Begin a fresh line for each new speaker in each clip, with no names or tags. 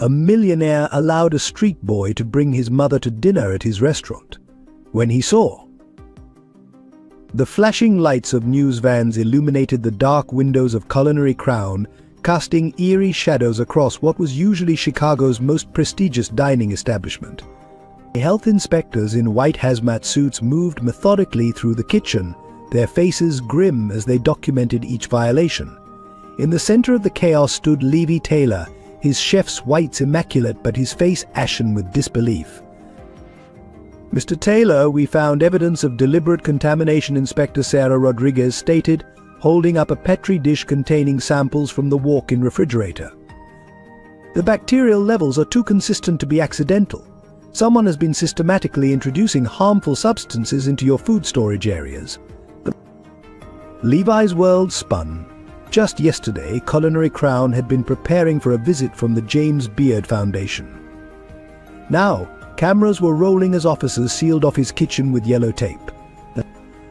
A millionaire allowed a street boy to bring his mother to dinner at his restaurant. When he saw the flashing lights of news vans illuminated the dark windows of Culinary Crown, casting eerie shadows across what was usually Chicago's most prestigious dining establishment. Health inspectors in white hazmat suits moved methodically through the kitchen, their faces grim as they documented each violation. In the center of the chaos stood Levi Taylor, his chef's whites immaculate but his face ashen with disbelief. "Mr. Taylor, we found evidence of deliberate contamination," Inspector Sarah Rodriguez stated, holding up a Petri dish containing samples from the walk-in refrigerator. "The bacterial levels are too consistent to be accidental. Someone has been systematically introducing harmful substances into your food storage areas." Levi's world spun. Just yesterday, Culinary Crown had been preparing for a visit from the James Beard Foundation. Now, cameras were rolling as officers sealed off his kitchen with yellow tape.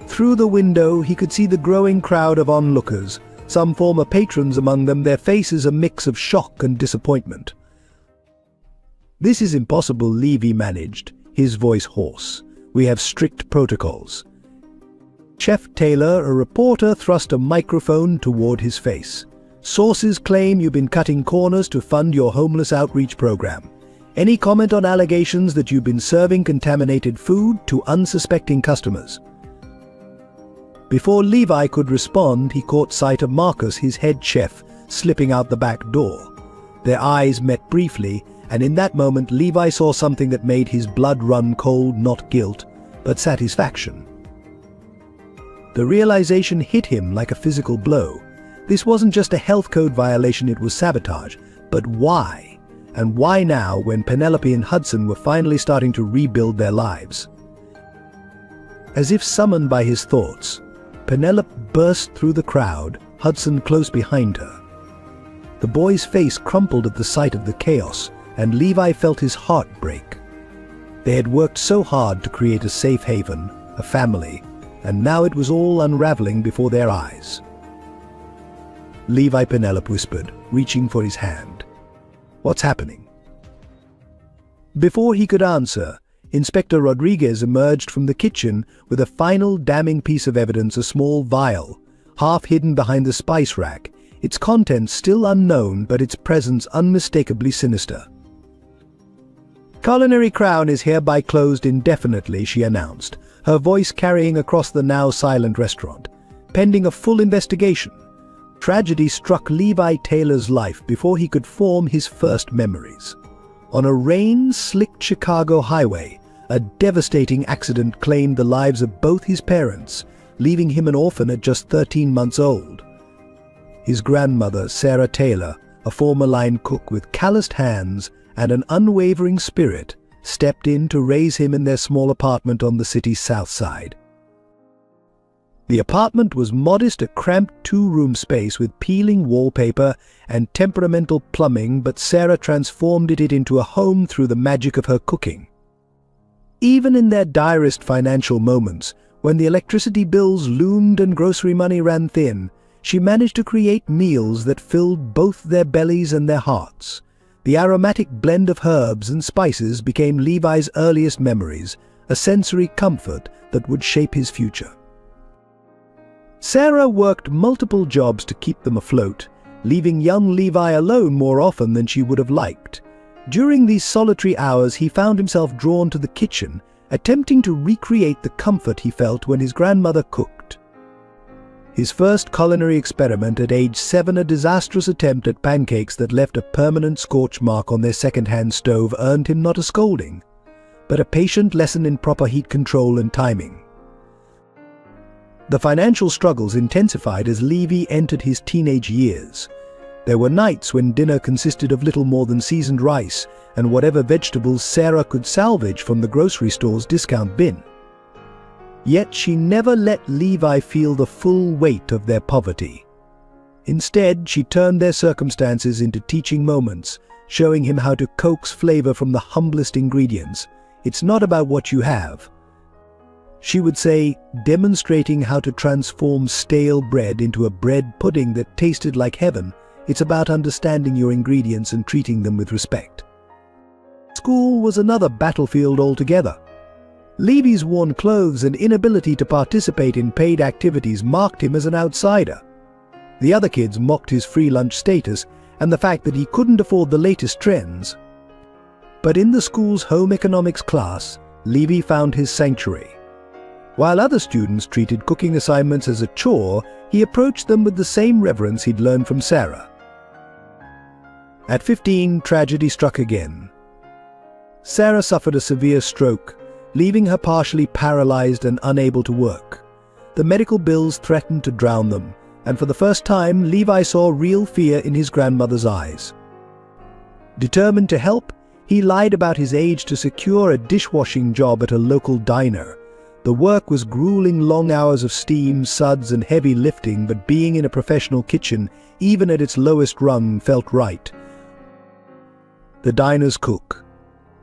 Through the window, he could see the growing crowd of onlookers, some former patrons among them, their faces a mix of shock and disappointment. "This is impossible," Levy managed, his voice hoarse. "We have strict protocols." Chef Taylor, a reporter, thrust a microphone toward his face. "Sources claim you've been cutting corners to fund your homeless outreach program. Any comment on allegations that you've been serving contaminated food to unsuspecting customers?" Before Levi could respond, he caught sight of Marcus, his head chef, slipping out the back door. Their eyes met briefly, and in that moment Levi saw something that made his blood run cold, not guilt, but satisfaction. The realization hit him like a physical blow. This wasn't just a health code violation, it was sabotage. But why? And why now, when Penelope and Hudson were finally starting to rebuild their lives? As if summoned by his thoughts, Penelope burst through the crowd, Hudson close behind her. The boy's face crumpled at the sight of the chaos, and Levi felt his heart break. They had worked so hard to create a safe haven, a family, and now it was all unraveling before their eyes. "Levi," Penelope whispered, reaching for his hand. "What's happening?" Before he could answer, Inspector Rodriguez emerged from the kitchen with a final damning piece of evidence, a small vial, half hidden behind the spice rack, its contents still unknown but its presence unmistakably sinister. "Culinary Crown is hereby closed indefinitely," she announced, her voice carrying across the now silent restaurant, "pending a full investigation." Tragedy struck Levi Taylor's life before he could form his first memories. On a rain-slicked Chicago highway, a devastating accident claimed the lives of both his parents, leaving him an orphan at just 13 months old. His grandmother, Sarah Taylor, a former line cook with calloused hands and an unwavering spirit, stepped in to raise him in their small apartment on the city's south side. The apartment was modest, a cramped two-room space with peeling wallpaper and temperamental plumbing, but Sarah transformed it into a home through the magic of her cooking. Even in their direst financial moments, when the electricity bills loomed and grocery money ran thin, she managed to create meals that filled both their bellies and their hearts. The aromatic blend of herbs and spices became Levi's earliest memories, a sensory comfort that would shape his future. Sarah worked multiple jobs to keep them afloat, leaving young Levi alone more often than she would have liked. During these solitary hours, he found himself drawn to the kitchen, attempting to recreate the comfort he felt when his grandmother cooked. His first culinary experiment at age 7, a disastrous attempt at pancakes that left a permanent scorch mark on their second-hand stove, earned him not a scolding, but a patient lesson in proper heat control and timing. The financial struggles intensified as Levi entered his teenage years. There were nights when dinner consisted of little more than seasoned rice and whatever vegetables Sarah could salvage from the grocery store's discount bin. Yet she never let Levi feel the full weight of their poverty. Instead, she turned their circumstances into teaching moments, showing him how to coax flavor from the humblest ingredients. "It's not about what you have," she would say, demonstrating how to transform stale bread into a bread pudding that tasted like heaven. It's about understanding your ingredients and treating them with respect. School was another battlefield altogether. Levy's worn clothes and inability to participate in paid activities marked him as an outsider. The other kids mocked his free lunch status and the fact that he couldn't afford the latest trends. But in the school's home economics class, Levy found his sanctuary. While other students treated cooking assignments as a chore, he approached them with the same reverence he'd learned from Sarah. At 15, tragedy struck again. Sarah suffered a severe stroke, leaving her partially paralyzed and unable to work. The medical bills threatened to drown them, and for the first time, Levi saw real fear in his grandmother's eyes. Determined to help, he lied about his age to secure a dishwashing job at a local diner. The work was grueling, long hours of steam, suds, and heavy lifting, but being in a professional kitchen, even at its lowest rung, felt right. The diner's cook,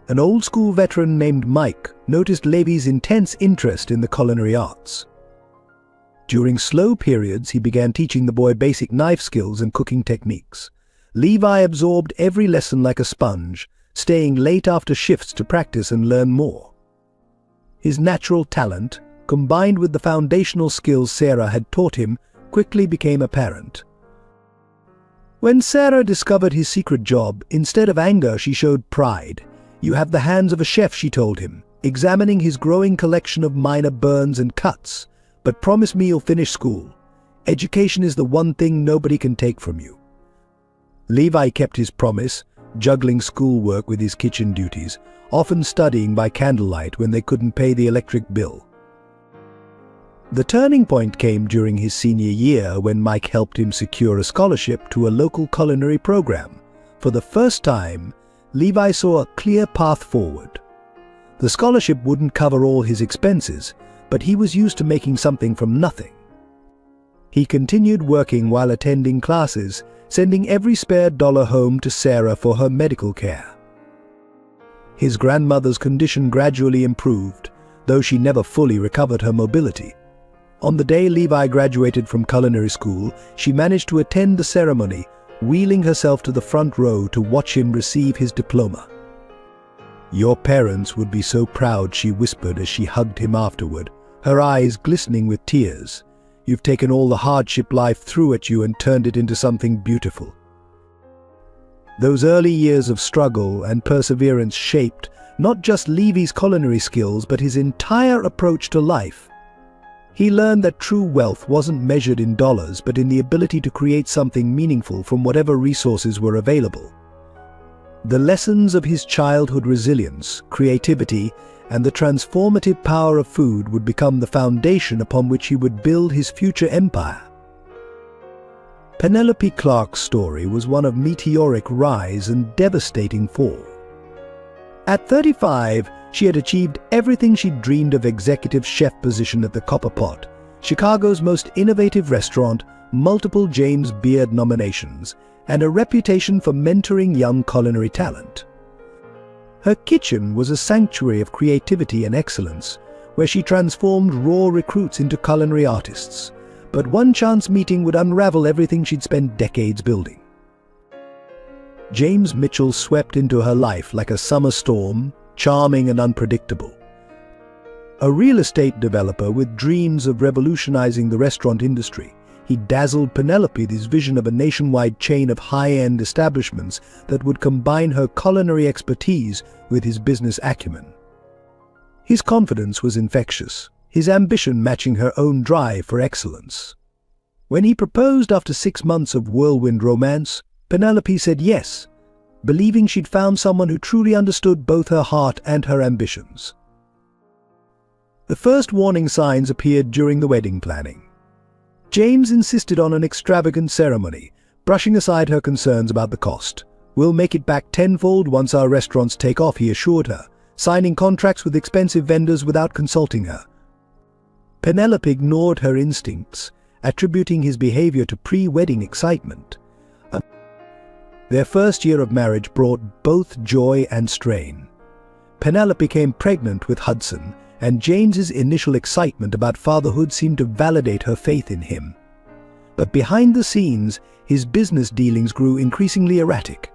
an old-school veteran named Mike, noticed Levy's intense interest in the culinary arts. During slow periods, he began teaching the boy basic knife skills and cooking techniques. Levi absorbed every lesson like a sponge, staying late after shifts to practice and learn more. His natural talent, combined with the foundational skills Sarah had taught him, quickly became apparent. When Sarah discovered his secret job, instead of anger, she showed pride. "You have the hands of a chef," she told him, examining his growing collection of minor burns and cuts. "But promise me you'll finish school. Education is the one thing nobody can take from you." Levi kept his promise, juggling schoolwork with his kitchen duties, often studying by candlelight when they couldn't pay the electric bill. The turning point came during his senior year when Mike helped him secure a scholarship to a local culinary program. For the first time, Levi saw a clear path forward. The scholarship wouldn't cover all his expenses, but he was used to making something from nothing. He continued working while attending classes, sending every spare dollar home to Sarah for her medical care. His grandmother's condition gradually improved, though she never fully recovered her mobility. On the day Levi graduated from culinary school, she managed to attend the ceremony, wheeling herself to the front row to watch him receive his diploma. "Your parents would be so proud," she whispered as she hugged him afterward, her eyes glistening with tears. "You've taken all the hardship life threw at you and turned it into something beautiful." Those early years of struggle and perseverance shaped not just Levy's culinary skills, but his entire approach to life. He learned that true wealth wasn't measured in dollars, but in the ability to create something meaningful from whatever resources were available. The lessons of his childhood resilience, creativity, and the transformative power of food would become the foundation upon which he would build his future empire. Penelope Clark's story was one of meteoric rise and devastating fall. At 35, she had achieved everything she'd dreamed of: executive chef position at the Copper Pot, Chicago's most innovative restaurant, multiple James Beard nominations, and a reputation for mentoring young culinary talent. Her kitchen was a sanctuary of creativity and excellence, where she transformed raw recruits into culinary artists. But one chance meeting would unravel everything she'd spent decades building. James Mitchell swept into her life like a summer storm, charming and unpredictable. A real estate developer with dreams of revolutionizing the restaurant industry, he dazzled Penelope with his vision of a nationwide chain of high-end establishments that would combine her culinary expertise with his business acumen. His confidence was infectious, his ambition matching her own drive for excellence. When he proposed after 6 months of whirlwind romance, Penelope said yes, believing she'd found someone who truly understood both her heart and her ambitions. The first warning signs appeared during the wedding planning. James insisted on an extravagant ceremony, brushing aside her concerns about the cost. "We'll make it back tenfold once our restaurants take off," he assured her, signing contracts with expensive vendors without consulting her. Penelope ignored her instincts, attributing his behavior to pre-wedding excitement. Their first year of marriage brought both joy and strain. Penelope became pregnant with Hudson, and James's initial excitement about fatherhood seemed to validate her faith in him. But behind the scenes, his business dealings grew increasingly erratic.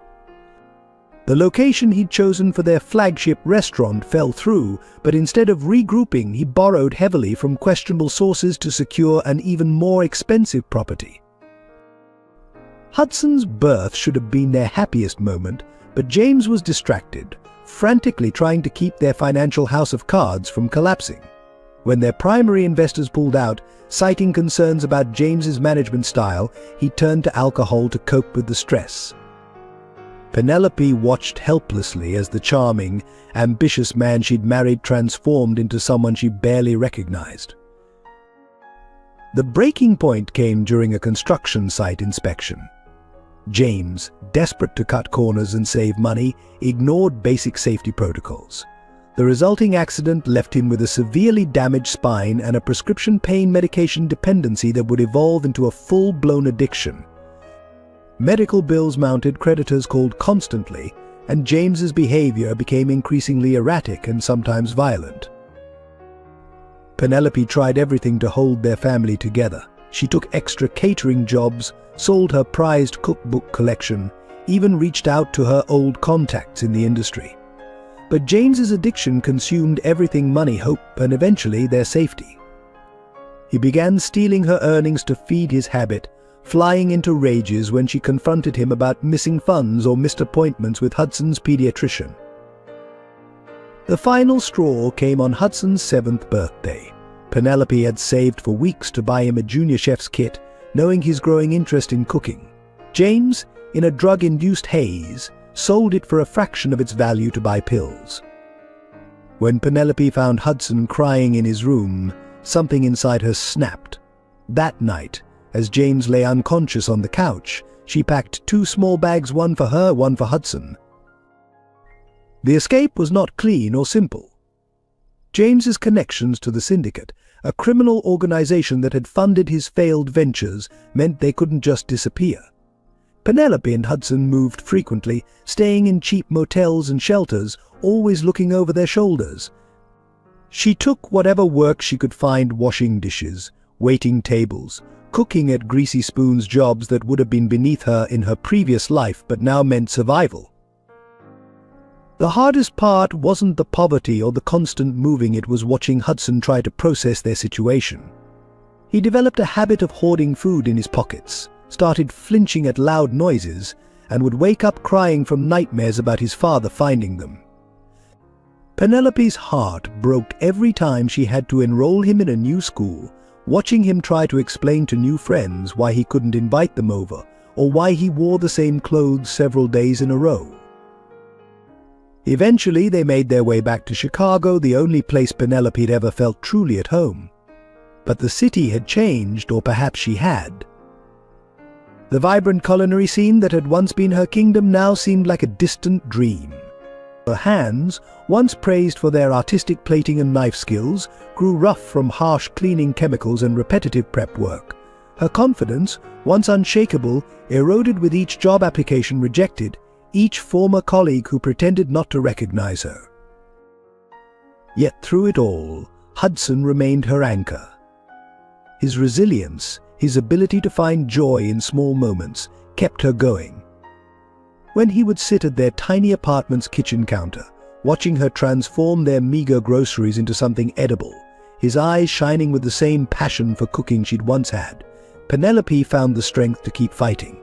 The location he'd chosen for their flagship restaurant fell through, but instead of regrouping, he borrowed heavily from questionable sources to secure an even more expensive property. Hudson's birth should have been their happiest moment, but James was distracted, frantically trying to keep their financial house of cards from collapsing. When their primary investors pulled out, citing concerns about James's management style, he turned to alcohol to cope with the stress. Penelope watched helplessly as the charming, ambitious man she'd married transformed into someone she barely recognized. The breaking point came during a construction site inspection. James, desperate to cut corners and save money, ignored basic safety protocols. The resulting accident left him with a severely damaged spine and a prescription pain medication dependency that would evolve into a full-blown addiction. Medical bills mounted, creditors called constantly, and James's behavior became increasingly erratic and sometimes violent. Penelope tried everything to hold their family together. She took extra catering jobs, sold her prized cookbook collection, even reached out to her old contacts in the industry. But James's addiction consumed everything: money, hope, and eventually their safety. He began stealing her earnings to feed his habit, flying into rages when she confronted him about missing funds or missed appointments with Hudson's pediatrician. The final straw came on Hudson's 7th birthday. Penelope had saved for weeks to buy him a junior chef's kit, knowing his growing interest in cooking. James, in a drug-induced haze, sold it for a fraction of its value to buy pills. When Penelope found Hudson crying in his room, something inside her snapped. That night, as James lay unconscious on the couch, she packed 2 small bags, one for her, one for Hudson. The escape was not clean or simple. James's connections to the Syndicate, a criminal organization that had funded his failed ventures, meant they couldn't just disappear. Penelope and Hudson moved frequently, staying in cheap motels and shelters, always looking over their shoulders. She took whatever work she could find: washing dishes, waiting tables, cooking at greasy spoons, jobs that would have been beneath her in her previous life but now meant survival. The hardest part wasn't the poverty or the constant moving, it was watching Hudson try to process their situation. He developed a habit of hoarding food in his pockets, started flinching at loud noises, and would wake up crying from nightmares about his father finding them. Penelope's heart broke every time she had to enroll him in a new school, watching him try to explain to new friends why he couldn't invite them over, or why he wore the same clothes several days in a row. Eventually, they made their way back to Chicago, the only place Penelope had ever felt truly at home. But the city had changed, or perhaps she had. The vibrant culinary scene that had once been her kingdom now seemed like a distant dream. Her hands, once praised for their artistic plating and knife skills, grew rough from harsh cleaning chemicals and repetitive prep work. Her confidence, once unshakable, eroded with each job application rejected, each former colleague who pretended not to recognize her. Yet through it all, Hudson remained her anchor. His resilience, his ability to find joy in small moments, kept her going. When he would sit at their tiny apartment's kitchen counter, watching her transform their meager groceries into something edible, his eyes shining with the same passion for cooking she'd once had, Penelope found the strength to keep fighting.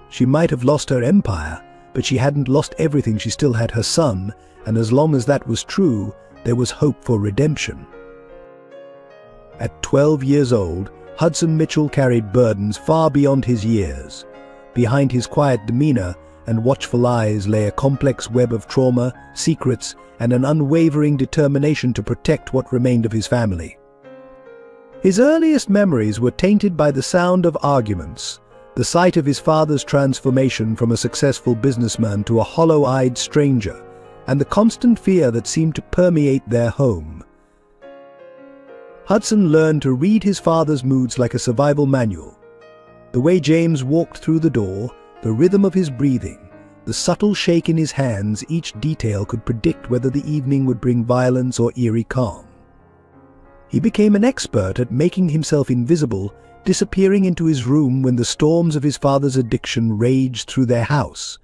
She might have lost her empire, but she hadn't lost everything. She still had her son, and as long as that was true, there was hope for redemption. At 12 years old, Hudson Mitchell carried burdens far beyond his years. Behind his quiet demeanor and watchful eyes lay a complex web of trauma, secrets, and an unwavering determination to protect what remained of his family. His earliest memories were tainted by the sound of arguments, the sight of his father's transformation from a successful businessman to a hollow-eyed stranger, and the constant fear that seemed to permeate their home. Hudson learned to read his father's moods like a survival manual. The way James walked through the door, the rhythm of his breathing, the subtle shake in his hands, each detail could predict whether the evening would bring violence or eerie calm. He became an expert at making himself invisible, disappearing into his room when the storms of his father's addiction raged through their house.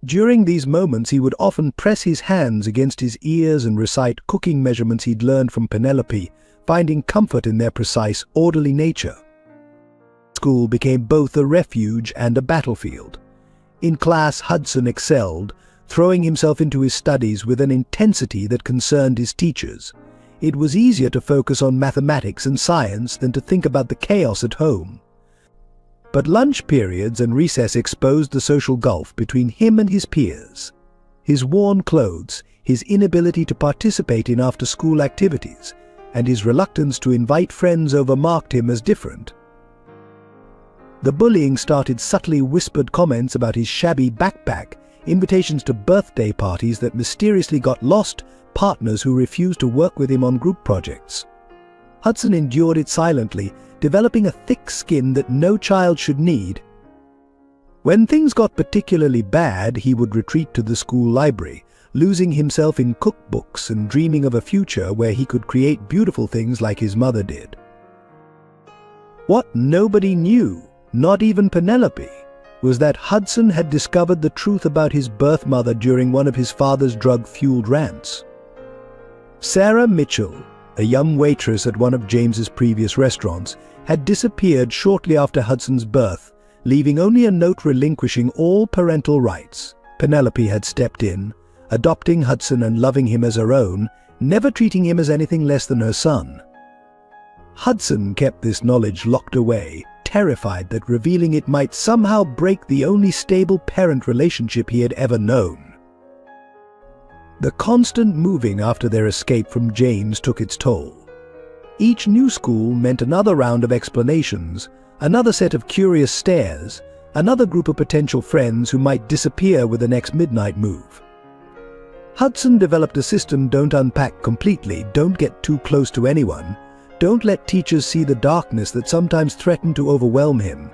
During these moments, he would often press his hands against his ears and recite cooking measurements he'd learned from Penelope, finding comfort in their precise, orderly nature. School became both a refuge and a battlefield. In class, Hudson excelled, throwing himself into his studies with an intensity that concerned his teachers. It was easier to focus on mathematics and science than to think about the chaos at home. But lunch periods and recess exposed the social gulf between him and his peers. His worn clothes, his inability to participate in after-school activities, and his reluctance to invite friends over marked him as different. The bullying started subtly whispered comments about his shabby backpack, invitations to birthday parties that mysteriously got lost, partners who refused to work with him on group projects. Hudson endured it silently, developing a thick skin that no child should need. When things got particularly bad, he would retreat to the school library, losing himself in cookbooks and dreaming of a future where he could create beautiful things like his mother did. What nobody knew, not even Penelope, was that Hudson had discovered the truth about his birth mother during one of his father's drug-fueled rants. Sarah Mitchell, a young waitress at one of James's previous restaurants, had disappeared shortly after Hudson's birth, leaving only a note relinquishing all parental rights. Penelope had stepped in, adopting Hudson and loving him as her own, never treating him as anything less than her son. Hudson kept this knowledge locked away, terrified that revealing it might somehow break the only stable parent relationship he had ever known. The constant moving after their escape from James took its toll. Each new school meant another round of explanations, another set of curious stares, another group of potential friends who might disappear with the next midnight move. Hudson developed a system: don't unpack completely, don't get too close to anyone, don't let teachers see the darkness that sometimes threatened to overwhelm him.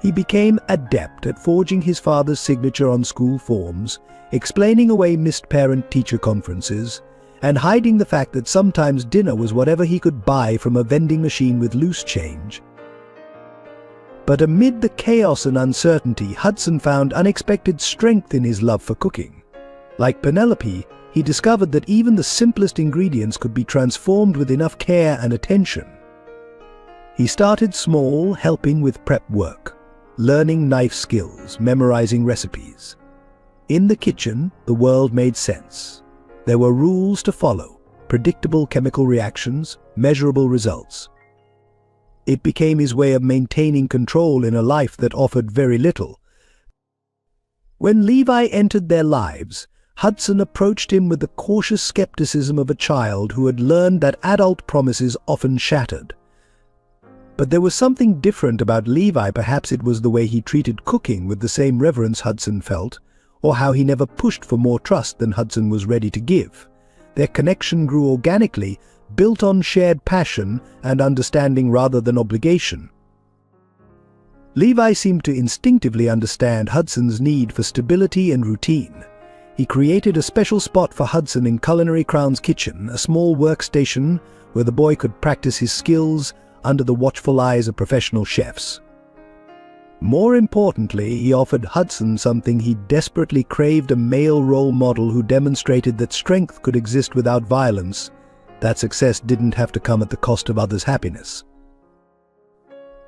He became adept at forging his father's signature on school forms, explaining away missed parent-teacher conferences, and hiding the fact that sometimes dinner was whatever he could buy from a vending machine with loose change. But amid the chaos and uncertainty, Hudson found unexpected strength in his love for cooking. Like Penelope, he discovered that even the simplest ingredients could be transformed with enough care and attention. He started small, helping with prep work, learning knife skills, memorizing recipes. In the kitchen, the world made sense. There were rules to follow, predictable chemical reactions, measurable results. It became his way of maintaining control in a life that offered very little. When Levi entered their lives, Hudson approached him with the cautious skepticism of a child who had learned that adult promises often shattered. But there was something different about Levi. Perhaps it was the way he treated cooking with the same reverence Hudson felt, or how he never pushed for more trust than Hudson was ready to give. Their connection grew organically, built on shared passion and understanding rather than obligation. Levi seemed to instinctively understand Hudson's need for stability and routine. He created a special spot for Hudson in Culinary Crown's kitchen, a small workstation where the boy could practice his skills under the watchful eyes of professional chefs. More importantly, he offered Hudson something he desperately craved: a male role model who demonstrated that strength could exist without violence, that success didn't have to come at the cost of others' happiness.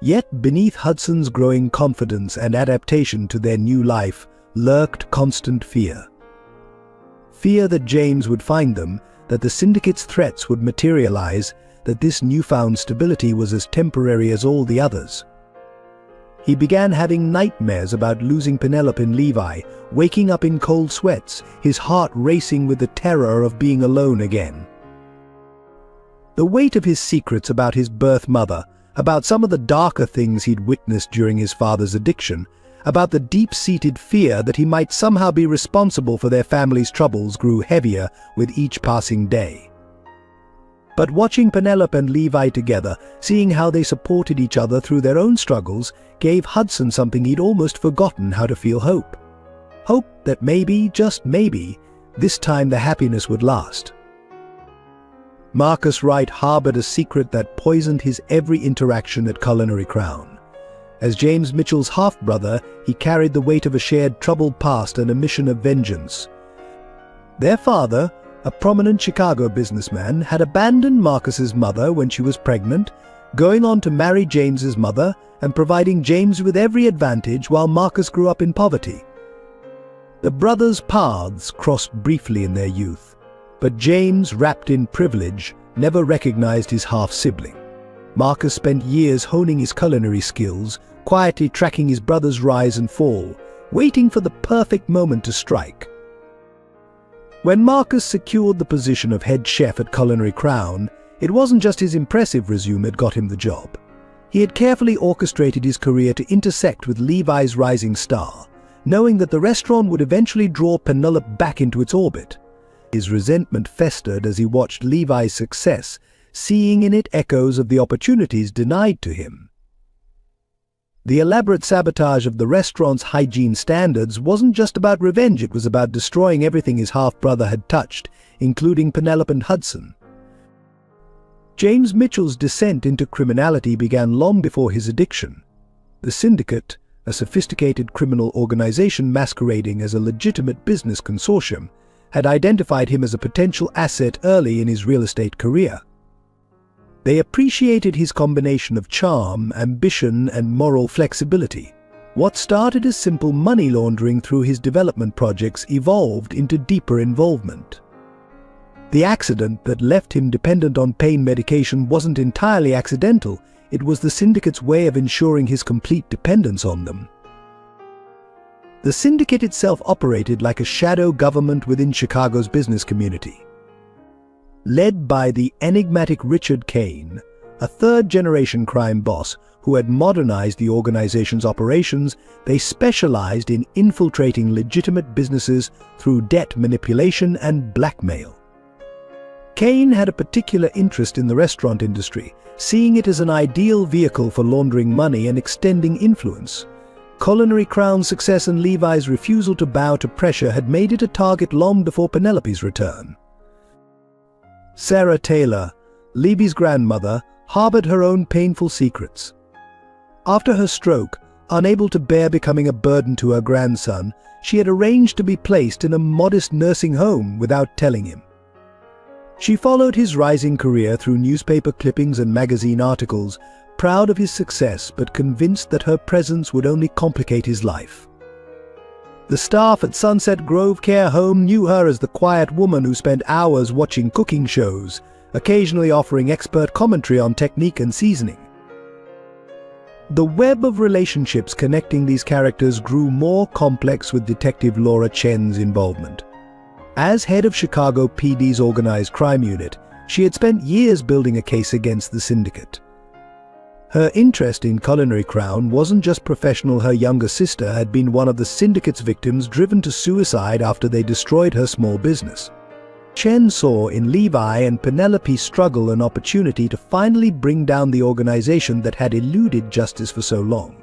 Yet beneath Hudson's growing confidence and adaptation to their new life lurked constant fear. Fear that James would find them, that the syndicate's threats would materialize, that this newfound stability was as temporary as all the others. He began having nightmares about losing Penelope and Levi, waking up in cold sweats, his heart racing with the terror of being alone again. The weight of his secrets about his birth mother, about some of the darker things he'd witnessed during his father's addiction, about the deep-seated fear that he might somehow be responsible for their family's troubles, grew heavier with each passing day. But watching Penelope and Levi together, seeing how they supported each other through their own struggles, gave Hudson something he'd almost forgotten how to feel: hope. Hope that maybe, just maybe, this time the happiness would last. Marcus Wright harbored a secret that poisoned his every interaction at Culinary Crown. As James Mitchell's half-brother, he carried the weight of a shared troubled past and a mission of vengeance. Their father, a prominent Chicago businessman, had abandoned Marcus's mother when she was pregnant, going on to marry James's mother and providing James with every advantage while Marcus grew up in poverty. The brothers' paths crossed briefly in their youth, but James, wrapped in privilege, never recognized his half-sibling. Marcus spent years honing his culinary skills, quietly tracking his brother's rise and fall, waiting for the perfect moment to strike. When Marcus secured the position of head chef at Culinary Crown, it wasn't just his impressive resume that got him the job. He had carefully orchestrated his career to intersect with Levi's rising star, knowing that the restaurant would eventually draw Penelope back into its orbit. His resentment festered as he watched Levi's success, seeing in it echoes of the opportunities denied to him. The elaborate sabotage of the restaurant's hygiene standards wasn't just about revenge, it was about destroying everything his half-brother had touched, including Penelope and Hudson. James Mitchell's descent into criminality began long before his addiction. The Syndicate, a sophisticated criminal organization masquerading as a legitimate business consortium, had identified him as a potential asset early in his real estate career. They appreciated his combination of charm, ambition, and moral flexibility. What started as simple money laundering through his development projects evolved into deeper involvement. The accident that left him dependent on pain medication wasn't entirely accidental, it was the Syndicate's way of ensuring his complete dependence on them. The Syndicate itself operated like a shadow government within Chicago's business community. Led by the enigmatic Richard Kane, a third-generation crime boss who had modernized the organization's operations, they specialized in infiltrating legitimate businesses through debt manipulation and blackmail. Kane had a particular interest in the restaurant industry, seeing it as an ideal vehicle for laundering money and extending influence. Culinary Crown's success and Levi's refusal to bow to pressure had made it a target long before Penelope's return. Sarah Taylor, Levi's grandmother, harbored her own painful secrets. After her stroke, unable to bear becoming a burden to her grandson, she had arranged to be placed in a modest nursing home without telling him. She followed his rising career through newspaper clippings and magazine articles, proud of his success but convinced that her presence would only complicate his life. The staff at Sunset Grove Care Home knew her as the quiet woman who spent hours watching cooking shows, occasionally offering expert commentary on technique and seasoning. The web of relationships connecting these characters grew more complex with Detective Laura Chen's involvement. As head of Chicago PD's organized crime unit, she had spent years building a case against the Syndicate. Her interest in Culinary Crown wasn't just professional, her younger sister had been one of the Syndicate's victims driven to suicide after they destroyed her small business. Chen saw in Levi and Penelope's struggle an opportunity to finally bring down the organization that had eluded justice for so long.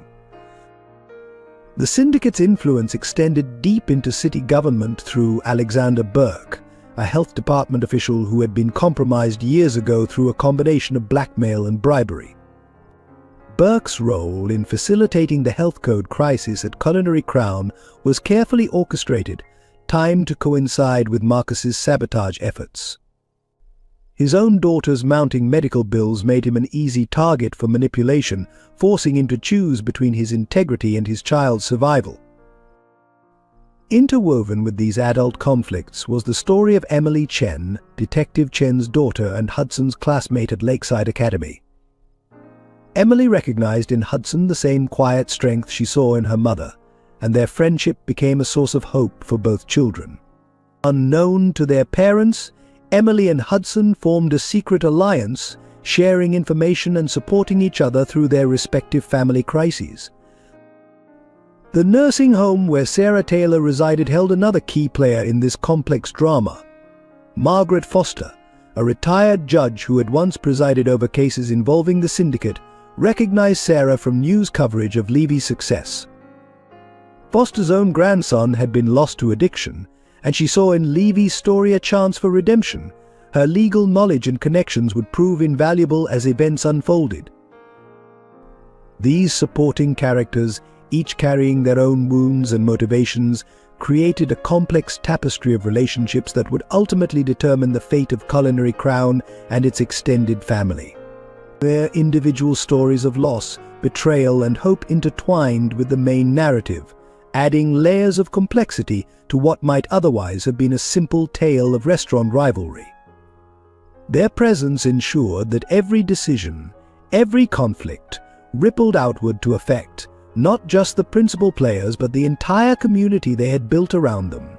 The Syndicate's influence extended deep into city government through Alexander Burke, a health department official who had been compromised years ago through a combination of blackmail and bribery. Burke's role in facilitating the health code crisis at Culinary Crown was carefully orchestrated, timed to coincide with Marcus's sabotage efforts. His own daughter's mounting medical bills made him an easy target for manipulation, forcing him to choose between his integrity and his child's survival. Interwoven with these adult conflicts was the story of Emily Chen, Detective Chen's daughter and Hudson's classmate at Lakeside Academy. Emily recognized in Hudson the same quiet strength she saw in her mother, and their friendship became a source of hope for both children. Unknown to their parents, Emily and Hudson formed a secret alliance, sharing information and supporting each other through their respective family crises. The nursing home where Sarah Taylor resided held another key player in this complex drama. Margaret Foster, a retired judge who had once presided over cases involving the Syndicate, recognized Sarah from news coverage of Levi's success. Foster's own grandson had been lost to addiction, and she saw in Levi's story a chance for redemption, Her legal knowledge and connections would prove invaluable as events unfolded. These supporting characters, each carrying their own wounds and motivations, created a complex tapestry of relationships that would ultimately determine the fate of Culinary Crown and its extended family. Their individual stories of loss, betrayal, and hope intertwined with the main narrative, adding layers of complexity to what might otherwise have been a simple tale of restaurant rivalry. Their presence ensured that every decision, every conflict, rippled outward to affect not just the principal players but the entire community they had built around them.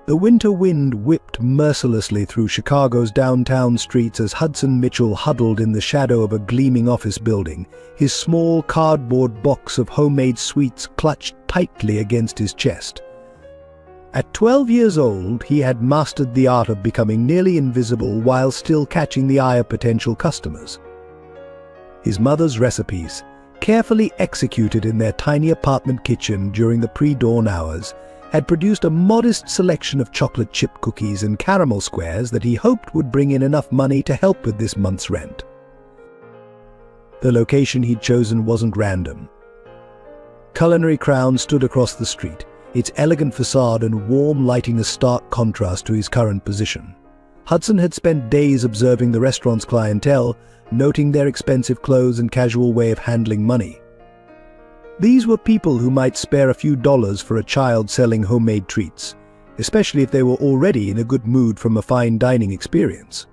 The winter wind whipped mercilessly through Chicago's downtown streets as Hudson Mitchell huddled in the shadow of a gleaming office building, his small cardboard box of homemade sweets clutched tightly against his chest. At 12 years old, he had mastered the art of becoming nearly invisible while still catching the eye of potential customers. His mother's recipes, carefully executed in their tiny apartment kitchen during the pre-dawn hours, had produced a modest selection of chocolate chip cookies and caramel squares that he hoped would bring in enough money to help with this month's rent. The location he'd chosen wasn't random. Culinary Crown stood across the street, its elegant facade and warm lighting a stark contrast to his current position. Hudson had spent days observing the restaurant's clientele, noting their expensive clothes and casual way of handling money. These were people who might spare a few dollars for a child selling homemade treats, especially if they were already in a good mood from a fine dining experience.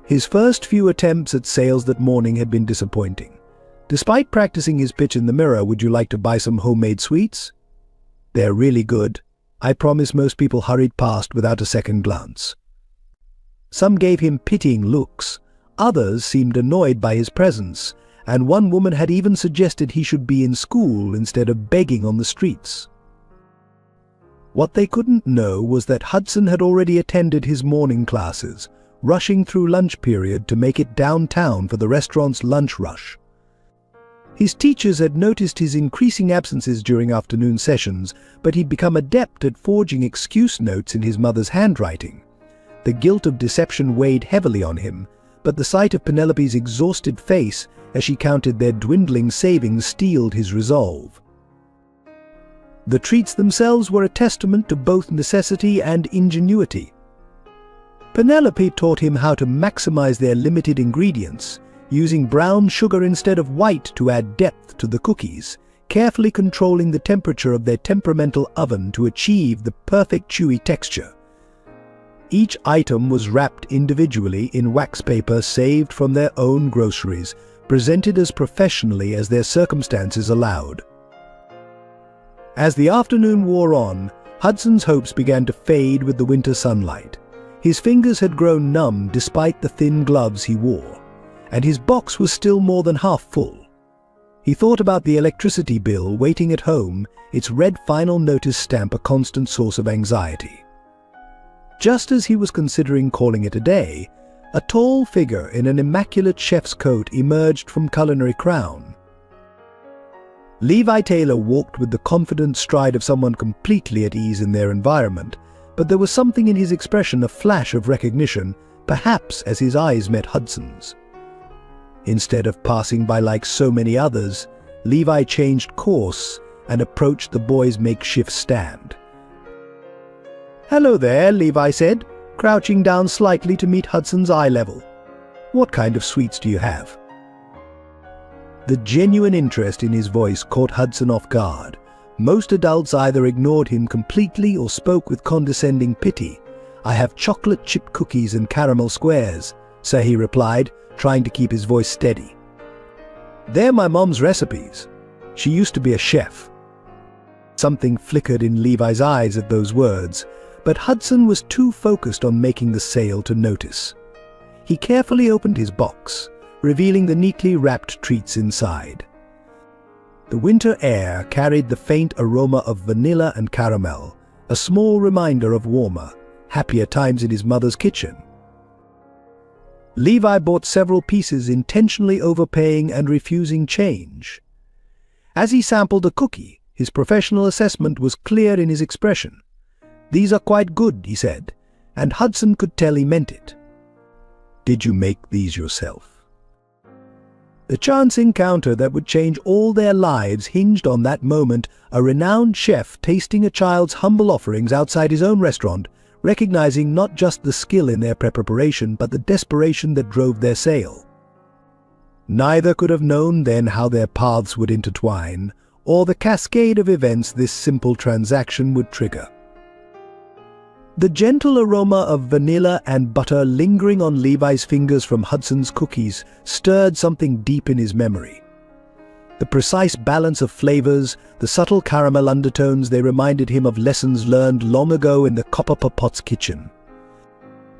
His first few attempts at sales that morning had been disappointing. Despite practicing his pitch in the mirror, "Would you like to buy some homemade sweets? They're really good," I promise, most people hurried past without a second glance. Some gave him pitying looks, others seemed annoyed by his presence, and one woman had even suggested he should be in school instead of begging on the streets. What they couldn't know was that Hudson had already attended his morning classes, rushing through lunch period to make it downtown for the restaurant's lunch rush. His teachers had noticed his increasing absences during afternoon sessions, but he'd become adept at forging excuse notes in his mother's handwriting. The guilt of deception weighed heavily on him, but the sight of Penelope's exhausted face as she counted their dwindling savings steeled his resolve. The treats themselves were a testament to both necessity and ingenuity. Penelope taught him how to maximize their limited ingredients, using brown sugar instead of white to add depth to the cookies, carefully controlling the temperature of their temperamental oven to achieve the perfect chewy texture. Each item was wrapped individually in wax paper saved from their own groceries, presented as professionally as their circumstances allowed. As the afternoon wore on, Hudson's hopes began to fade with the winter sunlight. His fingers had grown numb despite the thin gloves he wore, and his box was still more than half full. He thought about the electricity bill waiting at home, its red final notice stamp a constant source of anxiety. Just as he was considering calling it a day, a tall figure in an immaculate chef's coat emerged from Culinary Crown. Levi Taylor walked with the confident stride of someone completely at ease in their environment, but there was something in his expression, a flash of recognition, perhaps as his eyes met Hudson's. Instead of passing by like so many others, Levi changed course and approached the boy's makeshift stand. "Hello there," Levi said, crouching down slightly to meet Hudson's eye level. "What kind of sweets do you have?" The genuine interest in his voice caught Hudson off guard. Most adults either ignored him completely or spoke with condescending pity. "I have chocolate chip cookies and caramel squares," sir, he replied, trying to keep his voice steady. "They're my mom's recipes. She used to be a chef." Something flickered in Levi's eyes at those words, but Hudson was too focused on making the sale to notice. He carefully opened his box, revealing the neatly wrapped treats inside. The winter air carried the faint aroma of vanilla and caramel, a small reminder of warmer, happier times in his mother's kitchen. Levi bought several pieces, intentionally overpaying and refusing change. As he sampled a cookie, his professional assessment was clear in his expression. "These are quite good," he said, and Hudson could tell he meant it. "Did you make these yourself?" The chance encounter that would change all their lives hinged on that moment, a renowned chef tasting a child's humble offerings outside his own restaurant, recognizing not just the skill in their preparation but the desperation that drove their sale. Neither could have known then how their paths would intertwine, or the cascade of events this simple transaction would trigger. The gentle aroma of vanilla and butter lingering on Levi's fingers from Hudson's cookies stirred something deep in his memory. The precise balance of flavors, the subtle caramel undertones, they reminded him of lessons learned long ago in the Copper Pot's kitchen.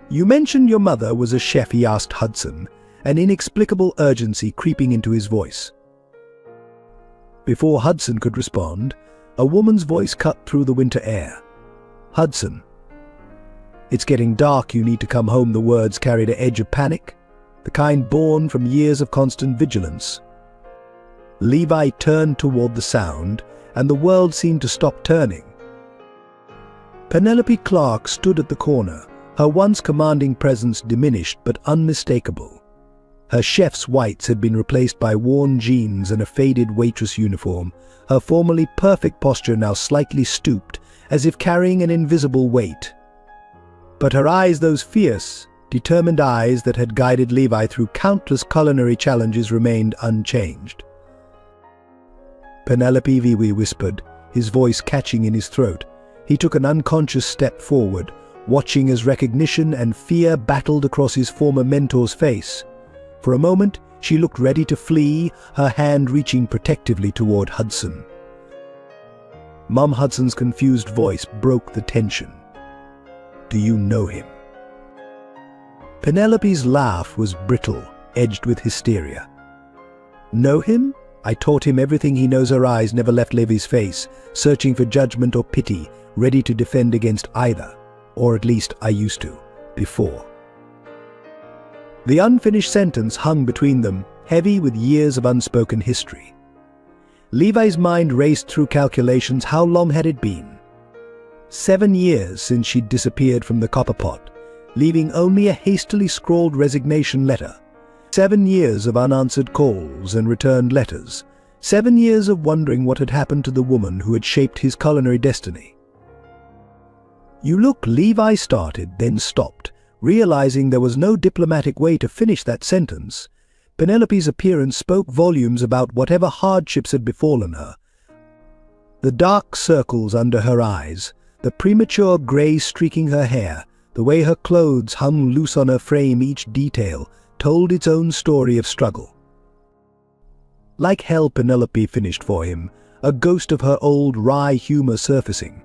"You mentioned your mother was a chef," he asked Hudson, an inexplicable urgency creeping into his voice. Before Hudson could respond, a woman's voice cut through the winter air. "Hudson, it's getting dark, you need to come home." The words carried an edge of panic, the kind born from years of constant vigilance. Levi turned toward the sound, and the world seemed to stop turning. Penelope Clark stood at the corner, her once commanding presence diminished but unmistakable. Her chef's whites had been replaced by worn jeans and a faded waitress uniform, her formerly perfect posture now slightly stooped, as if carrying an invisible weight. But her eyes, those fierce, determined eyes that had guided Levi through countless culinary challenges, remained unchanged. "Penelope," Levi whispered, his voice catching in his throat. He took an unconscious step forward, watching as recognition and fear battled across his former mentor's face. For a moment, she looked ready to flee, her hand reaching protectively toward Hudson. Mom Hudson's confused voice broke the tension. "Do you know him?" Penelope's laugh was brittle, edged with hysteria. "Know him? I taught him everything he knows." Her eyes never left Levi's face, searching for judgment or pity, ready to defend against either. Or at least I used to, before. The unfinished sentence hung between them, heavy with years of unspoken history. Levi's mind raced through calculations. How long had it been? 7 years since she'd disappeared from the Copper Pot, leaving only a hastily scrawled resignation letter. 7 years of unanswered calls and returned letters. 7 years of wondering what had happened to the woman who had shaped his culinary destiny. "You look," Levi started, then stopped, realizing there was no diplomatic way to finish that sentence. Penelope's appearance spoke volumes about whatever hardships had befallen her. The dark circles under her eyes, the premature grey streaking her hair, the way her clothes hung loose on her frame, each detail told its own story of struggle. Like hell, Penelope finished for him, a ghost of her old wry humor surfacing.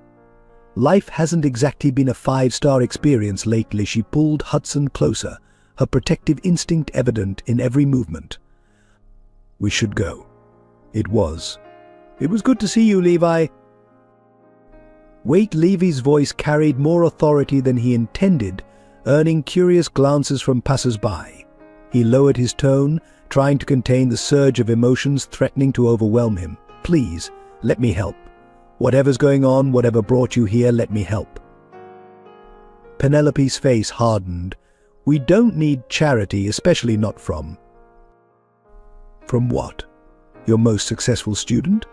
"Life hasn't exactly been a 5-star experience lately." She pulled Hudson closer, her protective instinct evident in every movement. "We should go." It was good to see you, Levi." Wait, Levi's voice carried more authority than he intended, earning curious glances from passers-by. He lowered his tone, trying to contain the surge of emotions threatening to overwhelm him. "Please, let me help. Whatever's going on, whatever brought you here, let me help." Penelope's face hardened. "We don't need charity, especially not from..." "From what? Your most successful student?"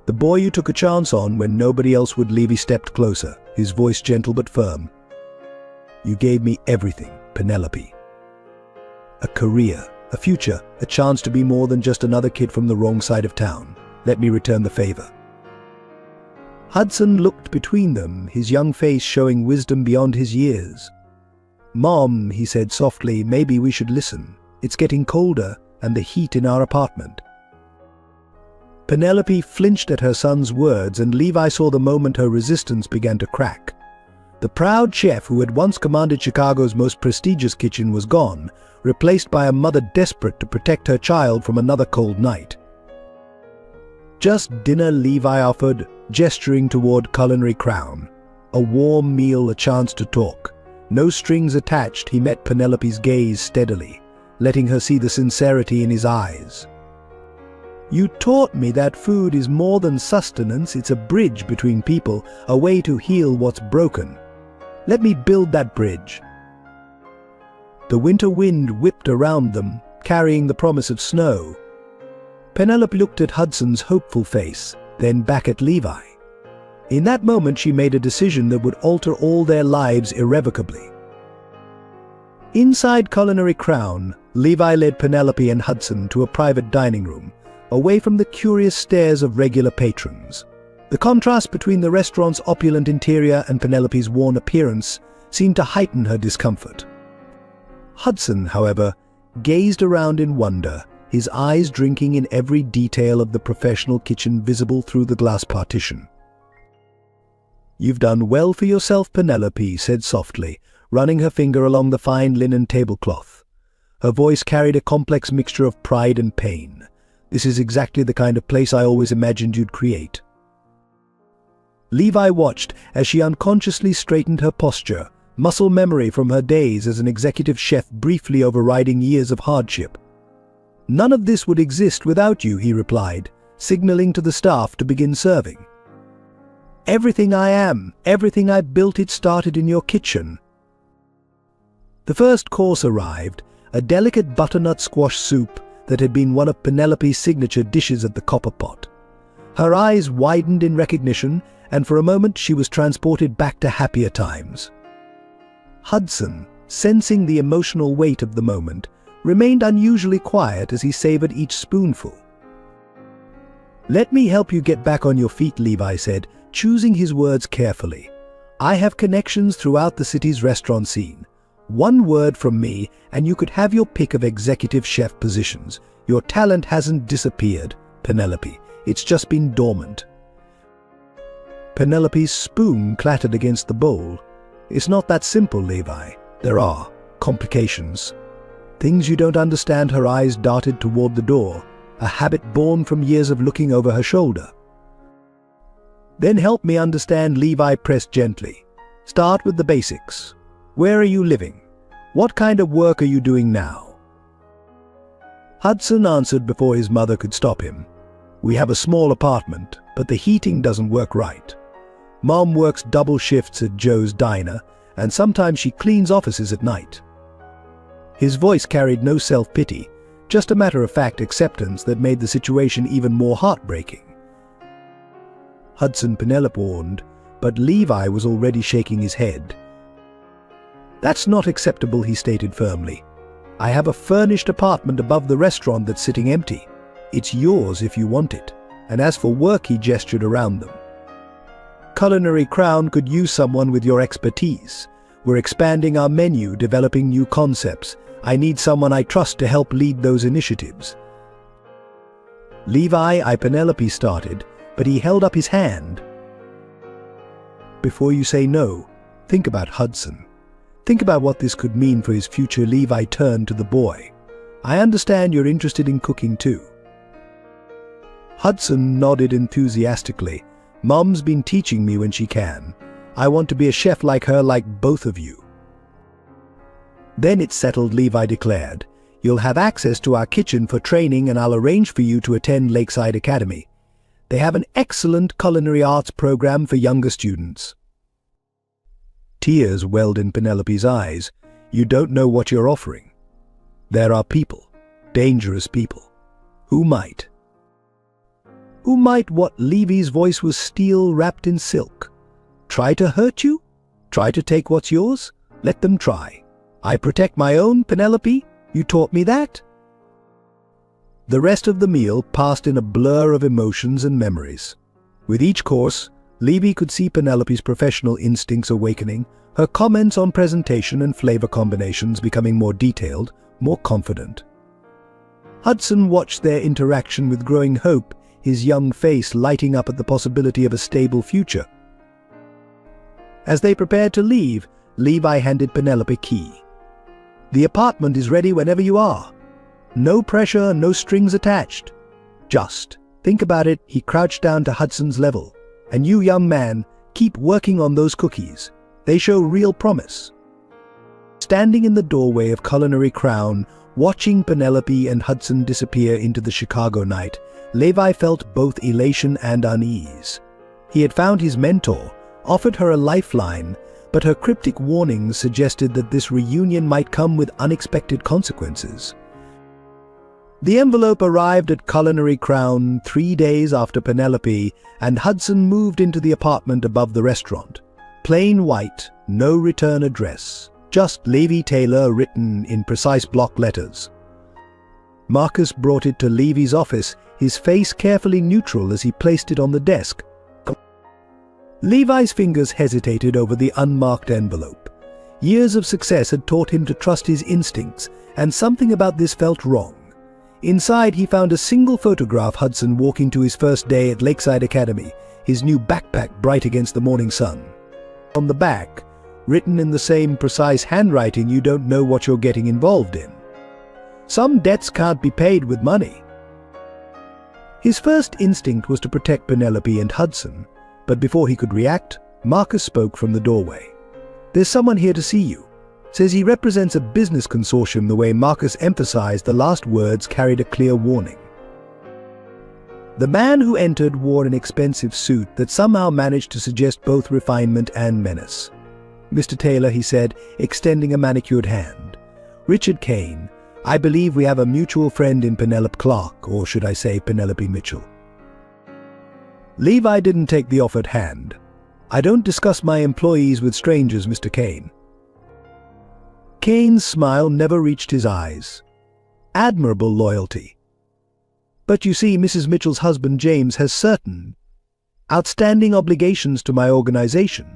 "The boy you took a chance on when nobody else would." Levi stepped closer, his voice gentle but firm. "You gave me everything, Penelope. A career, a future, a chance to be more than just another kid from the wrong side of town. Let me return the favor." Hudson looked between them, his young face showing wisdom beyond his years. "Mom," he said softly, "maybe we should listen. It's getting colder, and the heat in our apartment." Penelope flinched at her son's words, and Levi saw the moment her resistance began to crack. The proud chef who had once commanded Chicago's most prestigious kitchen was gone, replaced by a mother desperate to protect her child from another cold night. "Just dinner," Levi offered, gesturing toward Culinary Crown. "A warm meal, a chance to talk. No strings attached." He met Penelope's gaze steadily, letting her see the sincerity in his eyes. "You taught me that food is more than sustenance, it's a bridge between people, a way to heal what's broken." Let me build that bridge." The winter wind whipped around them, carrying the promise of snow. Penelope looked at Hudson's hopeful face, then back at Levi. In that moment she made a decision that would alter all their lives irrevocably. Inside Culinary Crown, Levi led Penelope and Hudson to a private dining room, away from the curious stares of regular patrons. The contrast between the restaurant's opulent interior and Penelope's worn appearance seemed to heighten her discomfort. Hudson, however, gazed around in wonder, his eyes drinking in every detail of the professional kitchen visible through the glass partition. "You've done well for yourself, Penelope," said softly, running her finger along the fine linen tablecloth. Her voice carried a complex mixture of pride and pain. "This is exactly the kind of place I always imagined you'd create." Levi watched as she unconsciously straightened her posture, muscle memory from her days as an executive chef briefly overriding years of hardship. "None of this would exist without you," he replied, signaling to the staff to begin serving. "Everything I am, everything I built, it started in your kitchen." The first course arrived, a delicate butternut squash soup that had been one of Penelope's signature dishes at the copper pot. Her eyes widened in recognition, and for a moment she was transported back to happier times. Hudson, sensing the emotional weight of the moment, remained unusually quiet as he savored each spoonful. "Let me help you get back on your feet," Levi said, choosing his words carefully. "I have connections throughout the city's restaurant scene. One word from me, and you could have your pick of executive chef positions. Your talent hasn't disappeared, Penelope. It's just been dormant." Penelope's spoon clattered against the bowl. "It's not that simple, Levi. There are complications. Things you don't understand." Her eyes darted toward the door, a habit born from years of looking over her shoulder. "Then help me understand," Levi pressed gently. "Start with the basics. Where are you living? What kind of work are you doing now?" Hudson answered before his mother could stop him. "We have a small apartment, but the heating doesn't work right. Mom works double shifts at Joe's Diner, and sometimes she cleans offices at night." His voice carried no self-pity, just a matter-of-fact acceptance that made the situation even more heartbreaking. Hudson, Penelope warned, but Levi was already shaking his head. "That's not acceptable," he stated firmly. "I have a furnished apartment above the restaurant that's sitting empty. It's yours if you want it. And as for work," he gestured around them. "Culinary Crown could use someone with your expertise. We're expanding our menu, developing new concepts. I need someone I trust to help lead those initiatives." "Levi," Penelope started, but he held up his hand. "Before you say no, think about Hudson. Think about what this could mean for his future." Levi turned to the boy. "I understand you're interested in cooking too." Hudson nodded enthusiastically. "Mom's been teaching me when she can. I want to be a chef like her, like both of you." "Then it's settled," Levi declared. "You'll have access to our kitchen for training, and I'll arrange for you to attend Lakeside Academy. They have an excellent culinary arts program for younger students." Tears welled in Penelope's eyes. "You don't know what you're offering. There are people, dangerous people, who might." "Who might what?" Levi's voice was steel wrapped in silk. "Try to hurt you? Try to take what's yours? Let them try. I protect my own, Penelope. You taught me that." The rest of the meal passed in a blur of emotions and memories. With each course, Levi could see Penelope's professional instincts awakening, her comments on presentation and flavor combinations becoming more detailed, more confident. Hudson watched their interaction with growing hope, his young face lighting up at the possibility of a stable future. As they prepared to leave, Levi handed Penelope a key. "The apartment is ready whenever you are. No pressure, no strings attached. Just think about it." He crouched down to Hudson's level. "And you, young man, keep working on those cookies. They show real promise." Standing in the doorway of Culinary Crown, watching Penelope and Hudson disappear into the Chicago night, Levi felt both elation and unease. He had found his mentor, offered her a lifeline, but her cryptic warnings suggested that this reunion might come with unexpected consequences. The envelope arrived at Culinary Crown 3 days after Penelope and Hudson moved into the apartment above the restaurant. Plain white, no return address, just Levi Taylor written in precise block letters. Marcus brought it to Levi's office, his face carefully neutral as he placed it on the desk. Levi's fingers hesitated over the unmarked envelope. Years of success had taught him to trust his instincts, and something about this felt wrong. Inside, he found a single photograph Hudson walking to his first day at Lakeside Academy, his new backpack bright against the morning sun. On the back, written in the same precise handwriting, you don't know what you're getting involved in. Some debts can't be paid with money. His first instinct was to protect Penelope and Hudson, but before he could react, Marcus spoke from the doorway. "There's someone here to see you. Says he represents a business consortium." The way Marcus emphasized the last words carried a clear warning. The man who entered wore an expensive suit that somehow managed to suggest both refinement and menace. "Mr. Taylor," he said, extending a manicured hand. "Richard Kane. I believe we have a mutual friend in Penelope Clark, or should I say Penelope Mitchell." Levi didn't take the offered hand. "I don't discuss my employees with strangers, Mr. Kane." Kane's smile never reached his eyes. Admirable loyalty. "But you see, Mrs. Mitchell's husband James has certain outstanding obligations to my organization.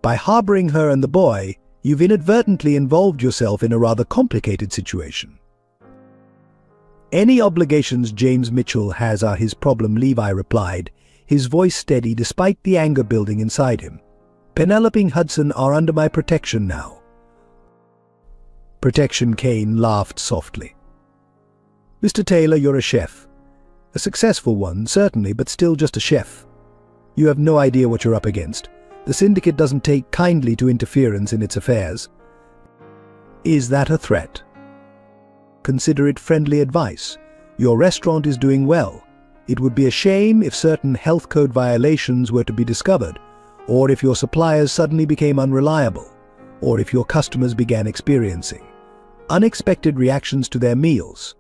By harboring her and the boy, you've inadvertently involved yourself in a rather complicated situation." "Any obligations James Mitchell has are his problem," Levi replied, his voice steady despite the anger building inside him. "Penelope and Hudson are under my protection now." "Protection?" Kane laughed softly. "Mr. Taylor, you're a chef. A successful one, certainly, but still just a chef. You have no idea what you're up against. The syndicate doesn't take kindly to interference in its affairs." "Is that a threat?" "Consider it friendly advice. Your restaurant is doing well. It would be a shame if certain health code violations were to be discovered, or if your suppliers suddenly became unreliable, or if your customers began experiencing unexpected reactions to their meals."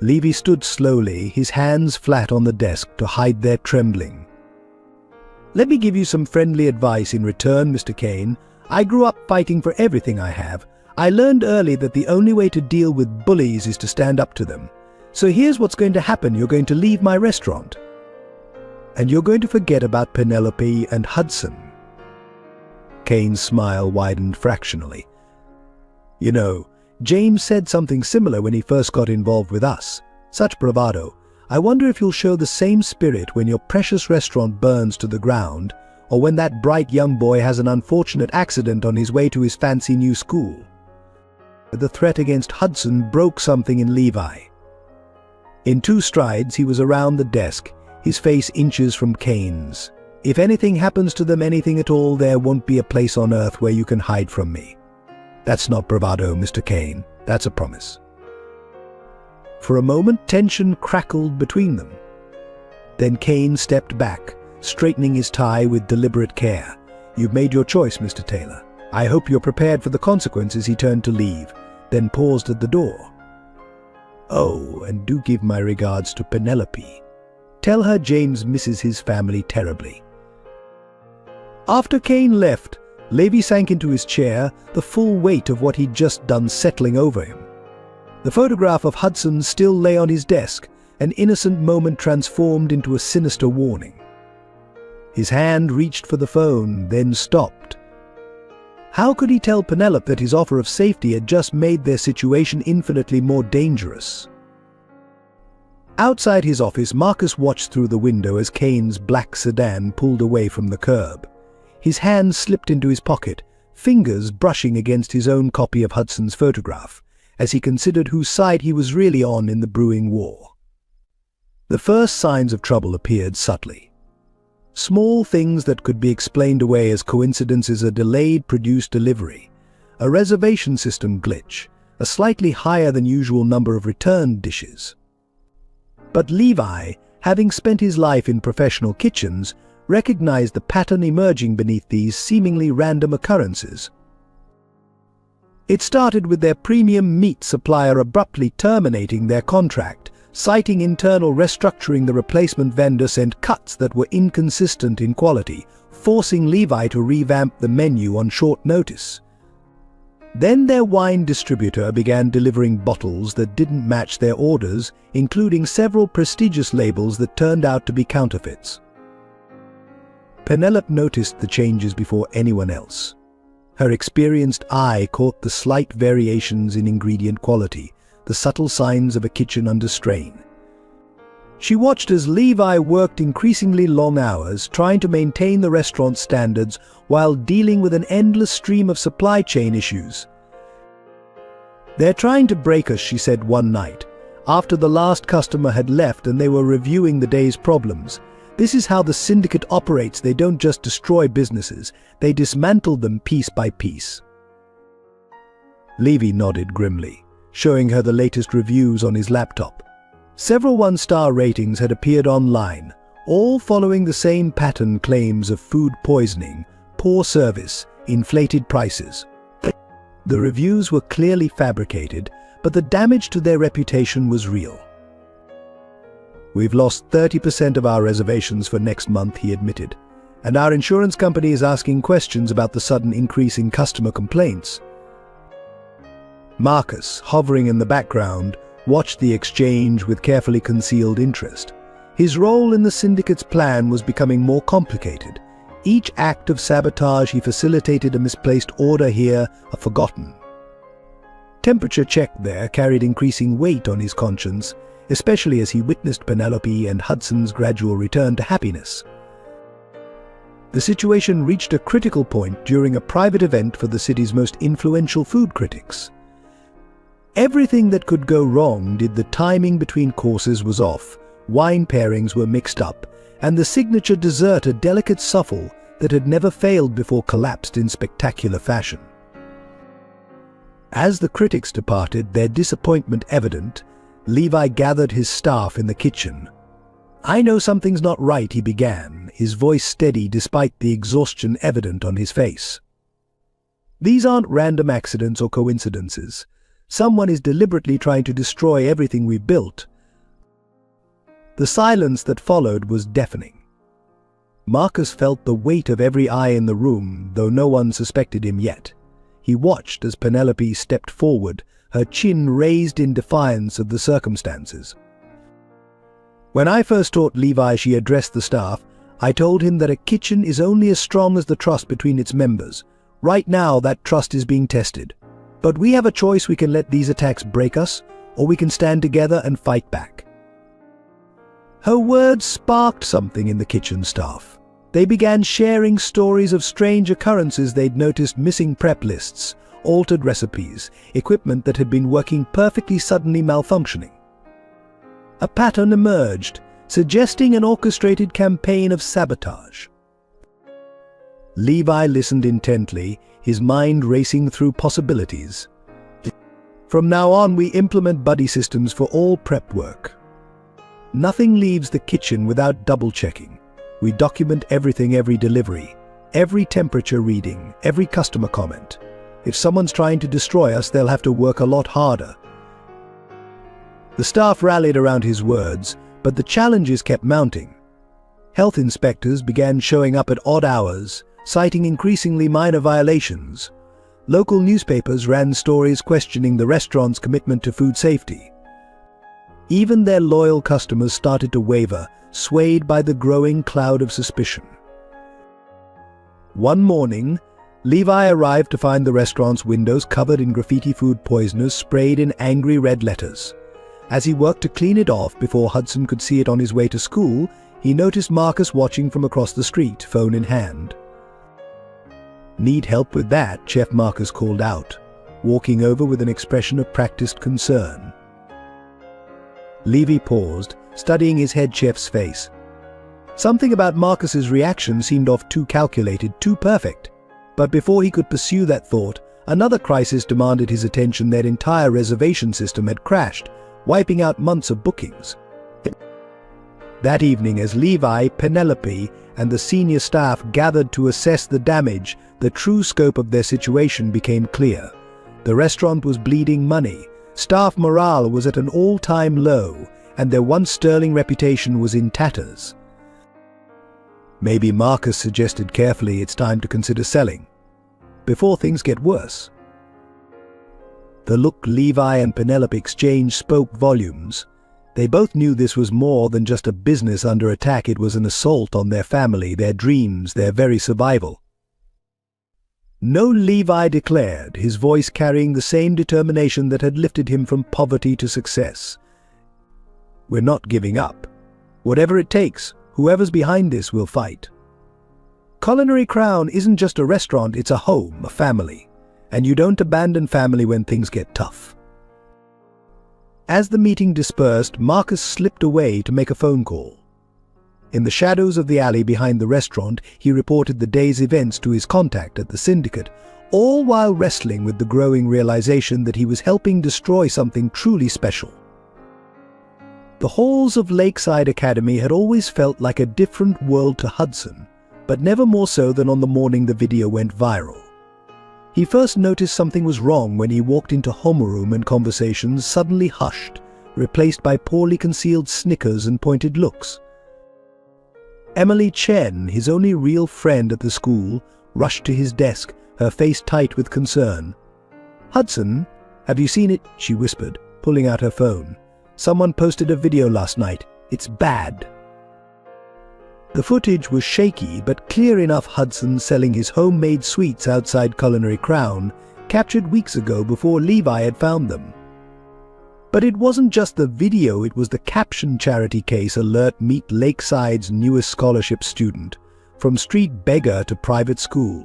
Levi stood slowly, his hands flat on the desk to hide their trembling. "Let me give you some friendly advice in return, Mr. Kane. I grew up fighting for everything I have. I learned early that the only way to deal with bullies is to stand up to them. So here's what's going to happen. You're going to leave my restaurant. And you're going to forget about Penelope and Hudson." Kane's smile widened fractionally. "You know, James said something similar when he first got involved with us. Such bravado. I wonder if you'll show the same spirit when your precious restaurant burns to the ground, or when that bright young boy has an unfortunate accident on his way to his fancy new school." The threat against Hudson broke something in Levi. In 2 strides, he was around the desk, his face inches from Kane's. "If anything happens to them, anything at all, there won't be a place on earth where you can hide from me. That's not bravado, Mr. Kane. That's a promise." For a moment, tension crackled between them. Then Kane stepped back, straightening his tie with deliberate care. "You've made your choice, Mr. Taylor. I hope you're prepared for the consequences." He turned to leave, then paused at the door. "Oh, and do give my regards to Penelope. Tell her James misses his family terribly." After Kane left, Levi sank into his chair, the full weight of what he'd just done settling over him. The photograph of Hudson still lay on his desk, an innocent moment transformed into a sinister warning. His hand reached for the phone, then stopped. How could he tell Penelope that his offer of safety had just made their situation infinitely more dangerous? Outside his office, Marcus watched through the window as Kane's black sedan pulled away from the curb. His hand slipped into his pocket, fingers brushing against his own copy of Hudson's photograph, as he considered whose side he was really on in the brewing war. The first signs of trouble appeared subtly. Small things that could be explained away as coincidences: a delayed produced delivery, a reservation system glitch, a slightly higher than usual number of returned dishes. But Levi, having spent his life in professional kitchens, recognized the pattern emerging beneath these seemingly random occurrences. It started with their premium meat supplier abruptly terminating their contract, citing internal restructuring. The replacement vendor sent cuts that were inconsistent in quality, forcing Levi to revamp the menu on short notice. Then their wine distributor began delivering bottles that didn't match their orders, including several prestigious labels that turned out to be counterfeits. Penelope noticed the changes before anyone else. Her experienced eye caught the slight variations in ingredient quality, the subtle signs of a kitchen under strain. She watched as Levi worked increasingly long hours, trying to maintain the restaurant's standards while dealing with an endless stream of supply chain issues. "They're trying to break us," she said one night, after the last customer had left and they were reviewing the day's problems. "This is how the syndicate operates. They don't just destroy businesses, they dismantle them piece by piece." Levi nodded grimly, showing her the latest reviews on his laptop. Several one-star ratings had appeared online, all following the same pattern: claims of food poisoning, poor service, inflated prices. The reviews were clearly fabricated, but the damage to their reputation was real. "We've lost 30% of our reservations for next month," he admitted, "and our insurance company is asking questions about the sudden increase in customer complaints." Marcus, hovering in the background, watched the exchange with carefully concealed interest. His role in the syndicate's plan was becoming more complicated. Each act of sabotage he facilitated: a misplaced order here, a forgotten temperature check there, carried increasing weight on his conscience, especially as he witnessed Penelope and Hudson's gradual return to happiness. The situation reached a critical point during a private event for the city's most influential food critics. Everything that could go wrong did. The timing between courses was off, wine pairings were mixed up, and the signature dessert, a delicate souffle that had never failed before, collapsed in spectacular fashion. As the critics departed, their disappointment evident, Levi gathered his staff in the kitchen. "I know something's not right," he began, his voice steady despite the exhaustion evident on his face. "These aren't random accidents or coincidences. Someone is deliberately trying to destroy everything we've built." The silence that followed was deafening. Marcus felt the weight of every eye in the room, though no one suspected him yet. He watched as Penelope stepped forward, her chin raised in defiance of the circumstances. "When I first taught Levi," she addressed the staff, "I told him that a kitchen is only as strong as the trust between its members. Right now, that trust is being tested. But we have a choice: we can let these attacks break us, or we can stand together and fight back." Her words sparked something in the kitchen staff. They began sharing stories of strange occurrences they'd noticed: missing prep lists, altered recipes, equipment that had been working perfectly suddenly malfunctioning. A pattern emerged, suggesting an orchestrated campaign of sabotage. Levi listened intently, his mind racing through possibilities. "From now on, we implement buddy systems for all prep work. Nothing leaves the kitchen without double-checking. We document everything: every delivery, every temperature reading, every customer comment. If someone's trying to destroy us, they'll have to work a lot harder." The staff rallied around his words, but the challenges kept mounting. Health inspectors began showing up at odd hours, citing increasingly minor violations. Local newspapers ran stories questioning the restaurant's commitment to food safety. Even their loyal customers started to waver, swayed by the growing cloud of suspicion. One morning, Levi arrived to find the restaurant's windows covered in graffiti: "food poisoners," sprayed in angry red letters. As he worked to clean it off before Hudson could see it on his way to school, he noticed Marcus watching from across the street, phone in hand. "Need help with that?" Chef Marcus called out, walking over with an expression of practiced concern. Levi paused, studying his head chef's face. Something about Marcus's reaction seemed off, too calculated, too perfect. But before he could pursue that thought, another crisis demanded his attention. Their entire reservation system had crashed, wiping out months of bookings. That evening, as Levi, Penelope, and the senior staff gathered to assess the damage, the true scope of their situation became clear. The restaurant was bleeding money, staff morale was at an all-time low, and their once sterling reputation was in tatters. Maybe Marcus suggested carefully it's time to consider selling, before things get worse. The look Levi and Penelope exchanged spoke volumes. They both knew this was more than just a business under attack. It was an assault on their family, their dreams, their very survival. No, Levi declared, his voice carrying the same determination that had lifted him from poverty to success. We're not giving up. Whatever it takes, whoever's behind this will fight. Culinary Crown isn't just a restaurant, it's a home, a family. And you don't abandon family when things get tough. As the meeting dispersed, Marcus slipped away to make a phone call. In the shadows of the alley behind the restaurant, he reported the day's events to his contact at the syndicate, all while wrestling with the growing realization that he was helping destroy something truly special. The halls of Lakeside Academy had always felt like a different world to Hudson, but never more so than on the morning the video went viral. He first noticed something was wrong when he walked into homeroom and conversations suddenly hushed, replaced by poorly concealed snickers and pointed looks. Emily Chen, his only real friend at the school, rushed to his desk, her face tight with concern. "Hudson, have you seen it?" she whispered, pulling out her phone. "Someone posted a video last night. It's bad." The footage was shaky but clear enough. Hudson selling his homemade sweets outside Culinary Crown, captured weeks ago before Levi had found them. But it wasn't just the video, it was the caption. Charity case alert, meet Lakeside's newest scholarship student, from street beggar to private school.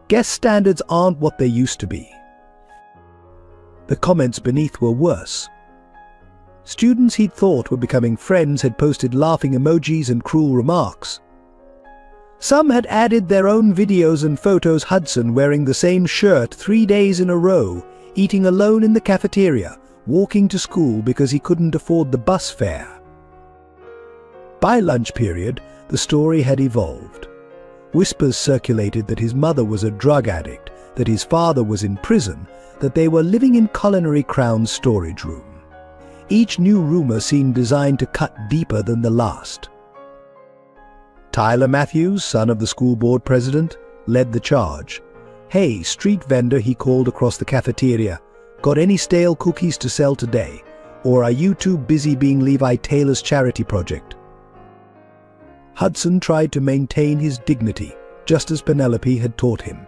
Guest standards aren't what they used to be. The comments beneath were worse. Students he'd thought were becoming friends had posted laughing emojis and cruel remarks. Some had added their own videos and photos. Hudson wearing the same shirt 3 days in a row, eating alone in the cafeteria, walking to school because he couldn't afford the bus fare. By lunch period, the story had evolved. Whispers circulated that his mother was a drug addict, that his father was in prison, that they were living in Culinary Crown's storage room. Each new rumor seemed designed to cut deeper than the last. Tyler Matthews, son of the school board president, led the charge. "Hey, street vendor," he called across the cafeteria. "Got any stale cookies to sell today? Or are you too busy being Levi Taylor's charity project?" Hudson tried to maintain his dignity, just as Penelope had taught him.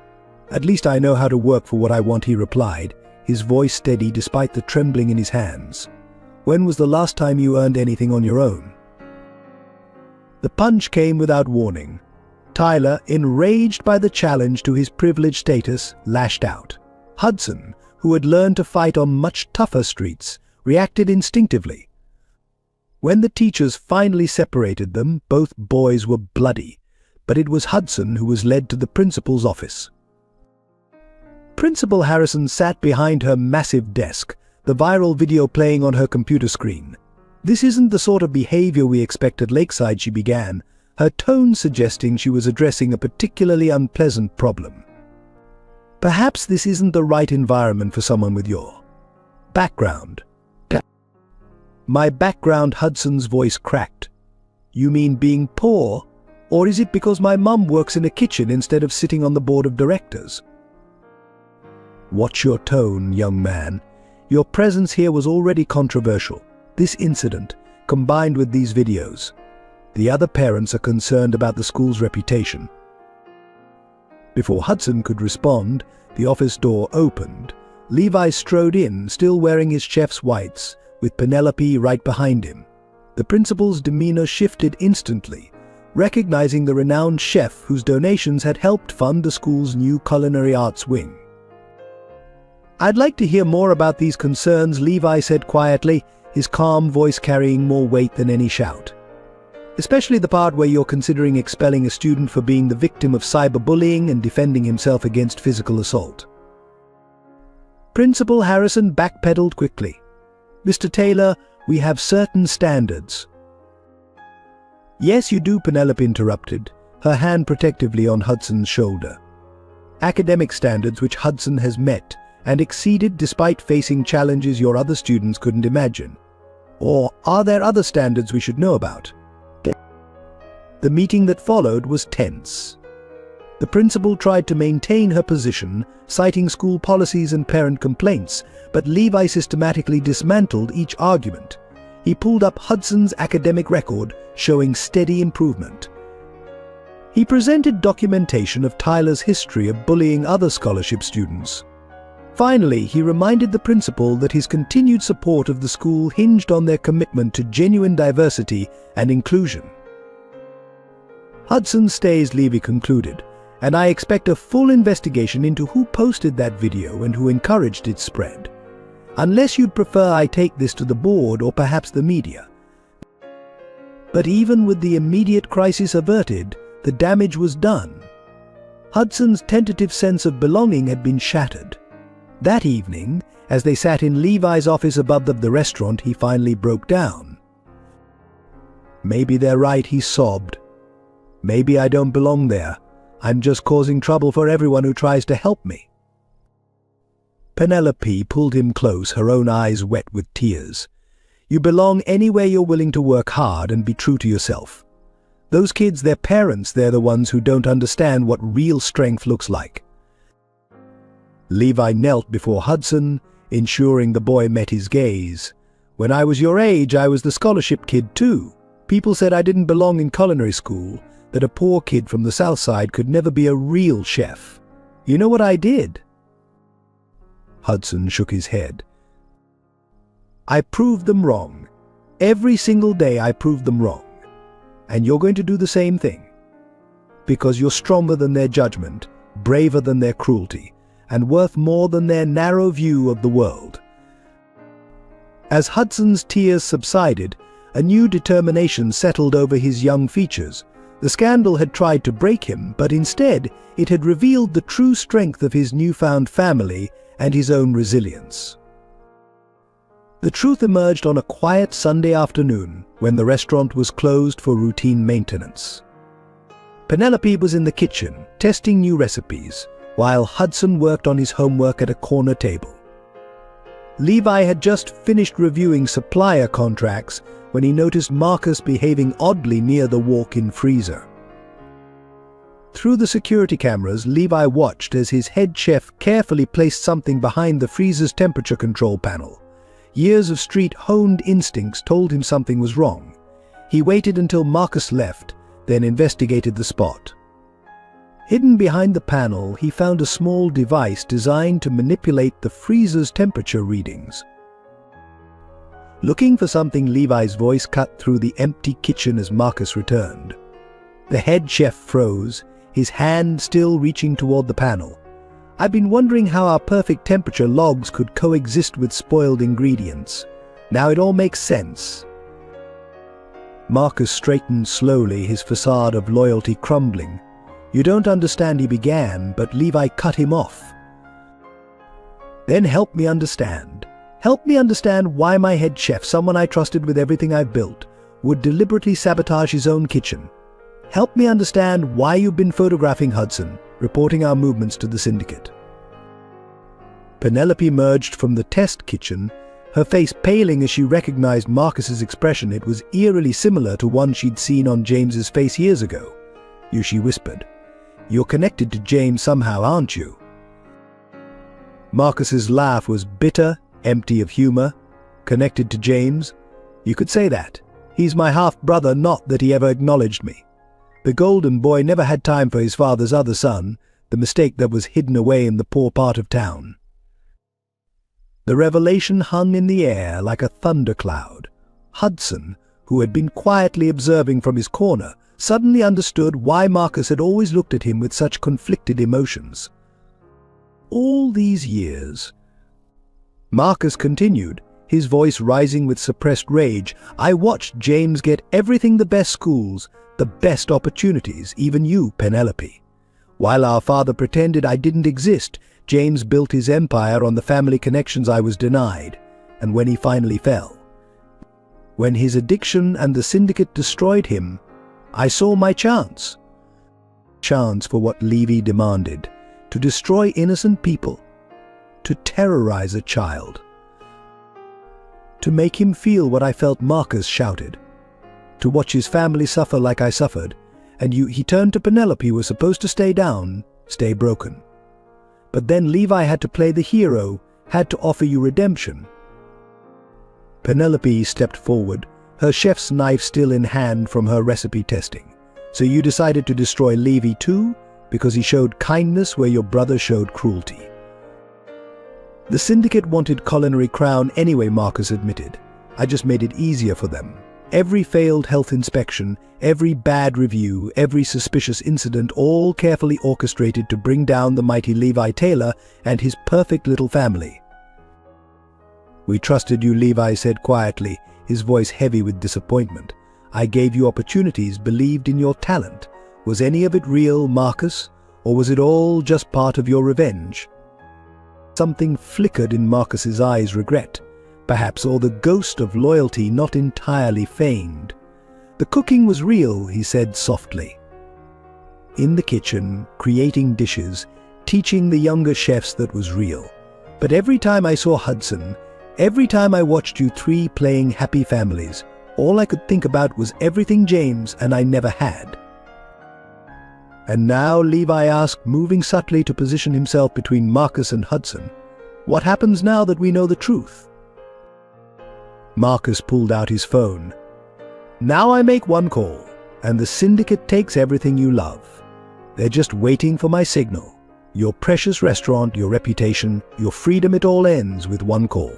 "At least I know how to work for what I want," he replied, his voice steady despite the trembling in his hands. "When was the last time you earned anything on your own?" The punch came without warning. Tyler, enraged by the challenge to his privileged status, lashed out. Hudson, who had learned to fight on much tougher streets, reacted instinctively. When the teachers finally separated them, both boys were bloody, but it was Hudson who was led to the principal's office. Principal Harrison sat behind her massive desk, the viral video playing on her computer screen. "This isn't the sort of behavior we expect at Lakeside," she began, her tone suggesting she was addressing a particularly unpleasant problem. "Perhaps this isn't the right environment for someone with your background." "My background," Hudson's voice cracked. "You mean being poor? Or is it because my mum works in a kitchen instead of sitting on the board of directors?" "Watch your tone, young man. Your presence here was already controversial. This incident, combined with these videos. The other parents are concerned about the school's reputation." Before Hudson could respond, the office door opened. Levi strode in, still wearing his chef's whites, with Penelope right behind him. The principal's demeanor shifted instantly, recognizing the renowned chef whose donations had helped fund the school's new culinary arts wing. "I'd like to hear more about these concerns," Levi said quietly, his calm voice carrying more weight than any shout. "Especially the part where you're considering expelling a student for being the victim of cyberbullying and defending himself against physical assault." Principal Harrison backpedaled quickly. "Mr. Taylor, we have certain standards." Yes, you do, Penelope interrupted, her hand protectively on Hudson's shoulder. Academic standards which Hudson has met and exceeded despite facing challenges your other students couldn't imagine. Or are there other standards we should know about? The meeting that followed was tense. The principal tried to maintain her position, citing school policies and parent complaints, but Levi systematically dismantled each argument. He pulled up Hudson's academic record, showing steady improvement. He presented documentation of Tyler's history of bullying other scholarship students. Finally, he reminded the principal that his continued support of the school hinged on their commitment to genuine diversity and inclusion. Hudson stays, Levy concluded, and I expect a full investigation into who posted that video and who encouraged its spread. Unless you'd prefer I take this to the board or perhaps the media. But even with the immediate crisis averted, the damage was done. Hudson's tentative sense of belonging had been shattered. That evening, as they sat in Levi's office above the restaurant, he finally broke down. Maybe they're right, he sobbed. Maybe I don't belong there. I'm just causing trouble for everyone who tries to help me. Penelope pulled him close, her own eyes wet with tears. You belong anywhere you're willing to work hard and be true to yourself. Those kids, their parents, they're the ones who don't understand what real strength looks like. Levi knelt before Hudson, ensuring the boy met his gaze. When I was your age, I was the scholarship kid too. People said I didn't belong in culinary school, that a poor kid from the South Side could never be a real chef. You know what I did? Hudson shook his head. I proved them wrong. Every single day I proved them wrong. And you're going to do the same thing. Because you're stronger than their judgment, braver than their cruelty, and worth more than their narrow view of the world. As Hudson's tears subsided, a new determination settled over his young features. The scandal had tried to break him, but instead it had revealed the true strength of his newfound family and his own resilience. The truth emerged on a quiet Sunday afternoon when the restaurant was closed for routine maintenance. Penelope was in the kitchen, testing new recipes, while Hudson worked on his homework at a corner table. Levi had just finished reviewing supplier contracts when he noticed Marcus behaving oddly near the walk-in freezer. Through the security cameras, Levi watched as his head chef carefully placed something behind the freezer's temperature control panel. Years of street-honed instincts told him something was wrong. He waited until Marcus left, then investigated the spot. Hidden behind the panel, he found a small device designed to manipulate the freezer's temperature readings. Looking for something, Levi's voice cut through the empty kitchen as Marcus returned. The head chef froze, his hand still reaching toward the panel. I've been wondering how our perfect temperature logs could coexist with spoiled ingredients. Now it all makes sense. Marcus straightened slowly, his facade of loyalty crumbling. You don't understand, he began, but Levi cut him off. Then help me understand. Help me understand why my head chef, someone I trusted with everything I've built, would deliberately sabotage his own kitchen. Help me understand why you've been photographing Hudson, reporting our movements to the syndicate. Penelope emerged from the test kitchen, her face paling as she recognized Marcus's expression. It was eerily similar to one she'd seen on James's face years ago. She whispered, "You're connected to James somehow, aren't you?" Marcus's laugh was bitter, empty of humor. Connected to James? You could say that. He's my half-brother, not that he ever acknowledged me. The golden boy never had time for his father's other son, the mistake that was hidden away in the poor part of town. The revelation hung in the air like a thundercloud. Hudson, who had been quietly observing from his corner, suddenly understood why Marcus had always looked at him with such conflicted emotions. All these years, Marcus continued, his voice rising with suppressed rage, I watched James get everything: the best schools, the best opportunities, even you, Penelope. While our father pretended I didn't exist, James built his empire on the family connections I was denied. And when he finally fell, when his addiction and the syndicate destroyed him, I saw my chance. Chance for what Levy demanded, to destroy innocent people, to terrorize a child, to make him feel what I felt Marcus shouted, to watch his family suffer like I suffered, and he turned to Penelope, who was supposed to stay down, stay broken. But then Levi had to play the hero, had to offer you redemption. Penelope stepped forward, her chef's knife still in hand from her recipe testing. So you decided to destroy Levi too, because he showed kindness where your brother showed cruelty. The syndicate wanted Culinary Crown anyway, Marcus admitted. I just made it easier for them. Every failed health inspection, every bad review, every suspicious incident, all carefully orchestrated to bring down the mighty Levi Taylor and his perfect little family. We trusted you, Levi said quietly, his voice heavy with disappointment. I gave you opportunities, believed in your talent. Was any of it real, Marcus? Or was it all just part of your revenge? Something flickered in Marcus's eyes, regret, perhaps, or the ghost of loyalty not entirely feigned. The cooking was real, he said softly. In the kitchen, creating dishes, teaching the younger chefs, that was real. But every time I saw Hudson, every time I watched you three playing happy families, all I could think about was everything James and I never had. And now, Levi asked, moving subtly to position himself between Marcus and Hudson, what happens now that we know the truth? Marcus pulled out his phone. Now I make one call, and the syndicate takes everything you love. They're just waiting for my signal. Your precious restaurant, your reputation, your freedom, it all ends with one call.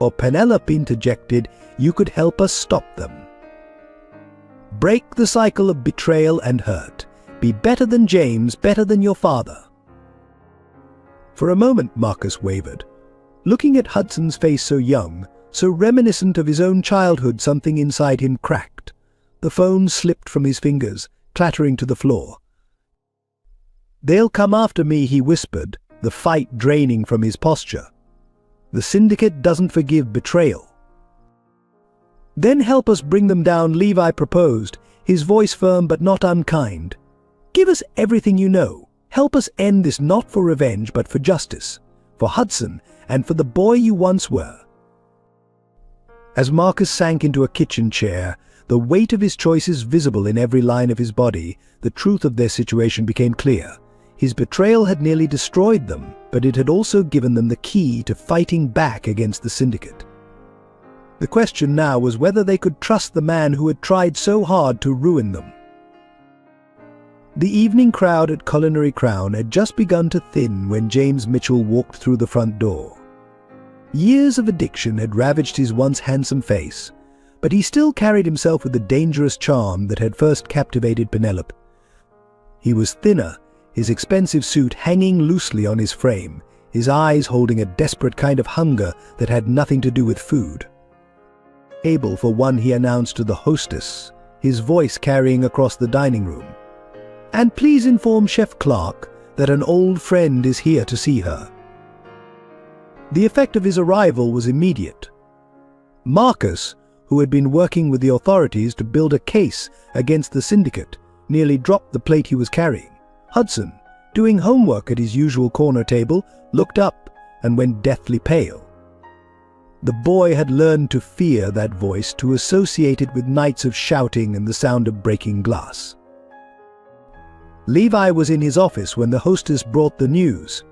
Or Penelope interjected, you could help us stop them. Break the cycle of betrayal and hurt. Be better than James, better than your father. For a moment Marcus wavered. Looking at Hudson's face, so young, so reminiscent of his own childhood, something inside him cracked. The phone slipped from his fingers, clattering to the floor. They'll come after me, he whispered, the fight draining from his posture. The syndicate doesn't forgive betrayal. Then help us bring them down, Levi proposed, his voice firm but not unkind. Give us everything you know. Help us end this, not for revenge but for justice, for Hudson and for the boy you once were. As Marcus sank into a kitchen chair, the weight of his choices visible in every line of his body, the truth of their situation became clear. His betrayal had nearly destroyed them, but it had also given them the key to fighting back against the syndicate. The question now was whether they could trust the man who had tried so hard to ruin them. The evening crowd at Culinary Crown had just begun to thin when James Mitchell walked through the front door. Years of addiction had ravaged his once handsome face, but he still carried himself with the dangerous charm that had first captivated Penelope. He was thinner, his expensive suit hanging loosely on his frame, his eyes holding a desperate kind of hunger that had nothing to do with food. Table for one, he announced to the hostess, his voice carrying across the dining room. And please inform Chef Clark that an old friend is here to see her. The effect of his arrival was immediate. Marcus, who had been working with the authorities to build a case against the syndicate, nearly dropped the plate he was carrying. Hudson, doing homework at his usual corner table, looked up and went deathly pale. The boy had learned to fear that voice, to associate it with nights of shouting and the sound of breaking glass. Levi was in his office when the hostess brought the news.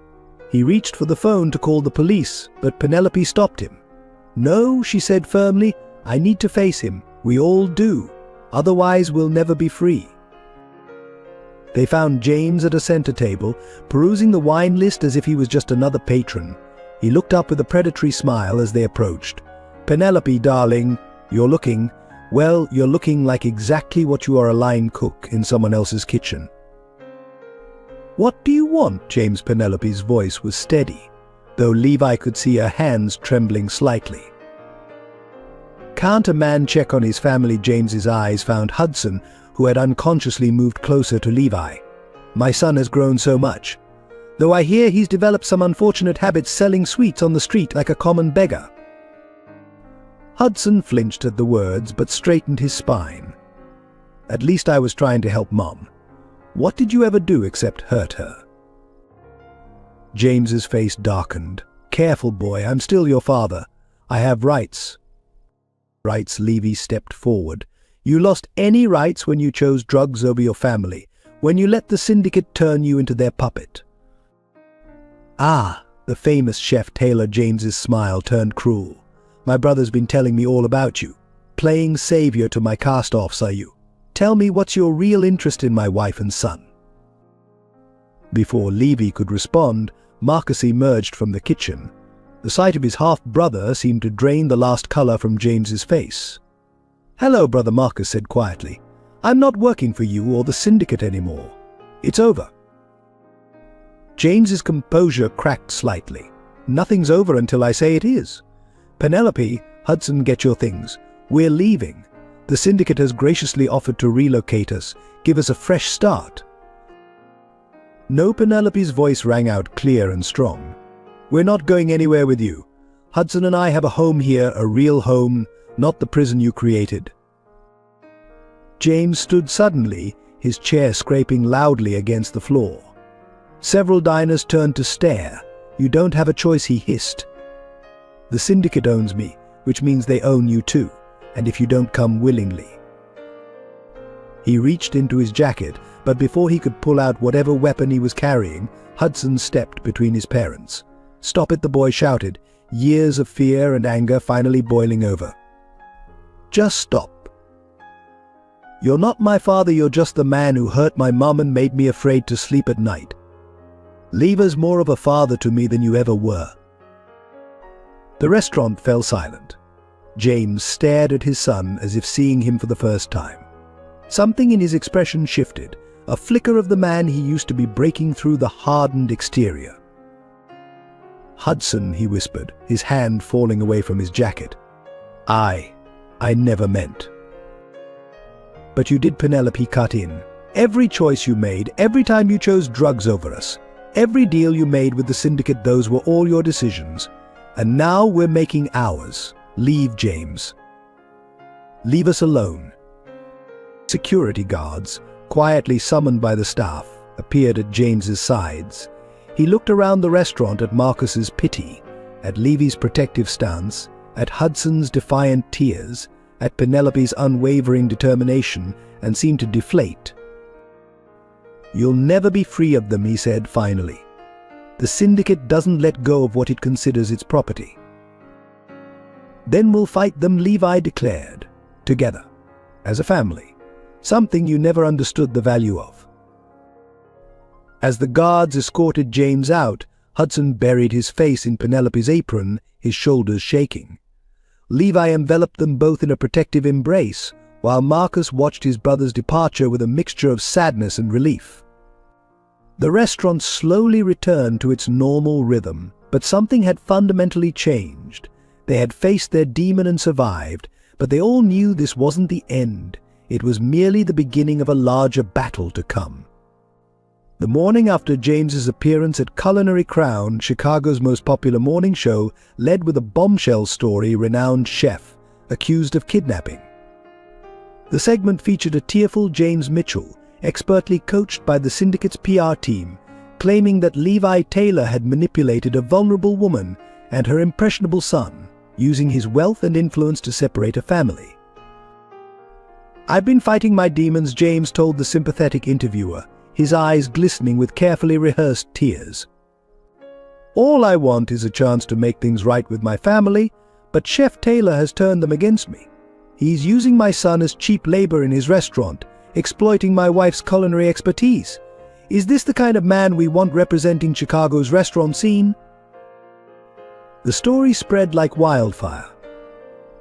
He reached for the phone to call the police, but Penelope stopped him. No, she said firmly, I need to face him. We all do. Otherwise we'll never be free. They found James at a center table, perusing the wine list as if he was just another patron. He looked up with a predatory smile as they approached. Penelope, darling, you're looking like exactly what you are, a line cook in someone else's kitchen. What do you want, James? Penelope's voice was steady, though Levi could see her hands trembling slightly. Can't a man check on his family? James's eyes found Hudson, who had unconsciously moved closer to Levi. My son has grown so much, though I hear he's developed some unfortunate habits, selling sweets on the street like a common beggar. Hudson flinched at the words but straightened his spine. At least I was trying to help Mom. What did you ever do except hurt her?" James's face darkened. "Careful, boy, I'm still your father. I have rights." "Rights?" Levy stepped forward. "You lost any rights when you chose drugs over your family, when you let the syndicate turn you into their puppet." "Ah," the famous Chef Taylor. James's smile turned cruel. "My brother's been telling me all about you. Playing savior to my cast-offs, are you? Tell me, what's your real interest in my wife and son?" Before Levy could respond, Marcus emerged from the kitchen. The sight of his half-brother seemed to drain the last color from James's face. "Hello, Brother," Marcus said quietly. "I'm not working for you or the syndicate anymore. It's over." James's composure cracked slightly. "Nothing's over until I say it is. Penelope, Hudson, get your things. We're leaving. The syndicate has graciously offered to relocate us, give us a fresh start." No, Penelope's voice rang out clear and strong. "We're not going anywhere with you. Hudson and I have a home here, a real home, not the prison you created." James stood suddenly, his chair scraping loudly against the floor. Several diners turned to stare. "You don't have a choice," he hissed. "The syndicate owns me, which means they own you too, and if you don't come willingly." He reached into his jacket, but before he could pull out whatever weapon he was carrying, Hudson stepped between his parents. "Stop it," the boy shouted, years of fear and anger finally boiling over. "Just stop. You're not my father, you're just the man who hurt my mom and made me afraid to sleep at night. Lever's more of a father to me than you ever were." The restaurant fell silent. James stared at his son as if seeing him for the first time. Something in his expression shifted, a flicker of the man he used to be breaking through the hardened exterior. "Hudson," he whispered, his hand falling away from his jacket. I never meant." "But you did," Penelope cut in. "Every choice you made, every time you chose drugs over us, every deal you made with the syndicate, those were all your decisions. And now we're making ours. Leave, James. Leave us alone." Security guards, quietly summoned by the staff, appeared at James's sides. He looked around the restaurant at Marcus's pity, at Levy's protective stance, at Hudson's defiant tears, at Penelope's unwavering determination, and seemed to deflate. "You'll never be free of them," he said finally. "The syndicate doesn't let go of what it considers its property." "Then we'll fight them," Levi declared. "Together. As a family. Something you never understood the value of." As the guards escorted James out, Hudson buried his face in Penelope's apron, his shoulders shaking. Levi enveloped them both in a protective embrace, while Marcus watched his brother's departure with a mixture of sadness and relief. The restaurant slowly returned to its normal rhythm, but something had fundamentally changed. They had faced their demon and survived, but they all knew this wasn't the end. It was merely the beginning of a larger battle to come. The morning after James's appearance at Culinary Crown, Chicago's most popular morning show, led with a bombshell story: renowned chef accused of kidnapping. The segment featured a tearful James Mitchell, expertly coached by the syndicate's PR team, claiming that Levi Taylor had manipulated a vulnerable woman and her impressionable son, using his wealth and influence to separate a family. "I've been fighting my demons," James told the sympathetic interviewer, his eyes glistening with carefully rehearsed tears. "All I want is a chance to make things right with my family, but Chef Taylor has turned them against me. He's using my son as cheap labor in his restaurant, exploiting my wife's culinary expertise. Is this the kind of man we want representing Chicago's restaurant scene?" The story spread like wildfire.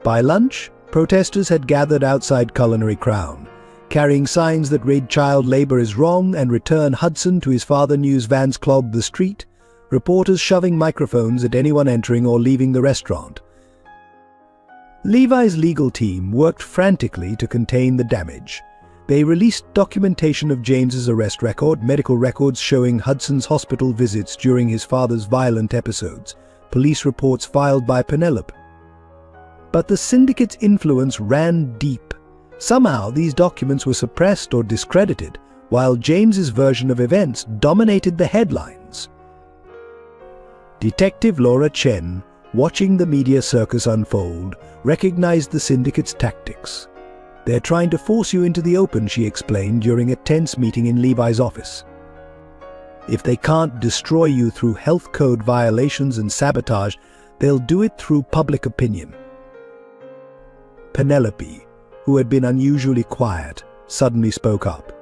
By lunch, protesters had gathered outside Culinary Crown, carrying signs that read "Child labor is wrong" and "Return Hudson to his father." News vans clogged the street, reporters shoving microphones at anyone entering or leaving the restaurant. Levi's legal team worked frantically to contain the damage. They released documentation of James's arrest record, medical records showing Hudson's hospital visits during his father's violent episodes, police reports filed by Penelope. But the syndicate's influence ran deep. Somehow, these documents were suppressed or discredited, while James's version of events dominated the headlines. Detective Laura Chen, watching the media circus unfold, recognized the syndicate's tactics. "They're trying to force you into the open," she explained during a tense meeting in Levi's office. "If they can't destroy you through health code violations and sabotage, they'll do it through public opinion." Penelope, who had been unusually quiet, suddenly spoke up.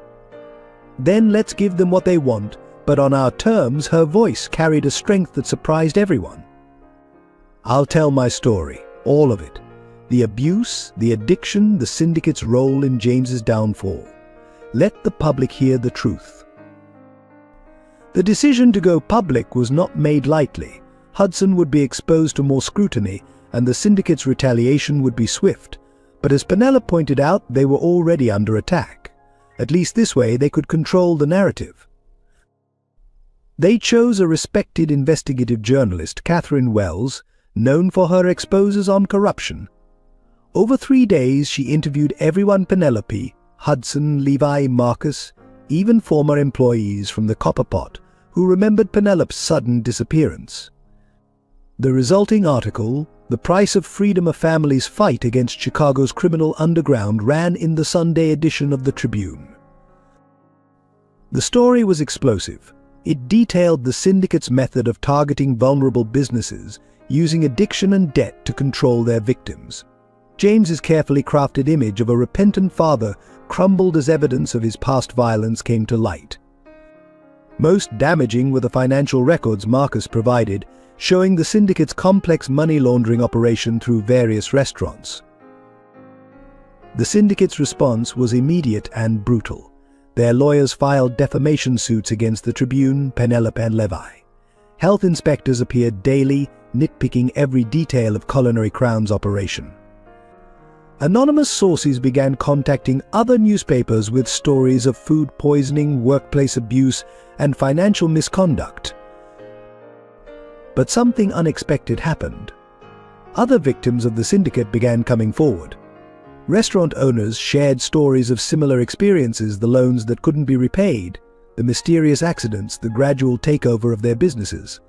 "Then let's give them what they want, but on our terms." Her voice carried a strength that surprised everyone. "I'll tell my story, all of it. The abuse, the addiction, the syndicate's role in James's downfall. Let the public hear the truth." The decision to go public was not made lightly. Hudson would be exposed to more scrutiny, and the syndicate's retaliation would be swift. But as Penelope pointed out, they were already under attack. At least this way they could control the narrative. They chose a respected investigative journalist, Catherine Wells, known for her exposures on corruption. Over 3 days she interviewed everyone: Penelope, Hudson, Levi, Marcus, even former employees from the Copper Pot, who remembered Penelope's sudden disappearance. The resulting article, "The Price of Freedom: A Family's Fight Against Chicago's Criminal Underground," ran in the Sunday edition of the Tribune. The story was explosive. It detailed the syndicate's method of targeting vulnerable businesses, using addiction and debt to control their victims. James's carefully crafted image of a repentant father crumbled as evidence of his past violence came to light. Most damaging were the financial records Marcus provided, showing the syndicate's complex money laundering operation through various restaurants. The syndicate's response was immediate and brutal. Their lawyers filed defamation suits against the Tribune, Penelope, and Levi. Health inspectors appeared daily, nitpicking every detail of Culinary Crown's operation. Anonymous sources began contacting other newspapers with stories of food poisoning, workplace abuse, and financial misconduct. But something unexpected happened. Other victims of the syndicate began coming forward. Restaurant owners shared stories of similar experiences: the loans that couldn't be repaid, the mysterious accidents, the gradual takeover of their businesses.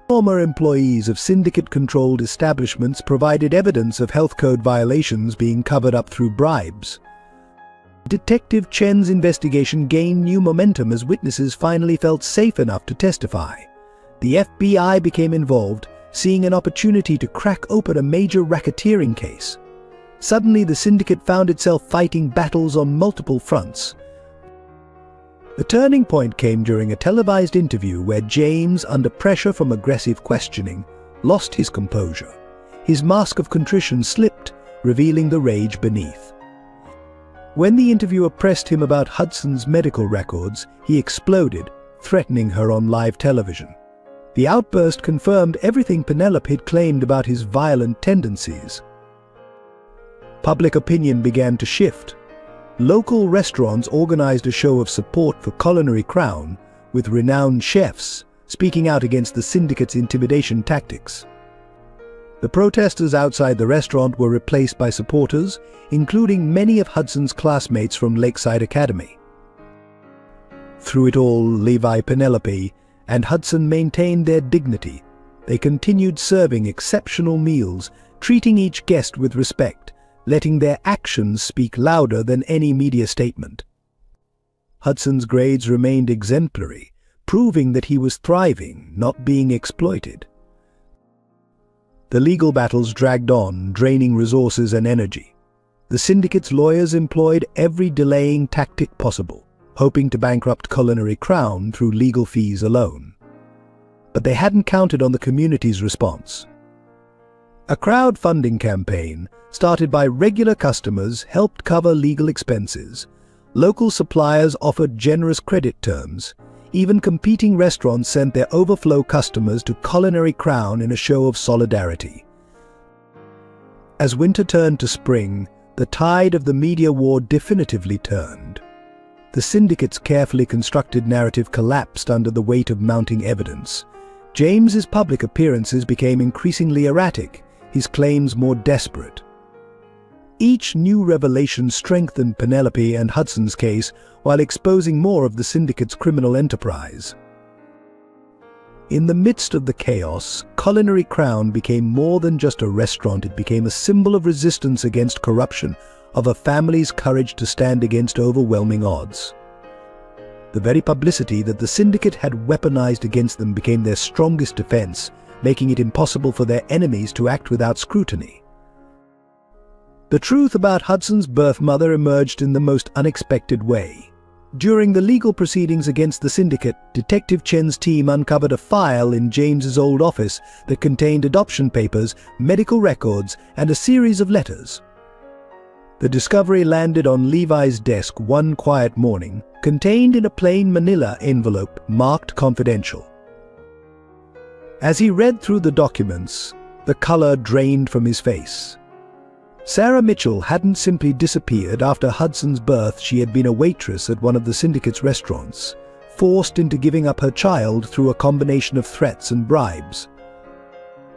Former employees of syndicate-controlled establishments provided evidence of health code violations being covered up through bribes. Detective Chen's investigation gained new momentum as witnesses finally felt safe enough to testify. The FBI became involved, seeing an opportunity to crack open a major racketeering case. Suddenly, the syndicate found itself fighting battles on multiple fronts. The turning point came during a televised interview where James, under pressure from aggressive questioning, lost his composure. His mask of contrition slipped, revealing the rage beneath. When the interviewer pressed him about Hudson's medical records, he exploded, threatening her on live television. The outburst confirmed everything Penelope had claimed about his violent tendencies. Public opinion began to shift. Local restaurants organized a show of support for Culinary Crown, with renowned chefs speaking out against the syndicate's intimidation tactics. The protesters outside the restaurant were replaced by supporters, including many of Hudson's classmates from Lakeside Academy. Through it all, Levi, Penelope, and Hudson maintained their dignity. They continued serving exceptional meals, treating each guest with respect, letting their actions speak louder than any media statement. Hudson's grades remained exemplary, proving that he was thriving, not being exploited. The legal battles dragged on, draining resources and energy. The syndicate's lawyers employed every delaying tactic possible, hoping to bankrupt Culinary Crown through legal fees alone. But they hadn't counted on the community's response. A crowdfunding campaign, started by regular customers, helped cover legal expenses. Local suppliers offered generous credit terms. Even competing restaurants sent their overflow customers to Culinary Crown in a show of solidarity. As winter turned to spring, the tide of the media war definitively turned. The syndicate's carefully constructed narrative collapsed under the weight of mounting evidence. James's public appearances became increasingly erratic, his claims more desperate. Each new revelation strengthened Penelope and Hudson's case while exposing more of the syndicate's criminal enterprise. In the midst of the chaos, Culinary Crown became more than just a restaurant. It became a symbol of resistance against corruption, of a family's courage to stand against overwhelming odds. The very publicity that the syndicate had weaponized against them became their strongest defense, making it impossible for their enemies to act without scrutiny. The truth about Hudson's birth mother emerged in the most unexpected way. During the legal proceedings against the syndicate, Detective Chen's team uncovered a file in James's old office that contained adoption papers, medical records, and a series of letters. The discovery landed on Levi's desk one quiet morning, contained in a plain manila envelope marked confidential. As he read through the documents, the color drained from his face. Sarah Mitchell hadn't simply disappeared after Hudson's birth. She had been a waitress at one of the syndicate's restaurants, forced into giving up her child through a combination of threats and bribes.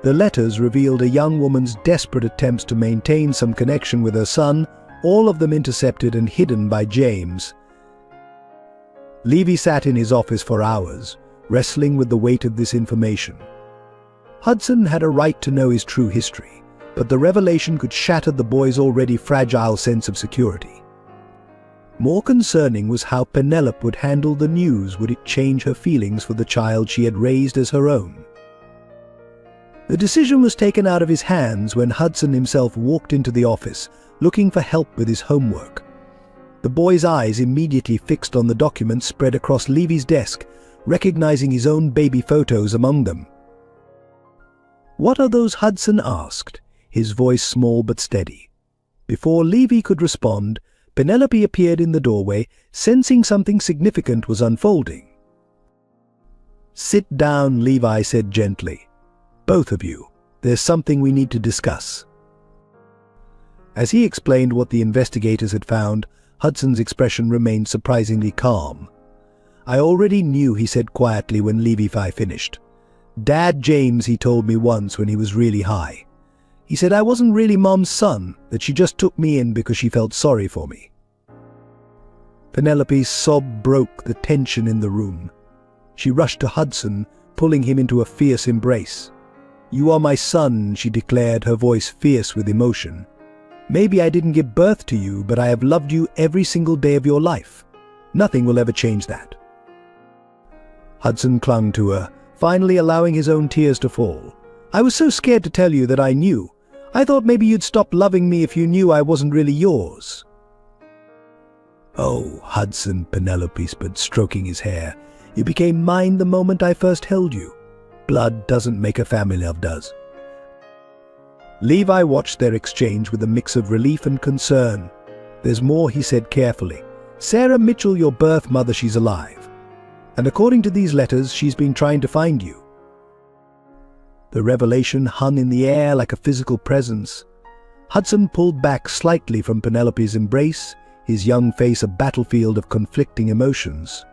The letters revealed a young woman's desperate attempts to maintain some connection with her son, all of them intercepted and hidden by James. Levy sat in his office for hours, wrestling with the weight of this information. Hudson had a right to know his true history, but the revelation could shatter the boy's already fragile sense of security. More concerning was how Penelope would handle the news. Would it change her feelings for the child she had raised as her own? The decision was taken out of his hands when Hudson himself walked into the office, looking for help with his homework. The boy's eyes immediately fixed on the documents spread across Levy's desk, recognizing his own baby photos among them. "What are those?" Hudson asked, his voice small but steady. Before Levy could respond, Penelope appeared in the doorway, sensing something significant was unfolding. "Sit down," Levi said gently. "Both of you. There's something we need to discuss." As he explained what the investigators had found, Hudson's expression remained surprisingly calm. "I already knew," he said quietly when Levi finished. "Dad James, he told me once when he was really high. He said I wasn't really Mom's son, that she just took me in because she felt sorry for me." Penelope's sob broke the tension in the room. She rushed to Hudson, pulling him into a fierce embrace. "You are my son," she declared, her voice fierce with emotion. "Maybe I didn't give birth to you, but I have loved you every single day of your life. Nothing will ever change that." Hudson clung to her, finally allowing his own tears to fall. "I was so scared to tell you that I knew. I thought maybe you'd stop loving me if you knew I wasn't really yours." "Oh, Hudson," Penelope whispered, stroking his hair. "You became mine the moment I first held you. Blood doesn't make a family, love does." Levi watched their exchange with a mix of relief and concern. "There's more," he said carefully. "Sarah Mitchell, your birth mother, she's alive. And according to these letters, she's been trying to find you." The revelation hung in the air like a physical presence. Hudson pulled back slightly from Penelope's embrace, his young face a battlefield of conflicting emotions.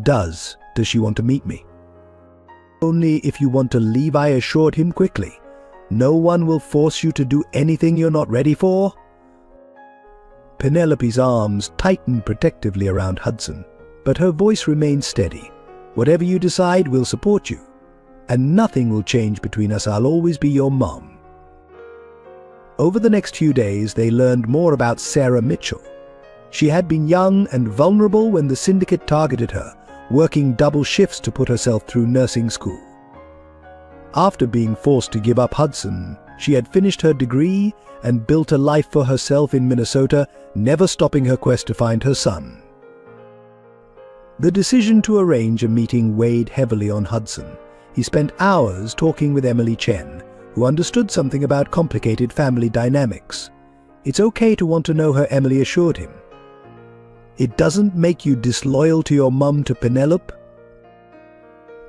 Does she want to meet me?" "Only if you want to," Levi assured him quickly. "No one will force you to do anything you're not ready for." Penelope's arms tightened protectively around Hudson, but her voice remained steady. "Whatever you decide, we'll support you. And nothing will change between us. I'll always be your mom." Over the next few days, they learned more about Sarah Mitchell. She had been young and vulnerable when the syndicate targeted her, working double shifts to put herself through nursing school. After being forced to give up Hudson, she had finished her degree and built a life for herself in Minnesota, never stopping her quest to find her son. The decision to arrange a meeting weighed heavily on Hudson. He spent hours talking with Emily Chen, who understood something about complicated family dynamics. "It's okay to want to know her," Emily assured him. "It doesn't make you disloyal to your mum," to Penelope.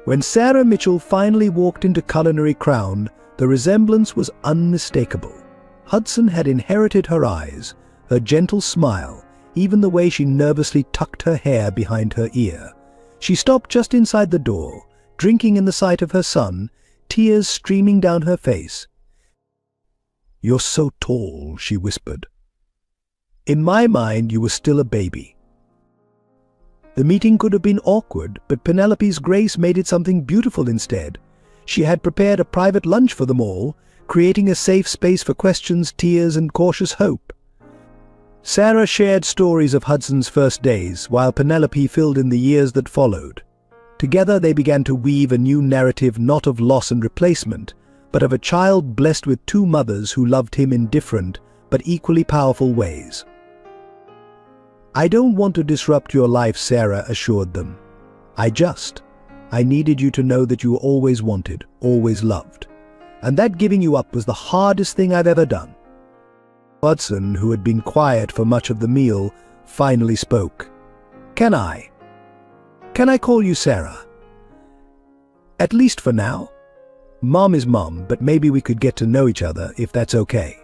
When Sarah Mitchell finally walked into Culinary Crown, the resemblance was unmistakable. Hudson had inherited her eyes, her gentle smile, even the way she nervously tucked her hair behind her ear. She stopped just inside the door, drinking in the sight of her son, tears streaming down her face. "You're so tall," she whispered. In my mind, you were still a baby. The meeting could have been awkward, but Penelope's grace made it something beautiful instead. She had prepared a private lunch for them all, creating a safe space for questions, tears, and cautious hope. Sarah shared stories of Hudson's first days, while Penelope filled in the years that followed. Together they began to weave a new narrative, not of loss and replacement, but of a child blessed with two mothers who loved him in different, but equally powerful ways. "I don't want to disrupt your life," Sarah assured them. I needed you to know that you were always wanted, always loved. And that giving you up was the hardest thing I've ever done." Hudson, who had been quiet for much of the meal, finally spoke. Can I call you Sarah? At least for now. Mom is Mom, but maybe we could get to know each other if that's okay."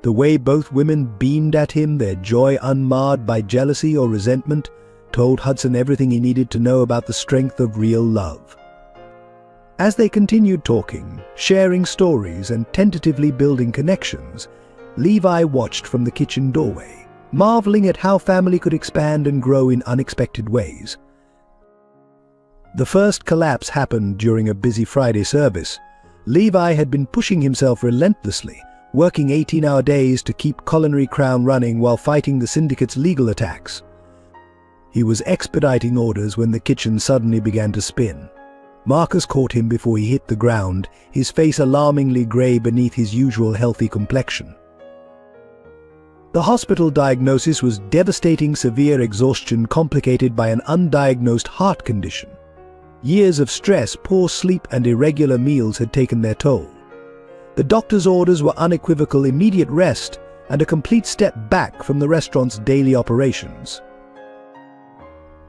The way both women beamed at him, their joy unmarred by jealousy or resentment, told Hudson everything he needed to know about the strength of real love. As they continued talking, sharing stories and tentatively building connections, Levi watched from the kitchen doorway, marveling at how family could expand and grow in unexpected ways. The first collapse happened during a busy Friday service. Levi had been pushing himself relentlessly, working 18-hour days to keep Culinary Crown running while fighting the syndicate's legal attacks. He was expediting orders when the kitchen suddenly began to spin. Marcus caught him before he hit the ground, his face alarmingly grey beneath his usual healthy complexion. The hospital diagnosis was devastating severe exhaustion complicated by an undiagnosed heart condition. Years of stress, poor sleep, and irregular meals had taken their toll. The doctor's orders were unequivocal immediate rest and a complete step back from the restaurant's daily operations.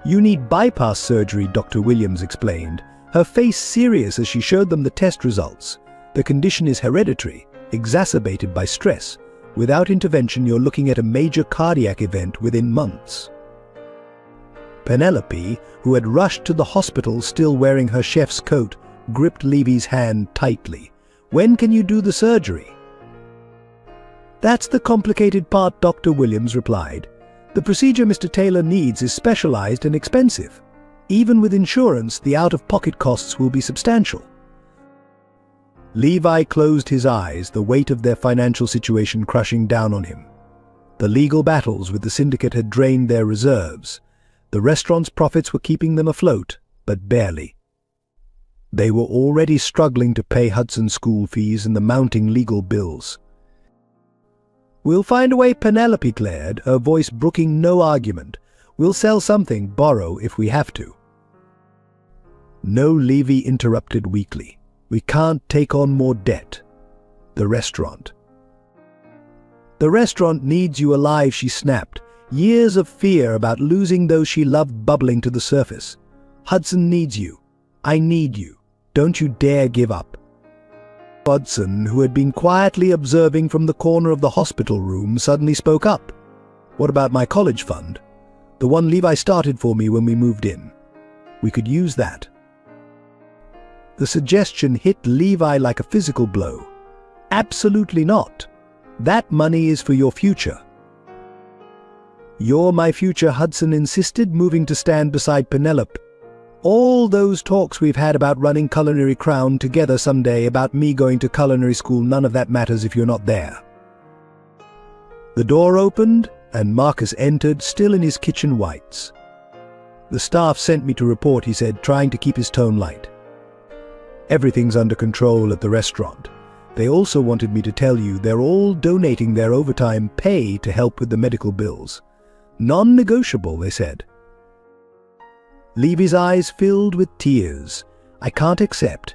"You need bypass surgery," Dr. Williams explained, her face serious as she showed them the test results. "The condition is hereditary, exacerbated by stress. Without intervention, you're looking at a major cardiac event within months." Penelope, who had rushed to the hospital still wearing her chef's coat, gripped Levy's hand tightly. "When can you do the surgery?" "That's the complicated part," Dr. Williams replied. "The procedure Mr. Taylor needs is specialized and expensive. Even with insurance, the out-of-pocket costs will be substantial." Levi closed his eyes, the weight of their financial situation crushing down on him. The legal battles with the syndicate had drained their reserves. The restaurant's profits were keeping them afloat, but barely. They were already struggling to pay Hudson's school fees and the mounting legal bills. "We'll find a way," Penelope declared, her voice brooking no argument. "We'll sell something, borrow if we have to." "No," Levy interrupted weakly. "We can't take on more debt. The restaurant needs you alive," she snapped, years of fear about losing those she loved bubbling to the surface. "Hudson needs you. I need you. Don't you dare give up." Hudson, who had been quietly observing from the corner of the hospital room, suddenly spoke up. "What about my college fund? The one Levi started for me when we moved in. We could use that." The suggestion hit Levi like a physical blow. "Absolutely not. That money is for your future." "You're my future," Hudson insisted, moving to stand beside Penelope. "All those talks we've had about running Culinary Crown together someday, about me going to culinary school, none of that matters if you're not there." The door opened, and Marcus entered, still in his kitchen whites. "The staff sent me to report," he said, trying to keep his tone light. "Everything's under control at the restaurant. They also wanted me to tell you they're all donating their overtime pay to help with the medical bills. Non-negotiable," they said. Levy's eyes filled with tears. "I can't accept."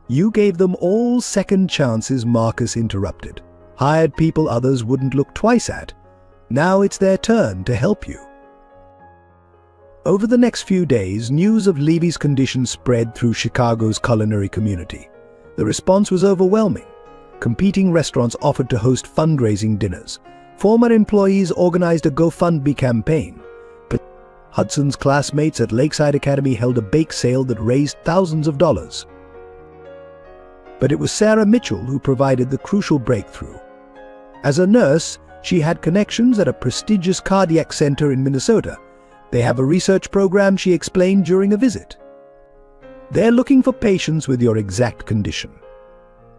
"You gave them all second chances," Marcus interrupted. "Hired people others wouldn't look twice at. Now it's their turn to help you." Over the next few days, news of Levy's condition spread through Chicago's culinary community. The response was overwhelming. Competing restaurants offered to host fundraising dinners. Former employees organized a GoFundMe campaign. Hudson's classmates at Lakeside Academy held a bake sale that raised thousands of dollars. But it was Sarah Mitchell who provided the crucial breakthrough. As a nurse, she had connections at a prestigious cardiac center in Minnesota. They have a research program, she explained during a visit. They're looking for patients with your exact condition.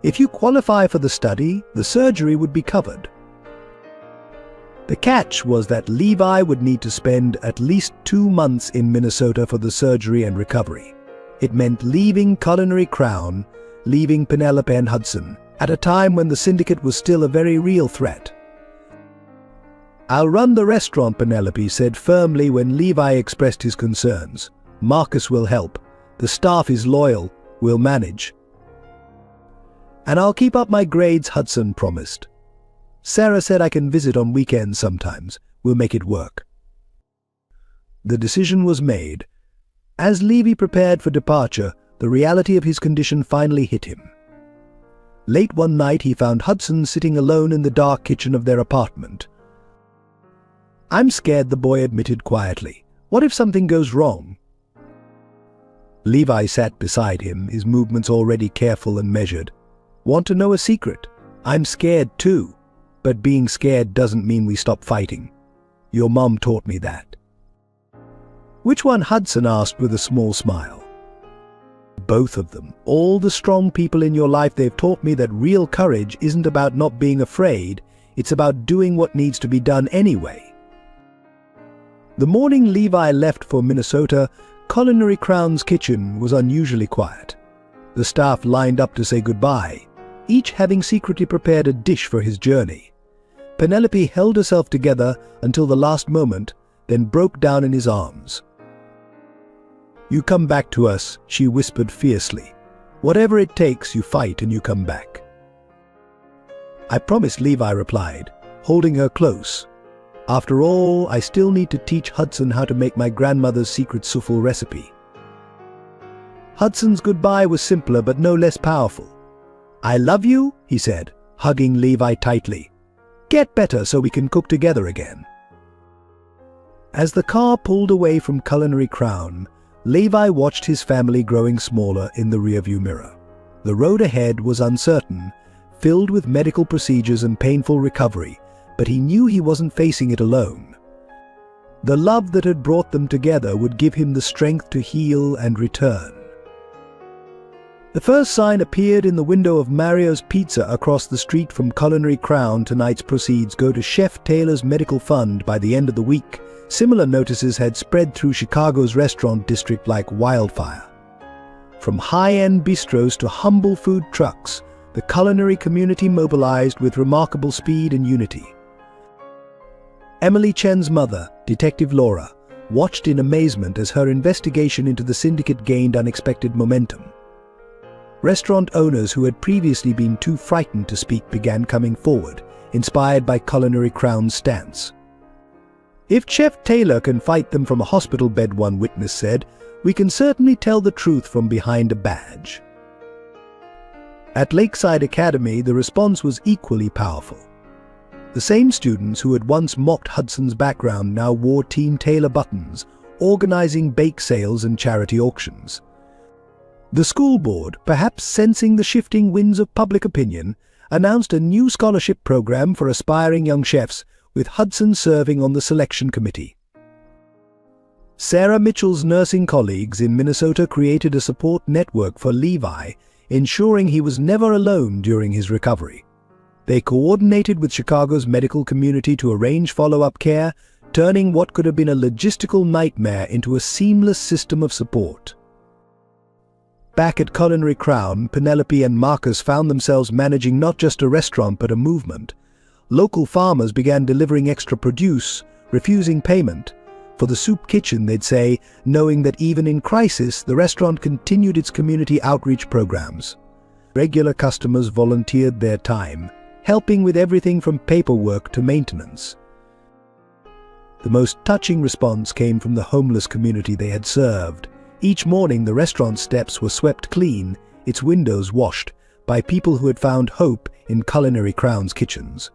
If you qualify for the study, the surgery would be covered. The catch was that Levi would need to spend at least 2 months in Minnesota for the surgery and recovery. It meant leaving Culinary Crown, leaving Penelope and Hudson, at a time when the syndicate was still a very real threat. "I'll run the restaurant," Penelope said firmly when Levi expressed his concerns. "Marcus will help. The staff is loyal. We'll manage." "And I'll keep up my grades," Hudson promised. "Sarah said I can visit on weekends sometimes. We'll make it work." The decision was made. As Levi prepared for departure, the reality of his condition finally hit him. Late one night, he found Hudson sitting alone in the dark kitchen of their apartment. "I'm scared," the boy admitted quietly. "What if something goes wrong?" Levi sat beside him, his movements already careful and measured. "Want to know a secret? I'm scared too. But being scared doesn't mean we stop fighting. Your mom taught me that." "Which one?" Hudson asked with a small smile. "Both of them. All the strong people in your life, they've taught me that real courage isn't about not being afraid, it's about doing what needs to be done anyway." The morning Levi left for Minnesota, Culinary Crown's kitchen was unusually quiet. The staff lined up to say goodbye, each having secretly prepared a dish for his journey. Penelope held herself together until the last moment, then broke down in his arms. "You come back to us," she whispered fiercely. "Whatever it takes, you fight and you come back." "I promise," Levi replied, holding her close. "After all, I still need to teach Hudson how to make my grandmother's secret souffle recipe." Hudson's goodbye was simpler but no less powerful. "I love you," he said, hugging Levi tightly. "Get better so we can cook together again." As the car pulled away from Culinary Crown, Levi watched his family growing smaller in the rearview mirror. The road ahead was uncertain, filled with medical procedures and painful recovery, but he knew he wasn't facing it alone. The love that had brought them together would give him the strength to heal and return. The first sign appeared in the window of Mario's Pizza across the street from Culinary Crown. "Tonight's proceeds go to Chef Taylor's medical fund." By the end of the week, similar notices had spread through Chicago's restaurant district like wildfire. From high-end bistros to humble food trucks, the culinary community mobilized with remarkable speed and unity. Emily Chen's mother, Detective Laura, watched in amazement as her investigation into the syndicate gained unexpected momentum. Restaurant owners who had previously been too frightened to speak began coming forward, inspired by Culinary Crown's stance. "If Chef Taylor can fight them from a hospital bed," one witness said, "we can certainly tell the truth from behind a badge." At Lakeside Academy, the response was equally powerful. The same students who had once mocked Hudson's background now wore Team Taylor buttons, organizing bake sales and charity auctions. The school board, perhaps sensing the shifting winds of public opinion, announced a new scholarship program for aspiring young chefs, with Hudson serving on the selection committee. Sarah Mitchell's nursing colleagues in Minnesota created a support network for Levi, ensuring he was never alone during his recovery. They coordinated with Chicago's medical community to arrange follow-up care, turning what could have been a logistical nightmare into a seamless system of support. Back at Culinary Crown, Penelope and Marcus found themselves managing not just a restaurant but a movement. Local farmers began delivering extra produce, refusing payment. For the soup kitchen, they'd say, knowing that even in crisis, the restaurant continued its community outreach programs. Regular customers volunteered their time, helping with everything from paperwork to maintenance. The most touching response came from the homeless community they had served. Each morning, the restaurant steps were swept clean, its windows washed, by people who had found hope in Culinary Crown's kitchens.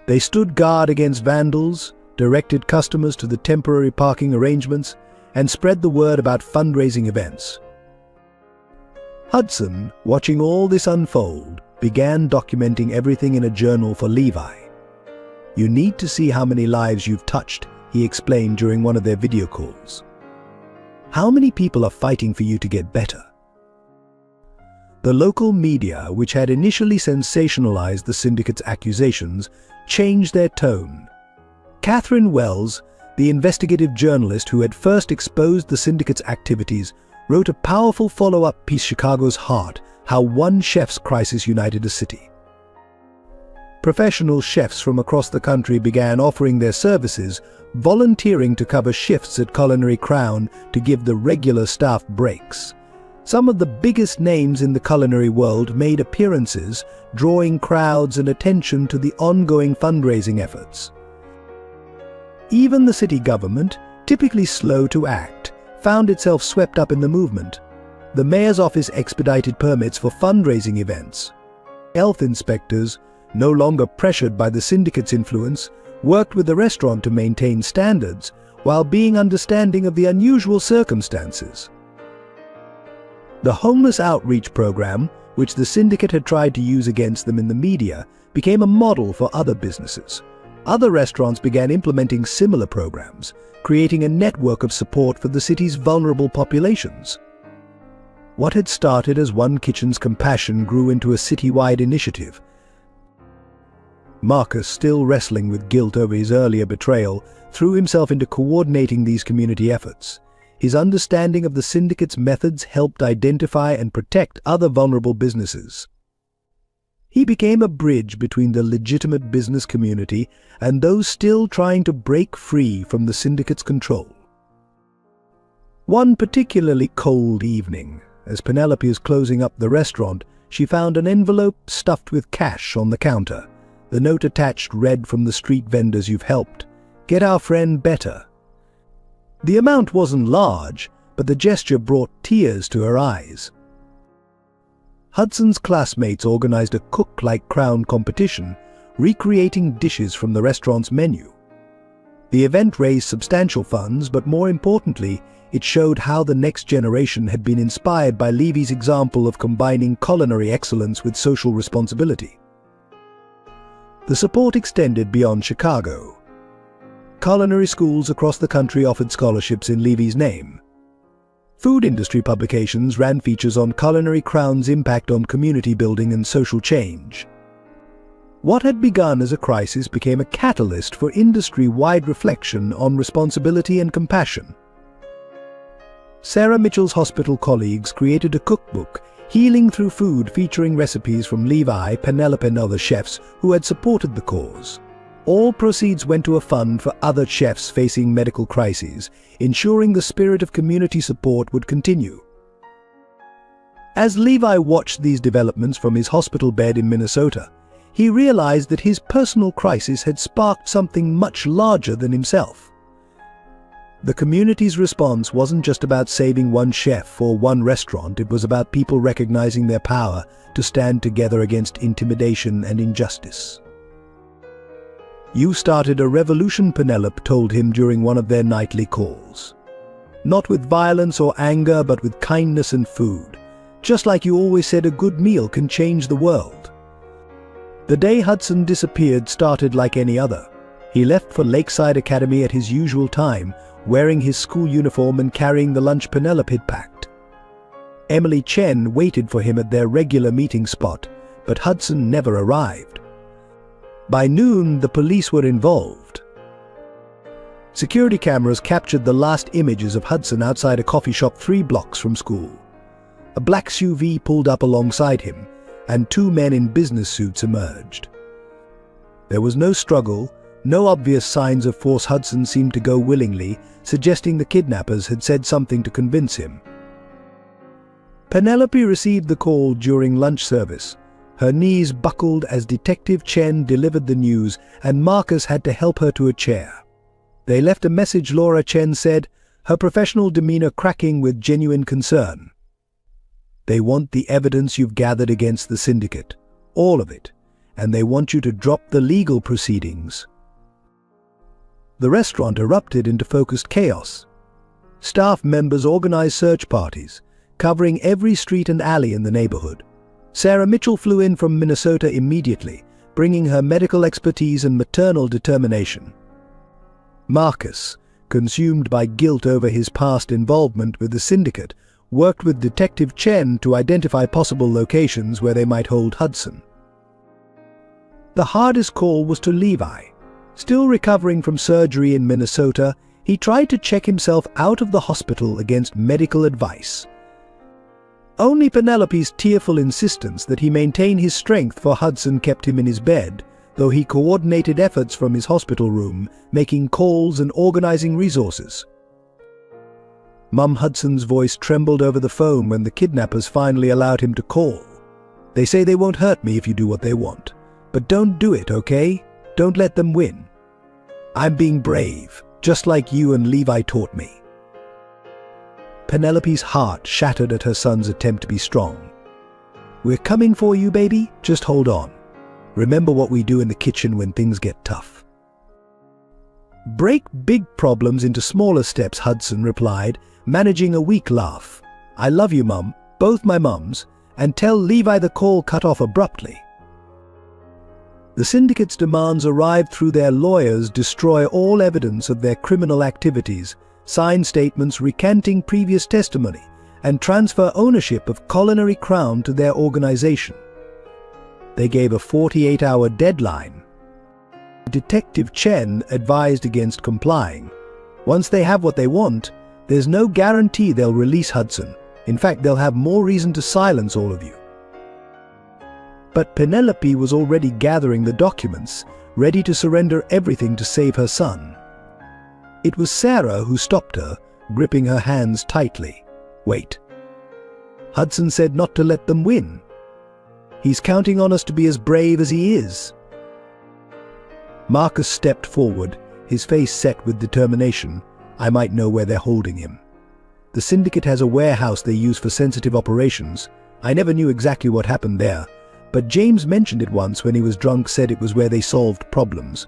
They stood guard against vandals, directed customers to the temporary parking arrangements, and spread the word about fundraising events. Hudson, watching all this unfold, began documenting everything in a journal for Levi. "You need to see how many lives you've touched," he explained during one of their video calls. "How many people are fighting for you to get better?" The local media, which had initially sensationalized the syndicate's accusations, changed their tone. Catherine Wells, the investigative journalist who had first exposed the syndicate's activities, wrote a powerful follow-up piece, Chicago's Heart: How One Chef's Crisis United a City. Professional chefs from across the country began offering their services, volunteering to cover shifts at Culinary Crown to give the regular staff breaks. Some of the biggest names in the culinary world made appearances, drawing crowds and attention to the ongoing fundraising efforts. Even the city government, typically slow to act, found itself swept up in the movement. The mayor's office expedited permits for fundraising events. Health inspectors, no longer pressured by the syndicate's influence, worked with the restaurant to maintain standards while being understanding of the unusual circumstances. The homeless outreach program, which the syndicate had tried to use against them in the media, became a model for other businesses. Other restaurants began implementing similar programs, creating a network of support for the city's vulnerable populations. What had started as one kitchen's compassion grew into a citywide initiative. Marcus, still wrestling with guilt over his earlier betrayal, threw himself into coordinating these community efforts. His understanding of the syndicate's methods helped identify and protect other vulnerable businesses. He became a bridge between the legitimate business community and those still trying to break free from the syndicate's control. One particularly cold evening, as Penelope was closing up the restaurant, she found an envelope stuffed with cash on the counter. The note attached read from the street vendors you've helped. "Get our friend better." The amount wasn't large, but the gesture brought tears to her eyes. Hudson's classmates organized a cook-like Crown competition, recreating dishes from the restaurant's menu. The event raised substantial funds, but more importantly, it showed how the next generation had been inspired by Levy's example of combining culinary excellence with social responsibility. The support extended beyond Chicago. Culinary schools across the country offered scholarships in Levy's name. Food industry publications ran features on Culinary Crown's impact on community building and social change. What had begun as a crisis became a catalyst for industry-wide reflection on responsibility and compassion. Sarah Mitchell's hospital colleagues created a cookbook, Healing Through Food, featuring recipes from Levi, Penelope and other chefs who had supported the cause. All proceeds went to a fund for other chefs facing medical crises, ensuring the spirit of community support would continue. As Levi watched these developments from his hospital bed in Minnesota, he realized that his personal crisis had sparked something much larger than himself. The community's response wasn't just about saving one chef or one restaurant, it was about people recognizing their power to stand together against intimidation and injustice. "You started a revolution," Penelope told him during one of their nightly calls. "Not with violence or anger, but with kindness and food. Just like you always said, a good meal can change the world." The day Hudson disappeared started like any other. He left for Lakeside Academy at his usual time, wearing his school uniform and carrying the lunch Penelope had packed. Emily Chen waited for him at their regular meeting spot, but Hudson never arrived. By noon, the police were involved. Security cameras captured the last images of Hudson outside a coffee shop 3 blocks from school. A black SUV pulled up alongside him, and 2 men in business suits emerged. There was no struggle, no obvious signs of force. Hudson seemed to go willingly, suggesting the kidnappers had said something to convince him. Penelope received the call during lunch service. Her knees buckled as Detective Chen delivered the news, and Marcus had to help her to a chair. They left a message, Laura Chen said, her professional demeanor cracking with genuine concern. "They want the evidence you've gathered against the syndicate, all of it, and they want you to drop the legal proceedings." The restaurant erupted into focused chaos. Staff members organized search parties, covering every street and alley in the neighborhood. Sarah Mitchell flew in from Minnesota immediately, bringing her medical expertise and maternal determination. Marcus, consumed by guilt over his past involvement with the syndicate, worked with Detective Chen to identify possible locations where they might hold Hudson. The hardest call was to Levi. Still recovering from surgery in Minnesota, he tried to check himself out of the hospital against medical advice. Only Penelope's tearful insistence that he maintain his strength for Hudson kept him in his bed, though he coordinated efforts from his hospital room, making calls and organizing resources. Mum Hudson's voice trembled over the phone when the kidnappers finally allowed him to call. "They say they won't hurt me if you do what they want. But don't do it, okay? Don't let them win. I'm being brave, just like you and Levi taught me." Penelope's heart shattered at her son's attempt to be strong. "We're coming for you, baby. Just hold on. Remember what we do in the kitchen when things get tough." "Break big problems into smaller steps," Hudson replied, managing a weak laugh. "I love you, Mum, both my mums, and tell Levi the call cut off abruptly." The syndicate's demands arrived through their lawyers destroy all evidence of their criminal activities, sign statements recanting previous testimony, and transfer ownership of Culinary Crown to their organization. They gave a 48-hour deadline. Detective Chen advised against complying. Once they have what they want, there's no guarantee they'll release Hudson. In fact, they'll have more reason to silence all of you. But Penelope was already gathering the documents, ready to surrender everything to save her son. It was Sarah who stopped her, gripping her hands tightly. "Wait. Hudson said not to let them win. He's counting on us to be as brave as he is." Marcus stepped forward, his face set with determination. "I might know where they're holding him. The syndicate has a warehouse they use for sensitive operations. I never knew exactly what happened there, but James mentioned it once when he was drunk, said it was where they solved problems."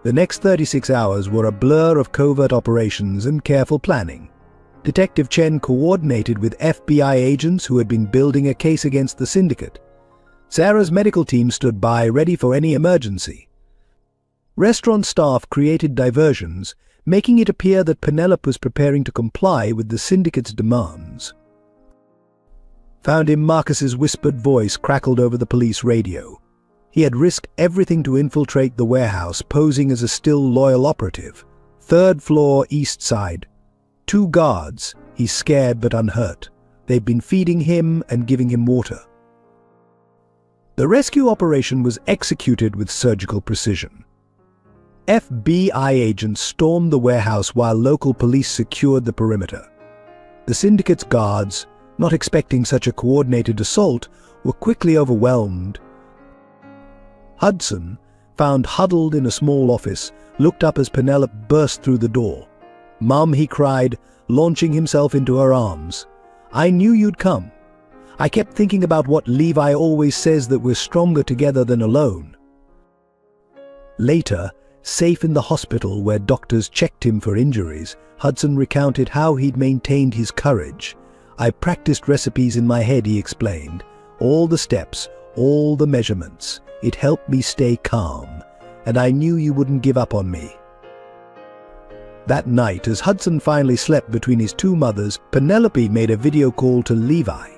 The next 36 hours were a blur of covert operations and careful planning. Detective Chen coordinated with FBI agents who had been building a case against the syndicate. Sarah's medical team stood by, ready for any emergency. Restaurant staff created diversions, making it appear that Penelope was preparing to comply with the syndicate's demands. Found him, Marcus's whispered voice crackled over the police radio. He had risked everything to infiltrate the warehouse, posing as a still loyal operative. 3rd floor, east side. 2 guards. He's scared but unhurt. They've been feeding him and giving him water. The rescue operation was executed with surgical precision. FBI agents stormed the warehouse while local police secured the perimeter. The syndicate's guards, not expecting such a coordinated assault, were quickly overwhelmed. Hudson, found huddled in a small office, looked up as Penelope burst through the door. "Mum," he cried, launching himself into her arms. "I knew you'd come. I kept thinking about what Levi always says, that we're stronger together than alone." Later, safe in the hospital where doctors checked him for injuries, Hudson recounted how he'd maintained his courage. "I practiced recipes in my head," he explained. "All the steps, all the measurements. It helped me stay calm. And I knew you wouldn't give up on me." That night, as Hudson finally slept between his 2 mothers, Penelope made a video call to Levi.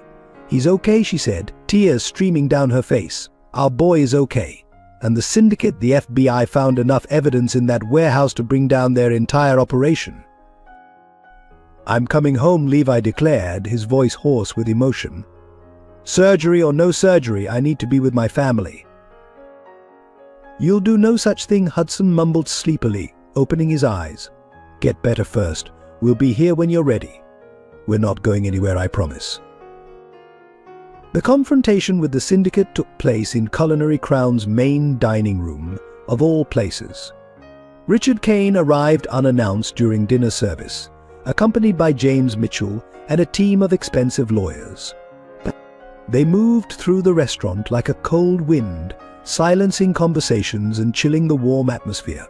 "He's okay," she said, tears streaming down her face. "Our boy is okay. And the syndicate, the FBI, found enough evidence in that warehouse to bring down their entire operation." "I'm coming home," Levi declared, his voice hoarse with emotion. "Surgery or no surgery, I need to be with my family." "You'll do no such thing," Hudson mumbled sleepily, opening his eyes. "Get better first. We'll be here when you're ready. We're not going anywhere, I promise." The confrontation with the syndicate took place in Culinary Crown's main dining room, of all places. Richard Kane arrived unannounced during dinner service, accompanied by James Mitchell and a team of expensive lawyers. They moved through the restaurant like a cold wind, silencing conversations and chilling the warm atmosphere.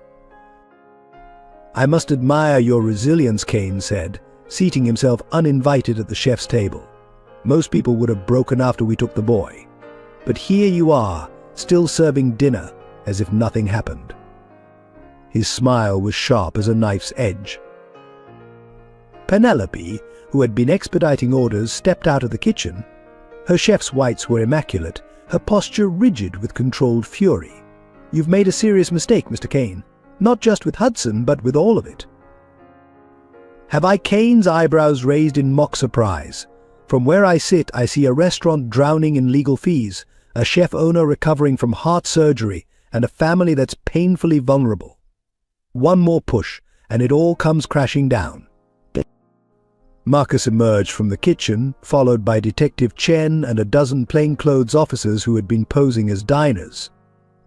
"I must admire your resilience," Kane said, seating himself uninvited at the chef's table. Most people would have broken after we took the boy. But here you are, still serving dinner as if nothing happened." His smile was sharp as a knife's edge. Penelope, who had been expediting orders, stepped out of the kitchen. Her chef's whites were immaculate, her posture rigid with controlled fury. "You've made a serious mistake, Mr. Kane. Not just with Hudson, but with all of it." Have I? Kane's eyebrows raised in mock surprise. "From where I sit, I see a restaurant drowning in legal fees, a chef owner recovering from heart surgery, and a family that's painfully vulnerable. One more push, and it all comes crashing down." Marcus emerged from the kitchen, followed by Detective Chen and a dozen plainclothes officers who had been posing as diners.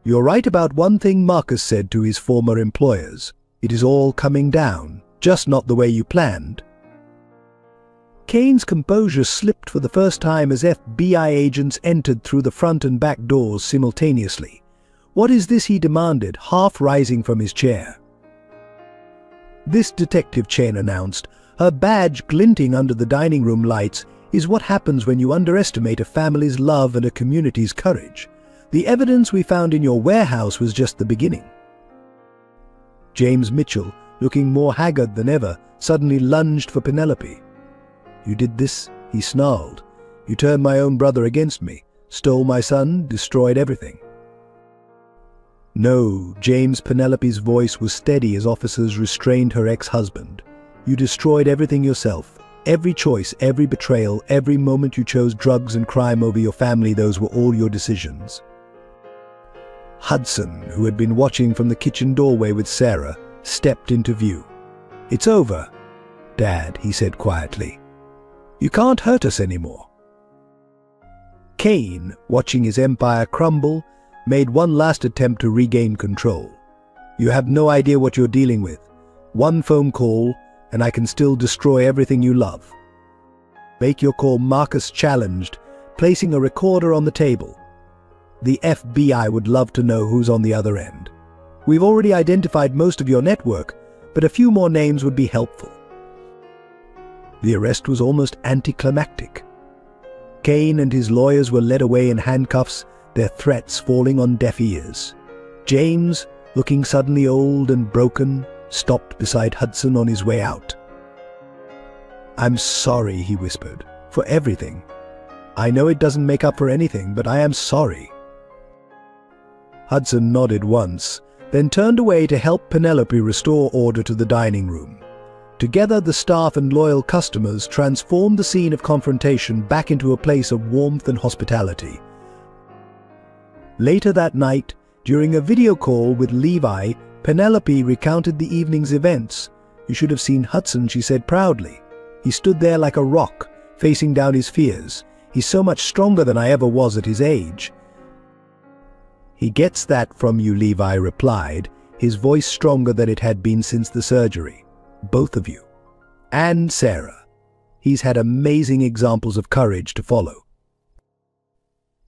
"You're right about one thing," Marcus said to his former employers. "It is all coming down, just not the way you planned." Kane's composure slipped for the first time as FBI agents entered through the front and back doors simultaneously. "What is this?" he demanded, half rising from his chair. "This," Detective Chen announced, her badge glinting under the dining room lights, "is what happens when you underestimate a family's love and a community's courage. The evidence we found in your warehouse was just the beginning." James Mitchell, looking more haggard than ever, suddenly lunged for Penelope. "You did this?" he snarled. "You turned my own brother against me, stole my son, destroyed everything." "No," James. Penelope's voice was steady as officers restrained her ex-husband. "You destroyed everything yourself. Every choice, every betrayal, every moment you chose drugs and crime over your family, those were all your decisions." Hudson, who had been watching from the kitchen doorway with Sarah, stepped into view. "It's over, Dad," he said quietly. "You can't hurt us anymore." Kane, watching his empire crumble, made one last attempt to regain control. "You have no idea what you're dealing with. One phone call, and I can still destroy everything you love." "Make your call," Marcus challenged, placing a recorder on the table. "The FBI would love to know who's on the other end. We've already identified most of your network, but a few more names would be helpful." The arrest was almost anticlimactic. Kane and his lawyers were led away in handcuffs, their threats falling on deaf ears. James, looking suddenly old and broken, stopped beside Hudson on his way out. "I'm sorry," he whispered, "for everything. I know it doesn't make up for anything, but I am sorry." Hudson nodded once, then turned away to help Penelope restore order to the dining room. Together, the staff and loyal customers transformed the scene of confrontation back into a place of warmth and hospitality. Later that night, during a video call with Levi, Penelope recounted the evening's events. "You should have seen Hudson," she said proudly. "He stood there like a rock, facing down his fears. He's so much stronger than I ever was at his age." "He gets that from you," Levi replied, his voice stronger than it had been since the surgery. "Both of you. And Sarah. He's had amazing examples of courage to follow."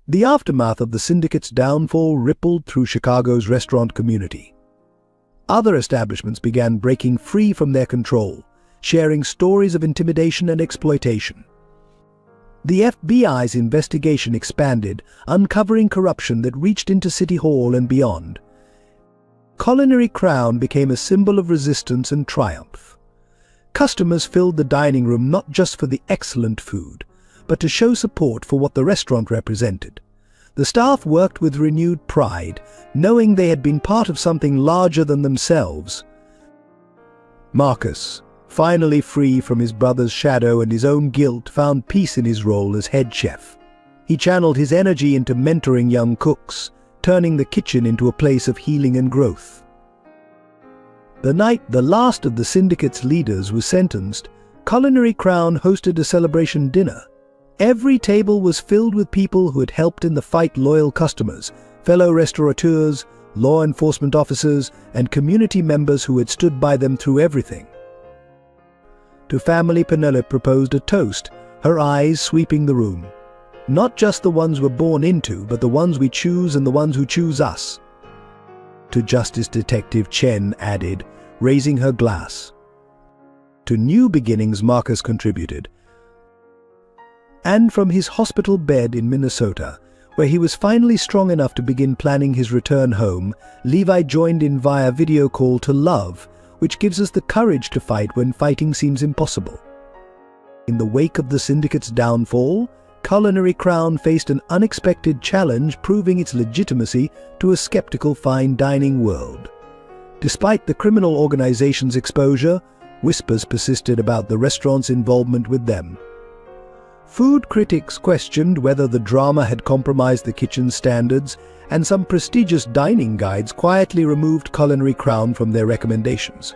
The aftermath of the syndicate's downfall rippled through Chicago's restaurant community. Other establishments began breaking free from their control, sharing stories of intimidation and exploitation. The FBI's investigation expanded, uncovering corruption that reached into City Hall and beyond. Culinary Crown became a symbol of resistance and triumph. Customers filled the dining room not just for the excellent food, but to show support for what the restaurant represented. The staff worked with renewed pride, knowing they had been part of something larger than themselves. Marcus, finally free from his brother's shadow and his own guilt, found peace in his role as head chef. He channeled his energy into mentoring young cooks, turning the kitchen into a place of healing and growth. The night the last of the syndicate's leaders was sentenced, Culinary Crown hosted a celebration dinner. Every table was filled with people who had helped in the fight, loyal customers, fellow restaurateurs, law enforcement officers, and community members who had stood by them through everything. To family, Penelope proposed a toast, her eyes sweeping the room. "Not just the ones we're born into, but the ones we choose and the ones who choose us." To Justice, Detective Chen added, raising her glass. To new beginnings, Marcus contributed. And from his hospital bed in Minnesota, where he was finally strong enough to begin planning his return home, Levi joined in via video call to love, which gives us the courage to fight when fighting seems impossible. In the wake of the syndicate's downfall, Culinary Crown faced an unexpected challenge, proving its legitimacy to a skeptical fine dining world. Despite the criminal organization's exposure, whispers persisted about the restaurant's involvement with them. Food critics questioned whether the drama had compromised the kitchen's standards, and some prestigious dining guides quietly removed Culinary Crown from their recommendations.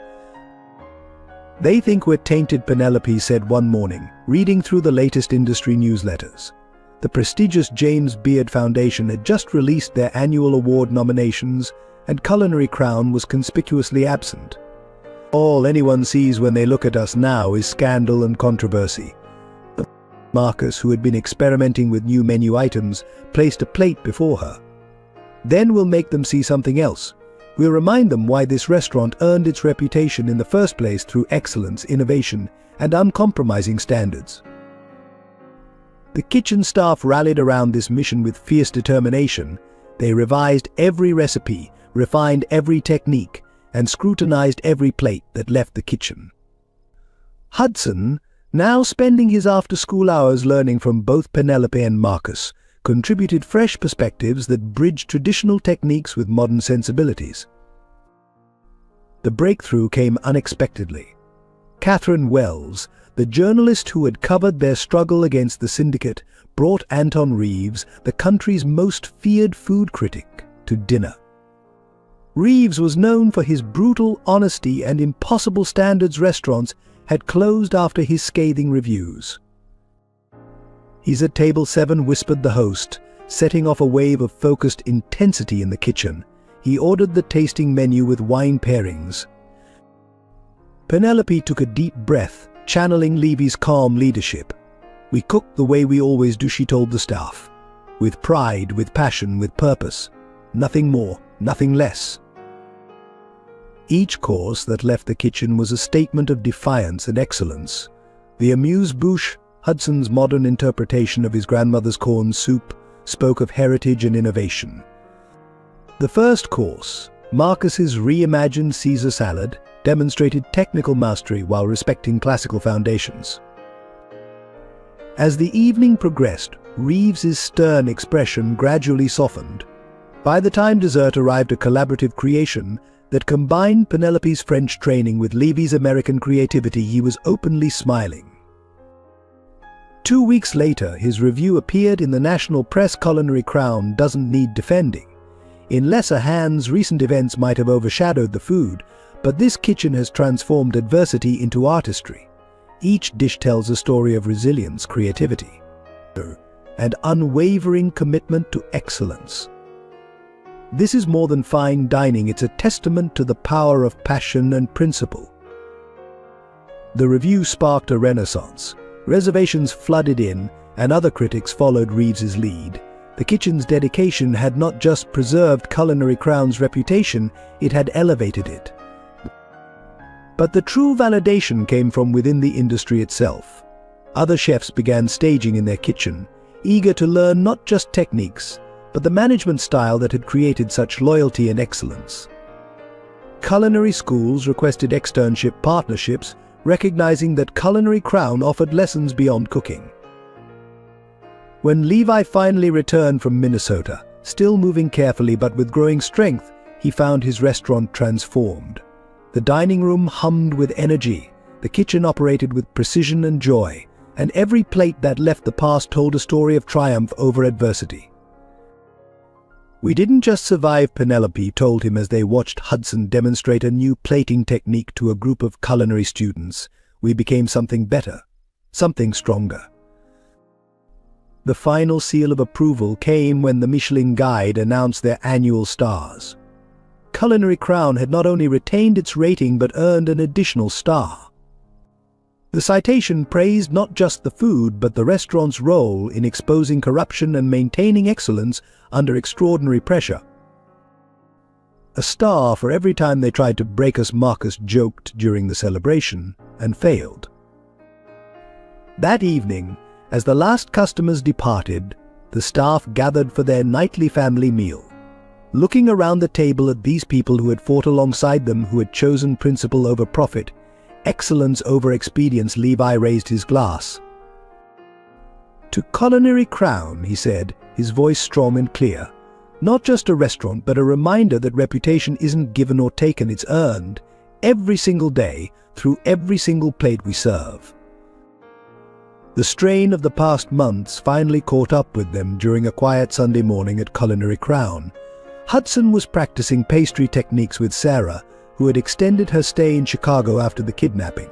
"They think we're tainted," Penelope said one morning, reading through the latest industry newsletters. The prestigious James Beard Foundation had just released their annual award nominations, and Culinary Crown was conspicuously absent. "All anyone sees when they look at us now is scandal and controversy." Marcus, who had been experimenting with new menu items, placed a plate before her. "Then we'll make them see something else. We'll remind them why this restaurant earned its reputation in the first place through excellence, innovation, and uncompromising standards." The kitchen staff rallied around this mission with fierce determination. They revised every recipe, refined every technique, and scrutinized every plate that left the kitchen. Hudson, now spending his after-school hours learning from both Penelope and Marcus, contributed fresh perspectives that bridged traditional techniques with modern sensibilities. The breakthrough came unexpectedly. Catherine Wells, the journalist who had covered their struggle against the syndicate, brought Anton Reeves, the country's most feared food critic, to dinner. Reeves was known for his brutal honesty, and Impossible Standards restaurants had closed after his scathing reviews. "He's at table 7, whispered the host, setting off a wave of focused intensity in the kitchen. He ordered the tasting menu with wine pairings. Penelope took a deep breath, channeling Levy's calm leadership. "We cook the way we always do," she told the staff. "With pride, with passion, with purpose. Nothing more, nothing less." Each course that left the kitchen was a statement of defiance and excellence. The amuse-bouche, Hudson's modern interpretation of his grandmother's corn soup, spoke of heritage and innovation. The first course, Marcus's reimagined Caesar salad, demonstrated technical mastery while respecting classical foundations. As the evening progressed, Reeves's stern expression gradually softened. By the time dessert arrived, a collaborative creation that combined Penelope's French training with Levy's American creativity, he was openly smiling. 2 weeks later, his review appeared in the national press. Culinary Crown doesn't need defending. In lesser hands, recent events might have overshadowed the food, but this kitchen has transformed adversity into artistry. Each dish tells a story of resilience, creativity, and unwavering commitment to excellence. This is more than fine dining, it's a testament to the power of passion and principle. The review sparked a renaissance. Reservations flooded in, and other critics followed Reeves's lead. The kitchen's dedication had not just preserved Culinary Crown's reputation, it had elevated it. But the true validation came from within the industry itself. Other chefs began staging in their kitchen, eager to learn not just techniques, but the management style that had created such loyalty and excellence. Culinary schools requested externship partnerships, recognizing that Culinary Crown offered lessons beyond cooking. When Levi finally returned from Minnesota, still moving carefully but with growing strength, he found his restaurant transformed. The dining room hummed with energy, the kitchen operated with precision and joy, and every plate that left the past told a story of triumph over adversity. "We didn't just survive," Penelope told him as they watched Hudson demonstrate a new plating technique to a group of culinary students. "We became something better, something stronger." The final seal of approval came when the Michelin Guide announced their annual stars. Culinary Crown had not only retained its rating but earned an additional star. The citation praised not just the food but the restaurant's role in exposing corruption and maintaining excellence under extraordinary pressure. "A star for every time they tried to break us," Marcus joked during the celebration, and failed. That evening, As the last customers departed, the staff gathered for their nightly family meal. Looking around the table at these people who had fought alongside them, who had chosen principle over profit, excellence over expedience, Levi raised his glass. "To Culinary Crown," he said, his voice strong and clear. "Not just a restaurant, but a reminder that reputation isn't given or taken, it's earned, every single day, through every single plate we serve." The strain of the past months finally caught up with them during a quiet Sunday morning at Culinary Crown. Hudson was practicing pastry techniques with Sarah, who had extended her stay in Chicago after the kidnapping.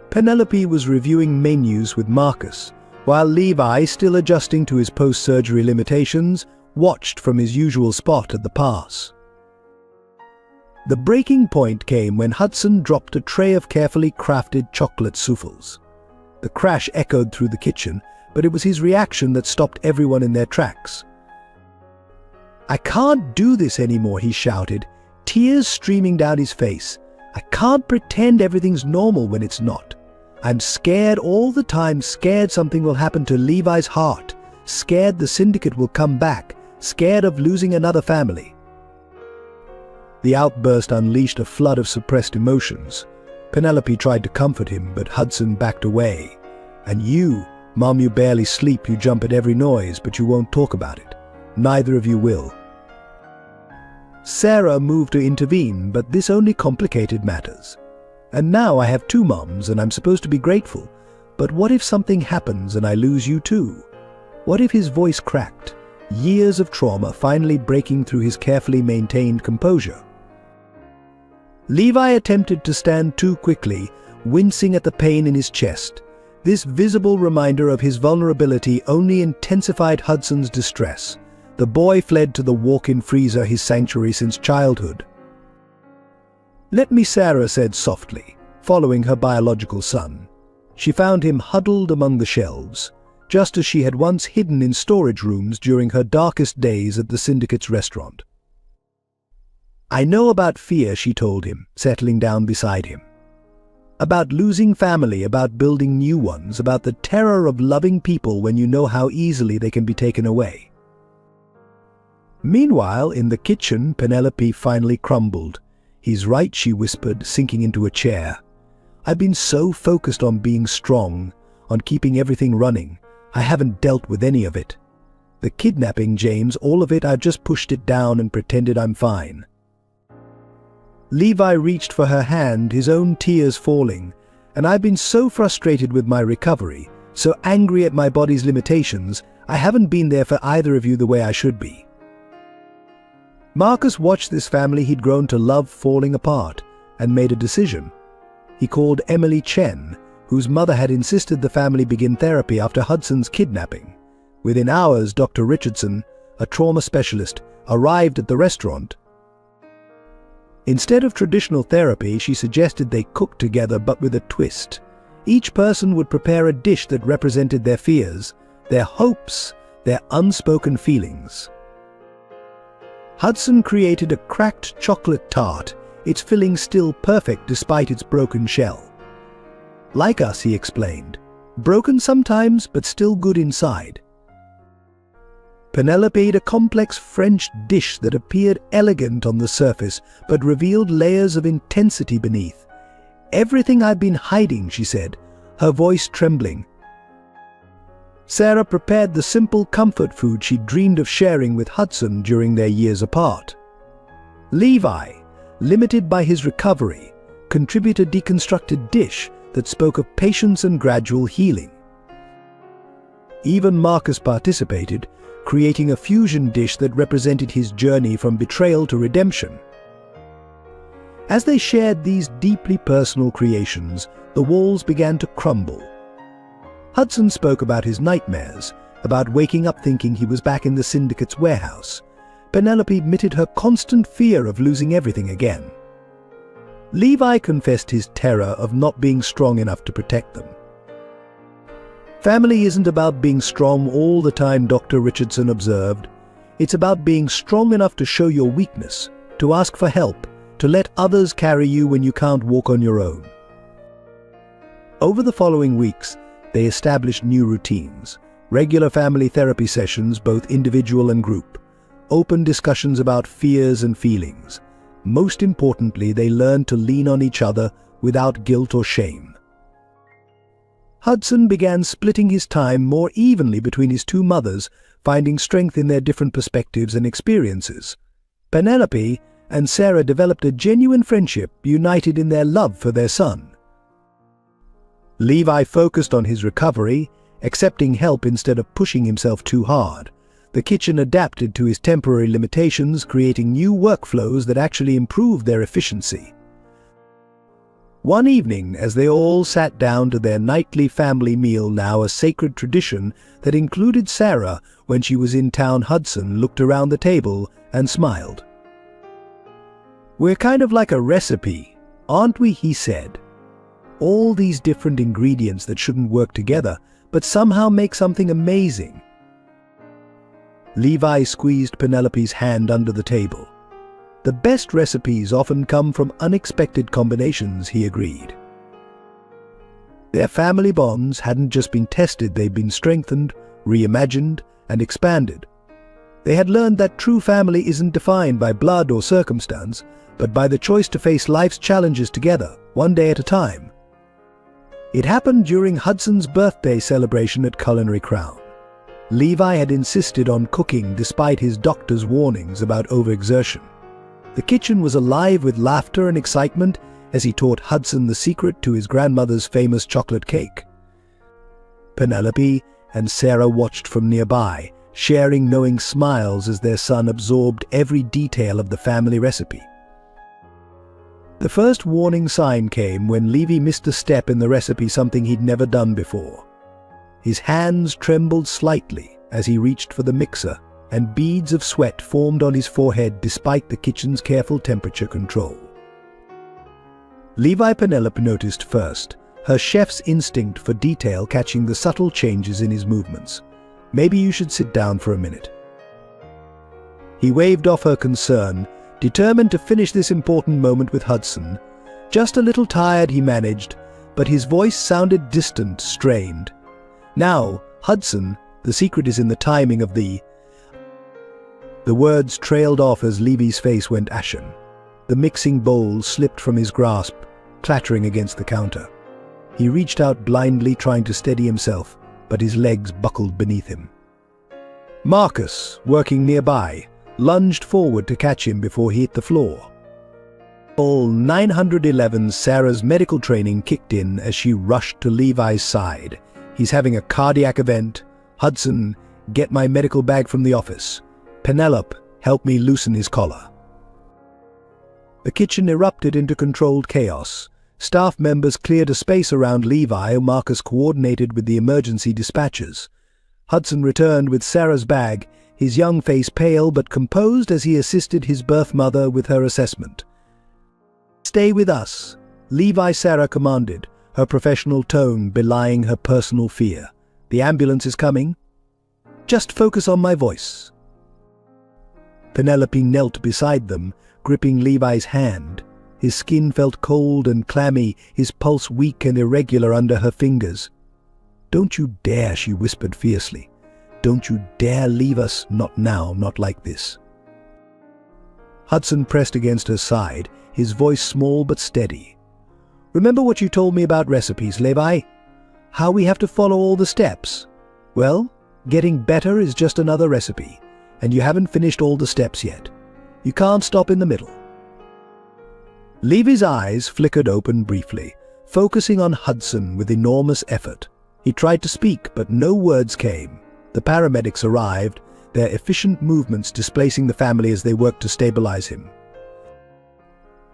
Penelope was reviewing menus with Marcus, while Levi, still adjusting to his post-surgery limitations, watched from his usual spot at the pass. The breaking point came when Hudson dropped a tray of carefully crafted chocolate souffles. The crash echoed through the kitchen, but it was his reaction that stopped everyone in their tracks. "I can't do this anymore," he shouted, tears streaming down his face. "I can't pretend everything's normal when it's not. I'm scared all the time, scared something will happen to Levi's heart, scared the syndicate will come back, scared of losing another family." The outburst unleashed a flood of suppressed emotions. Penelope tried to comfort him, but Hudson backed away. "And you, Mom, you barely sleep, you jump at every noise, but you won't talk about it. Neither of you will." Sarah moved to intervene, but this only complicated matters. "And now I have two moms, and I'm supposed to be grateful. But what if something happens and I lose you too?" What if his voice cracked, years of trauma finally breaking through his carefully maintained composure? Levi attempted to stand too quickly, wincing at the pain in his chest. This visible reminder of his vulnerability only intensified Hudson's distress. The boy fled to the walk-in freezer, his sanctuary since childhood. "Let me," Sarah said softly, following her biological son. She found him huddled among the shelves, just as she had once hidden in storage rooms during her darkest days at the syndicate's restaurant. "I know about fear," she told him, settling down beside him. "About losing family, about building new ones, about the terror of loving people when you know how easily they can be taken away." Meanwhile, in the kitchen, Penelope finally crumbled. "He's right," she whispered, sinking into a chair. "I've been so focused on being strong, on keeping everything running. I haven't dealt with any of it. The kidnapping, James, all of it, I've just pushed it down and pretended I'm fine." Levi reached for her hand, his own tears falling. "And I've been so frustrated with my recovery, so angry at my body's limitations, I haven't been there for either of you the way I should be." Marcus watched this family he'd grown to love falling apart, and made a decision. He called Emily Chen, whose mother had insisted the family begin therapy after Hudson's kidnapping. Within hours, Dr. Richardson, a trauma specialist, arrived at the restaurant. Instead of traditional therapy, she suggested they cook together, but with a twist. Each person would prepare a dish that represented their fears, their hopes, their unspoken feelings. Hudson created a cracked chocolate tart, its filling still perfect despite its broken shell. "Like us," he explained. "Broken sometimes, but still good inside." Penelope ate a complex French dish that appeared elegant on the surface, but revealed layers of intensity beneath. "Everything I've been hiding," she said, her voice trembling. Sarah prepared the simple comfort food she'd dreamed of sharing with Hudson during their years apart. Levi, limited by his recovery, contributed a deconstructed dish that spoke of patience and gradual healing. Even Marcus participated, creating a fusion dish that represented his journey from betrayal to redemption. As they shared these deeply personal creations, the walls began to crumble. Hudson spoke about his nightmares, about waking up thinking he was back in the syndicate's warehouse. Penelope admitted her constant fear of losing everything again. Levi confessed his terror of not being strong enough to protect them. "Family isn't about being strong all the time," Dr. Richardson observed. "It's about being strong enough to show your weakness, to ask for help, to let others carry you when you can't walk on your own." Over the following weeks, They established new routines, regular family therapy sessions, both individual and group, open discussions about fears and feelings. Most importantly, they learned to lean on each other without guilt or shame. Hudson began splitting his time more evenly between his two mothers, finding strength in their different perspectives and experiences. Penelope and Sarah developed a genuine friendship, united in their love for their son. Levi focused on his recovery, accepting help instead of pushing himself too hard. The kitchen adapted to his temporary limitations, creating new workflows that actually improved their efficiency. One evening, as they all sat down to their nightly family meal, now a sacred tradition that included Sarah when she was in town, Hudson looked around the table and smiled. "We're kind of like a recipe, aren't we?" he said. "All these different ingredients that shouldn't work together, but somehow make something amazing." Levi squeezed Penelope's hand under the table. "The best recipes often come from unexpected combinations," he agreed. Their family bonds hadn't just been tested, they'd been strengthened, reimagined, and expanded. They had learned that true family isn't defined by blood or circumstance, but by the choice to face life's challenges together, one day at a time. It happened during Hudson's birthday celebration at Culinary Crown. Levi had insisted on cooking despite his doctor's warnings about overexertion. The kitchen was alive with laughter and excitement as he taught Hudson the secret to his grandmother's famous chocolate cake. Penelope and Sarah watched from nearby, sharing knowing smiles as their son absorbed every detail of the family recipe. The first warning sign came when Levi missed a step in the recipe, something he'd never done before. His hands trembled slightly as he reached for the mixer, and beads of sweat formed on his forehead despite the kitchen's careful temperature control. Penelope noticed first, her chef's instinct for detail catching the subtle changes in his movements. "Maybe you should sit down for a minute." He waved off her concern, determined to finish this important moment with Hudson. "Just a little tired," he managed, but his voice sounded distant, strained. "Now, Hudson, the secret is in the timing of the..." The words trailed off as Levi's face went ashen. The mixing bowl slipped from his grasp, clattering against the counter. He reached out blindly, trying to steady himself, but his legs buckled beneath him. Marcus, working nearby, lunged forward to catch him before he hit the floor. All 911 Sarah's medical training kicked in as she rushed to Levi's side. "He's having a cardiac event. Hudson, get my medical bag from the office. Penelope, help me loosen his collar." The kitchen erupted into controlled chaos. Staff members cleared a space around Levi, Marcus coordinated with the emergency dispatchers. Hudson returned with Sarah's bag, his young face pale but composed as he assisted his birth mother with her assessment. "Stay with us," Sarah commanded, her professional tone belying her personal fear. "The ambulance is coming. Just focus on my voice." Penelope knelt beside them, gripping Levi's hand. His skin felt cold and clammy, his pulse weak and irregular under her fingers. "Don't you dare," she whispered fiercely. "Don't you dare leave us, not now, not like this." Hudson pressed against her side, his voice small but steady. "Remember what you told me about recipes, Levi? How we have to follow all the steps? Well, getting better is just another recipe, and you haven't finished all the steps yet. You can't stop in the middle." Levi's eyes flickered open briefly, focusing on Hudson with enormous effort. He tried to speak, but no words came. The paramedics arrived, their efficient movements displacing the family as they worked to stabilize him.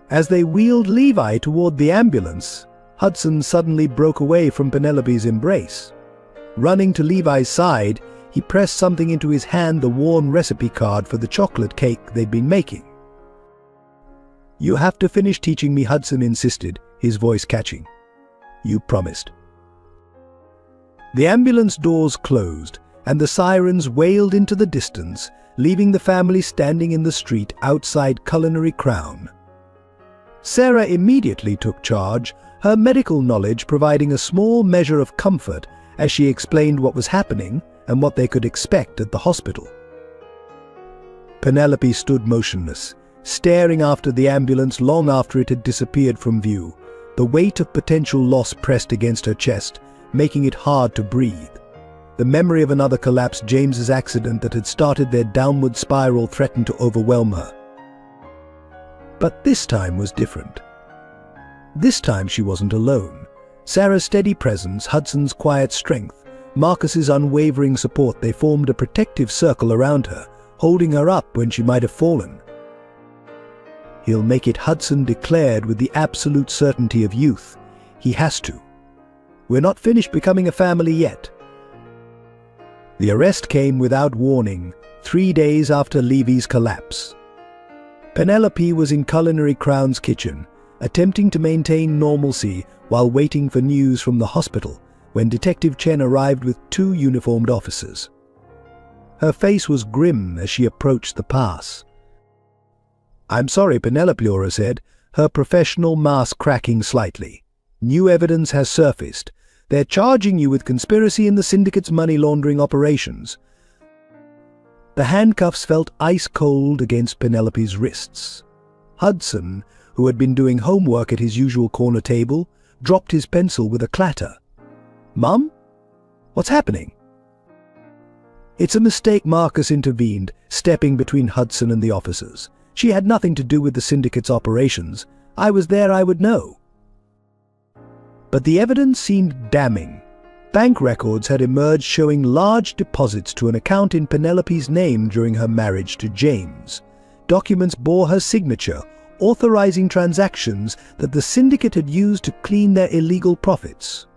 As they wheeled Levi toward the ambulance, Hudson suddenly broke away from Penelope's embrace. Running to Levi's side, he pressed something into his hand, the worn recipe card for the chocolate cake they'd been making. "You have to finish teaching me," Hudson insisted, his voice catching. "You promised." The ambulance doors closed, and the sirens wailed into the distance, leaving the family standing in the street outside Culinary Crown. Sarah immediately took charge, her medical knowledge providing a small measure of comfort as she explained what was happening and what they could expect at the hospital. Penelope stood motionless, staring after the ambulance long after it had disappeared from view. The weight of potential loss pressed against her chest, making it hard to breathe. The memory of another collapsed James's accident that had started their downward spiral threatened to overwhelm her. But this time was different. This time she wasn't alone. Sarah's steady presence, Hudson's quiet strength, Marcus's unwavering support, they formed a protective circle around her, holding her up when she might have fallen. "He'll make it," Hudson declared with the absolute certainty of youth. "He has to. We're not finished becoming a family yet." The arrest came without warning, 3 days after Levy's collapse. Penelope was in Culinary Crown's kitchen, attempting to maintain normalcy while waiting for news from the hospital, when Detective Chen arrived with 2 uniformed officers. Her face was grim as she approached the pass. "I'm sorry," Penelope Laura said, her professional mask cracking slightly. "New evidence has surfaced. They're charging you with conspiracy in the syndicate's money laundering operations." The handcuffs felt ice-cold against Penelope's wrists. Hudson, who had been doing homework at his usual corner table, dropped his pencil with a clatter. "Mum? What's happening?" "It's a mistake," Marcus intervened, stepping between Hudson and the officers. "She had nothing to do with the syndicate's operations. I was there, I would know." But the evidence seemed damning. Bank records had emerged showing large deposits to an account in Penelope's name during her marriage to James. Documents bore her signature, authorizing transactions that the syndicate had used to clean their illegal profits.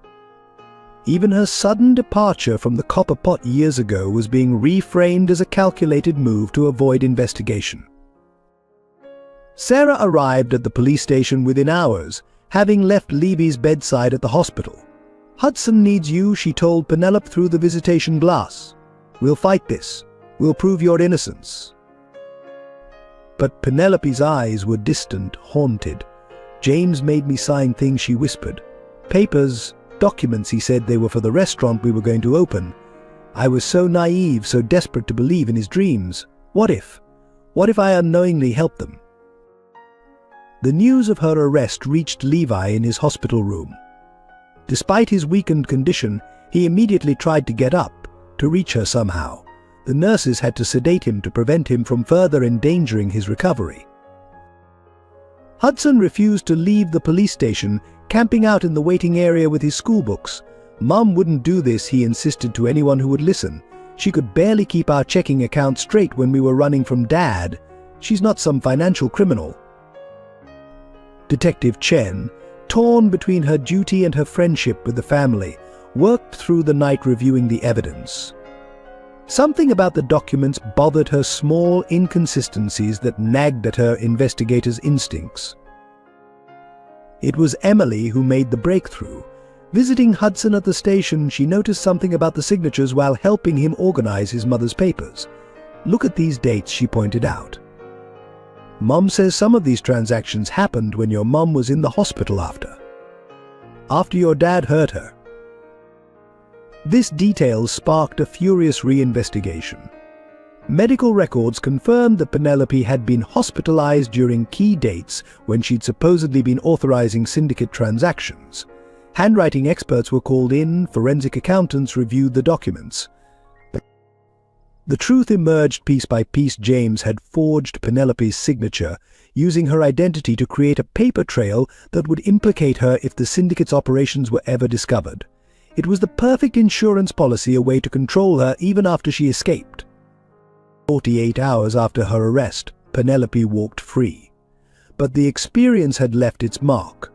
Even her sudden departure from the copper pot years ago was being reframed as a calculated move to avoid investigation. Sarah arrived at the police station within hours, having left Levy's bedside at the hospital. "Hudson needs you," she told Penelope through the visitation glass. "We'll fight this. We'll prove your innocence." But Penelope's eyes were distant, haunted. "James made me sign things," she whispered. "Papers, documents, he said they were for the restaurant we were going to open. I was so naive, so desperate to believe in his dreams. What if? What if I unknowingly helped them?" The news of her arrest reached Levi in his hospital room. Despite his weakened condition, he immediately tried to get up, to reach her somehow. The nurses had to sedate him to prevent him from further endangering his recovery. Hudson refused to leave the police station, camping out in the waiting area with his schoolbooks. "Mum wouldn't do this," he insisted to anyone who would listen. "She could barely keep our checking account straight when we were running from Dad. She's not some financial criminal." Detective Chen, torn between her duty and her friendship with the family, worked through the night reviewing the evidence. Something about the documents bothered her, small inconsistencies that nagged at her investigator's instincts. It was Emily who made the breakthrough. Visiting Hudson at the station, she noticed something about the signatures while helping him organize his mother's papers. "Look at these dates," she pointed out. "Mum says some of these transactions happened when your mum was in the hospital after your dad hurt her." This detail sparked a furious reinvestigation. Medical records confirmed that Penelope had been hospitalized during key dates when she'd supposedly been authorizing syndicate transactions. Handwriting experts were called in, forensic accountants reviewed the documents. The truth emerged piece by piece. James had forged Penelope's signature, using her identity to create a paper trail that would implicate her if the syndicate's operations were ever discovered. It was the perfect insurance policy, a way to control her even after she escaped. 48 hours after her arrest, Penelope walked free. But the experience had left its mark.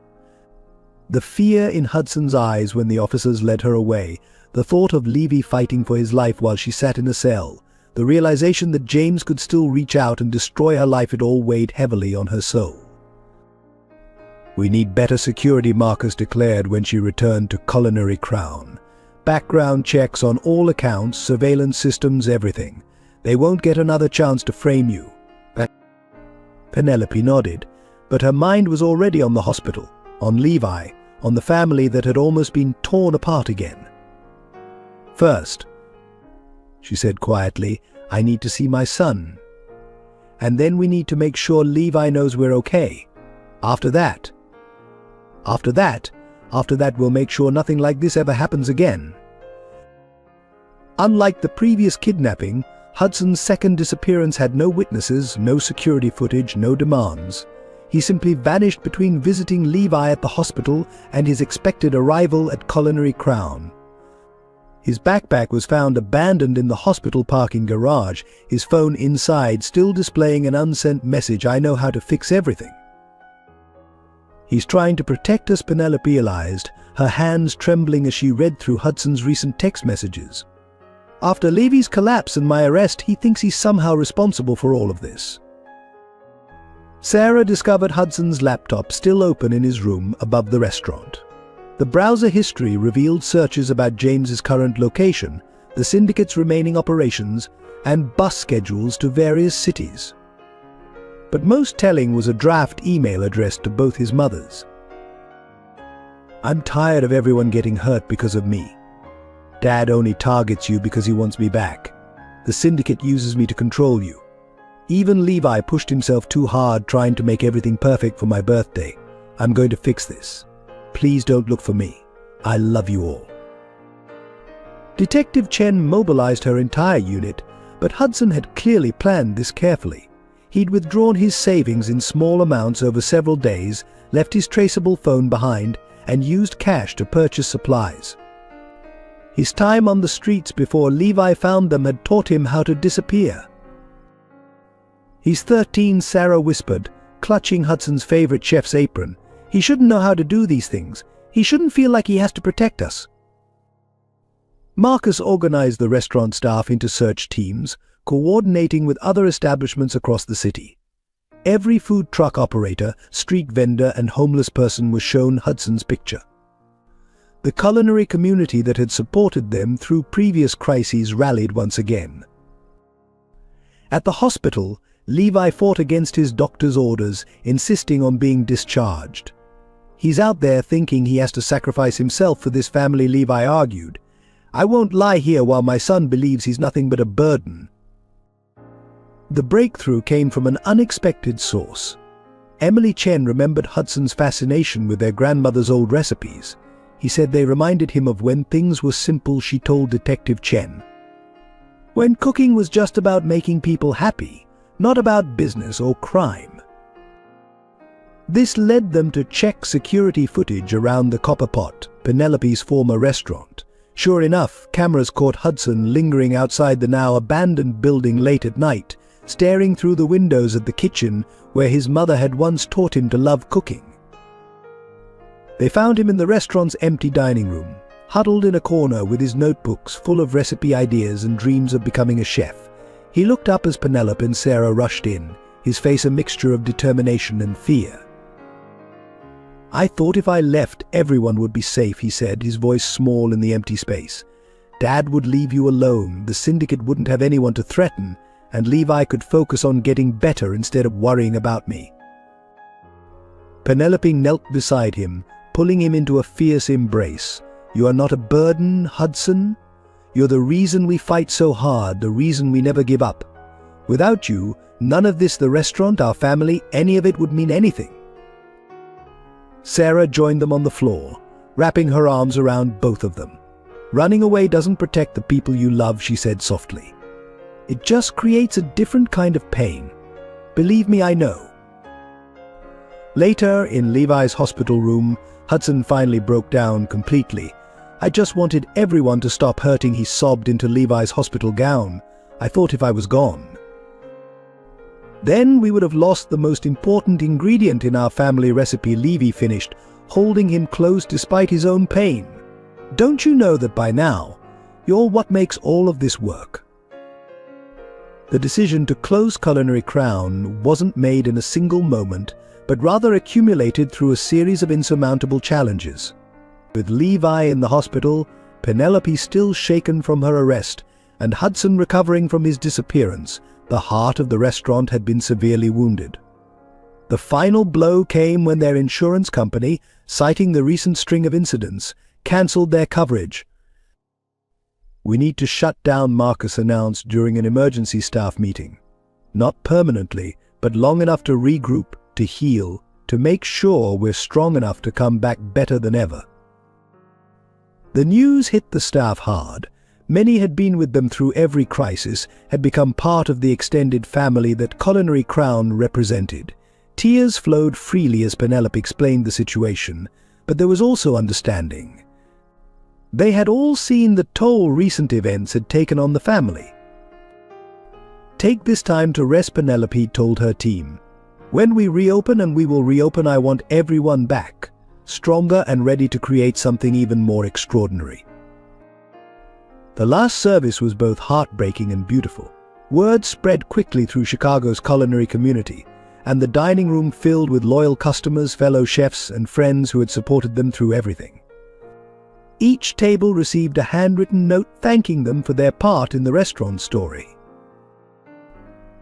The fear in Hudson's eyes when the officers led her away, the thought of Levy fighting for his life while she sat in a cell, the realization that James could still reach out and destroy her life, it all weighed heavily on her soul. "We need better security," Marcus declared when she returned to Culinary Crown. "Background checks on all accounts, surveillance systems, everything. They won't get another chance to frame you." Penelope nodded, but her mind was already on the hospital, on Levi, on the family that had almost been torn apart again. "First," she said quietly, "I need to see my son. And then we need to make sure Levi knows we're okay. After that, we'll make sure nothing like this ever happens again." Unlike the previous kidnapping, Hudson's second disappearance had no witnesses, no security footage, no demands. He simply vanished between visiting Levi at the hospital and his expected arrival at Culinary Crown. His backpack was found abandoned in the hospital parking garage, his phone inside still displaying an unsent message, "I know how to fix everything." "He's trying to protect us," Penelope realized, her hands trembling as she read through Hudson's recent text messages. "After Levy's collapse and my arrest, he thinks he's somehow responsible for all of this." Sarah discovered Hudson's laptop still open in his room above the restaurant. The browser history revealed searches about James's current location, the syndicate's remaining operations, and bus schedules to various cities. But most telling was a draft email addressed to both his mothers. "I'm tired of everyone getting hurt because of me. Dad only targets you because he wants me back. The syndicate uses me to control you. Even Levi pushed himself too hard trying to make everything perfect for my birthday. I'm going to fix this. Please don't look for me. I love you all." Detective Chen mobilized her entire unit, but Hudson had clearly planned this carefully. He'd withdrawn his savings in small amounts over several days, left his traceable phone behind, and used cash to purchase supplies. His time on the streets before Levi found them had taught him how to disappear. "He's 13, Sarah whispered, clutching Hudson's favorite chef's apron. "He shouldn't know how to do these things. He shouldn't feel like he has to protect us." Marcus organized the restaurant staff into search teams, coordinating with other establishments across the city. Every food truck operator, street vendor, and homeless person was shown Hudson's picture. The culinary community that had supported them through previous crises rallied once again. At the hospital, Levi fought against his doctor's orders, insisting on being discharged. "He's out there thinking he has to sacrifice himself for this family," Levi argued. "I won't lie here while my son believes he's nothing but a burden." The breakthrough came from an unexpected source. Emily Chen remembered Hudson's fascination with their grandmother's old recipes. He said they reminded him of when things were simple, she told Detective Chen. When cooking was just about making people happy, not about business or crime. This led them to check security footage around the Copper Pot, Penelope's former restaurant. Sure enough, cameras caught Hudson lingering outside the now abandoned building late at night, staring through the windows at the kitchen where his mother had once taught him to love cooking. They found him in the restaurant's empty dining room, huddled in a corner with his notebooks full of recipe ideas and dreams of becoming a chef. He looked up as Penelope and Sarah rushed in, his face a mixture of determination and fear. "I thought if I left, everyone would be safe," he said, his voice small in the empty space. "Dad would leave you alone, the syndicate wouldn't have anyone to threaten, and Levi could focus on getting better instead of worrying about me." Penelope knelt beside him, pulling him into a fierce embrace. "You are not a burden, Hudson. You're the reason we fight so hard, the reason we never give up. Without you, none of this, the restaurant, our family, any of it would mean anything." Sarah joined them on the floor, wrapping her arms around both of them. "Running away doesn't protect the people you love," she said softly. "It just creates a different kind of pain. Believe me, I know." Later, in Levi's hospital room, Hudson finally broke down completely. "I just wanted everyone to stop hurting," he sobbed into Levi's hospital gown. "I thought if I was gone, then we would have lost the most important ingredient in our family recipe," Levi finished, holding him close despite his own pain. "Don't you know that by now, you're what makes all of this work?" The decision to close Culinary Crown wasn't made in a single moment, but rather accumulated through a series of insurmountable challenges. With Levi in the hospital, Penelope still shaken from her arrest, and Hudson recovering from his disappearance, the heart of the restaurant had been severely wounded. The final blow came when their insurance company, citing the recent string of incidents, cancelled their coverage. "We need to shut down," Marcus announced during an emergency staff meeting. "Not permanently, but long enough to regroup, to heal, to make sure we're strong enough to come back better than ever." The news hit the staff hard. Many had been with them through every crisis, had become part of the extended family that Culinary Crown represented. Tears flowed freely as Penelope explained the situation, but there was also understanding. They had all seen the toll recent events had taken on the family. "Take this time to rest," Penelope told her team. "When we reopen, and we will reopen, I want everyone back, stronger and ready to create something even more extraordinary." The last service was both heartbreaking and beautiful. Word spread quickly through Chicago's culinary community, and the dining room filled with loyal customers, fellow chefs, and friends who had supported them through everything. Each table received a handwritten note thanking them for their part in the restaurant story.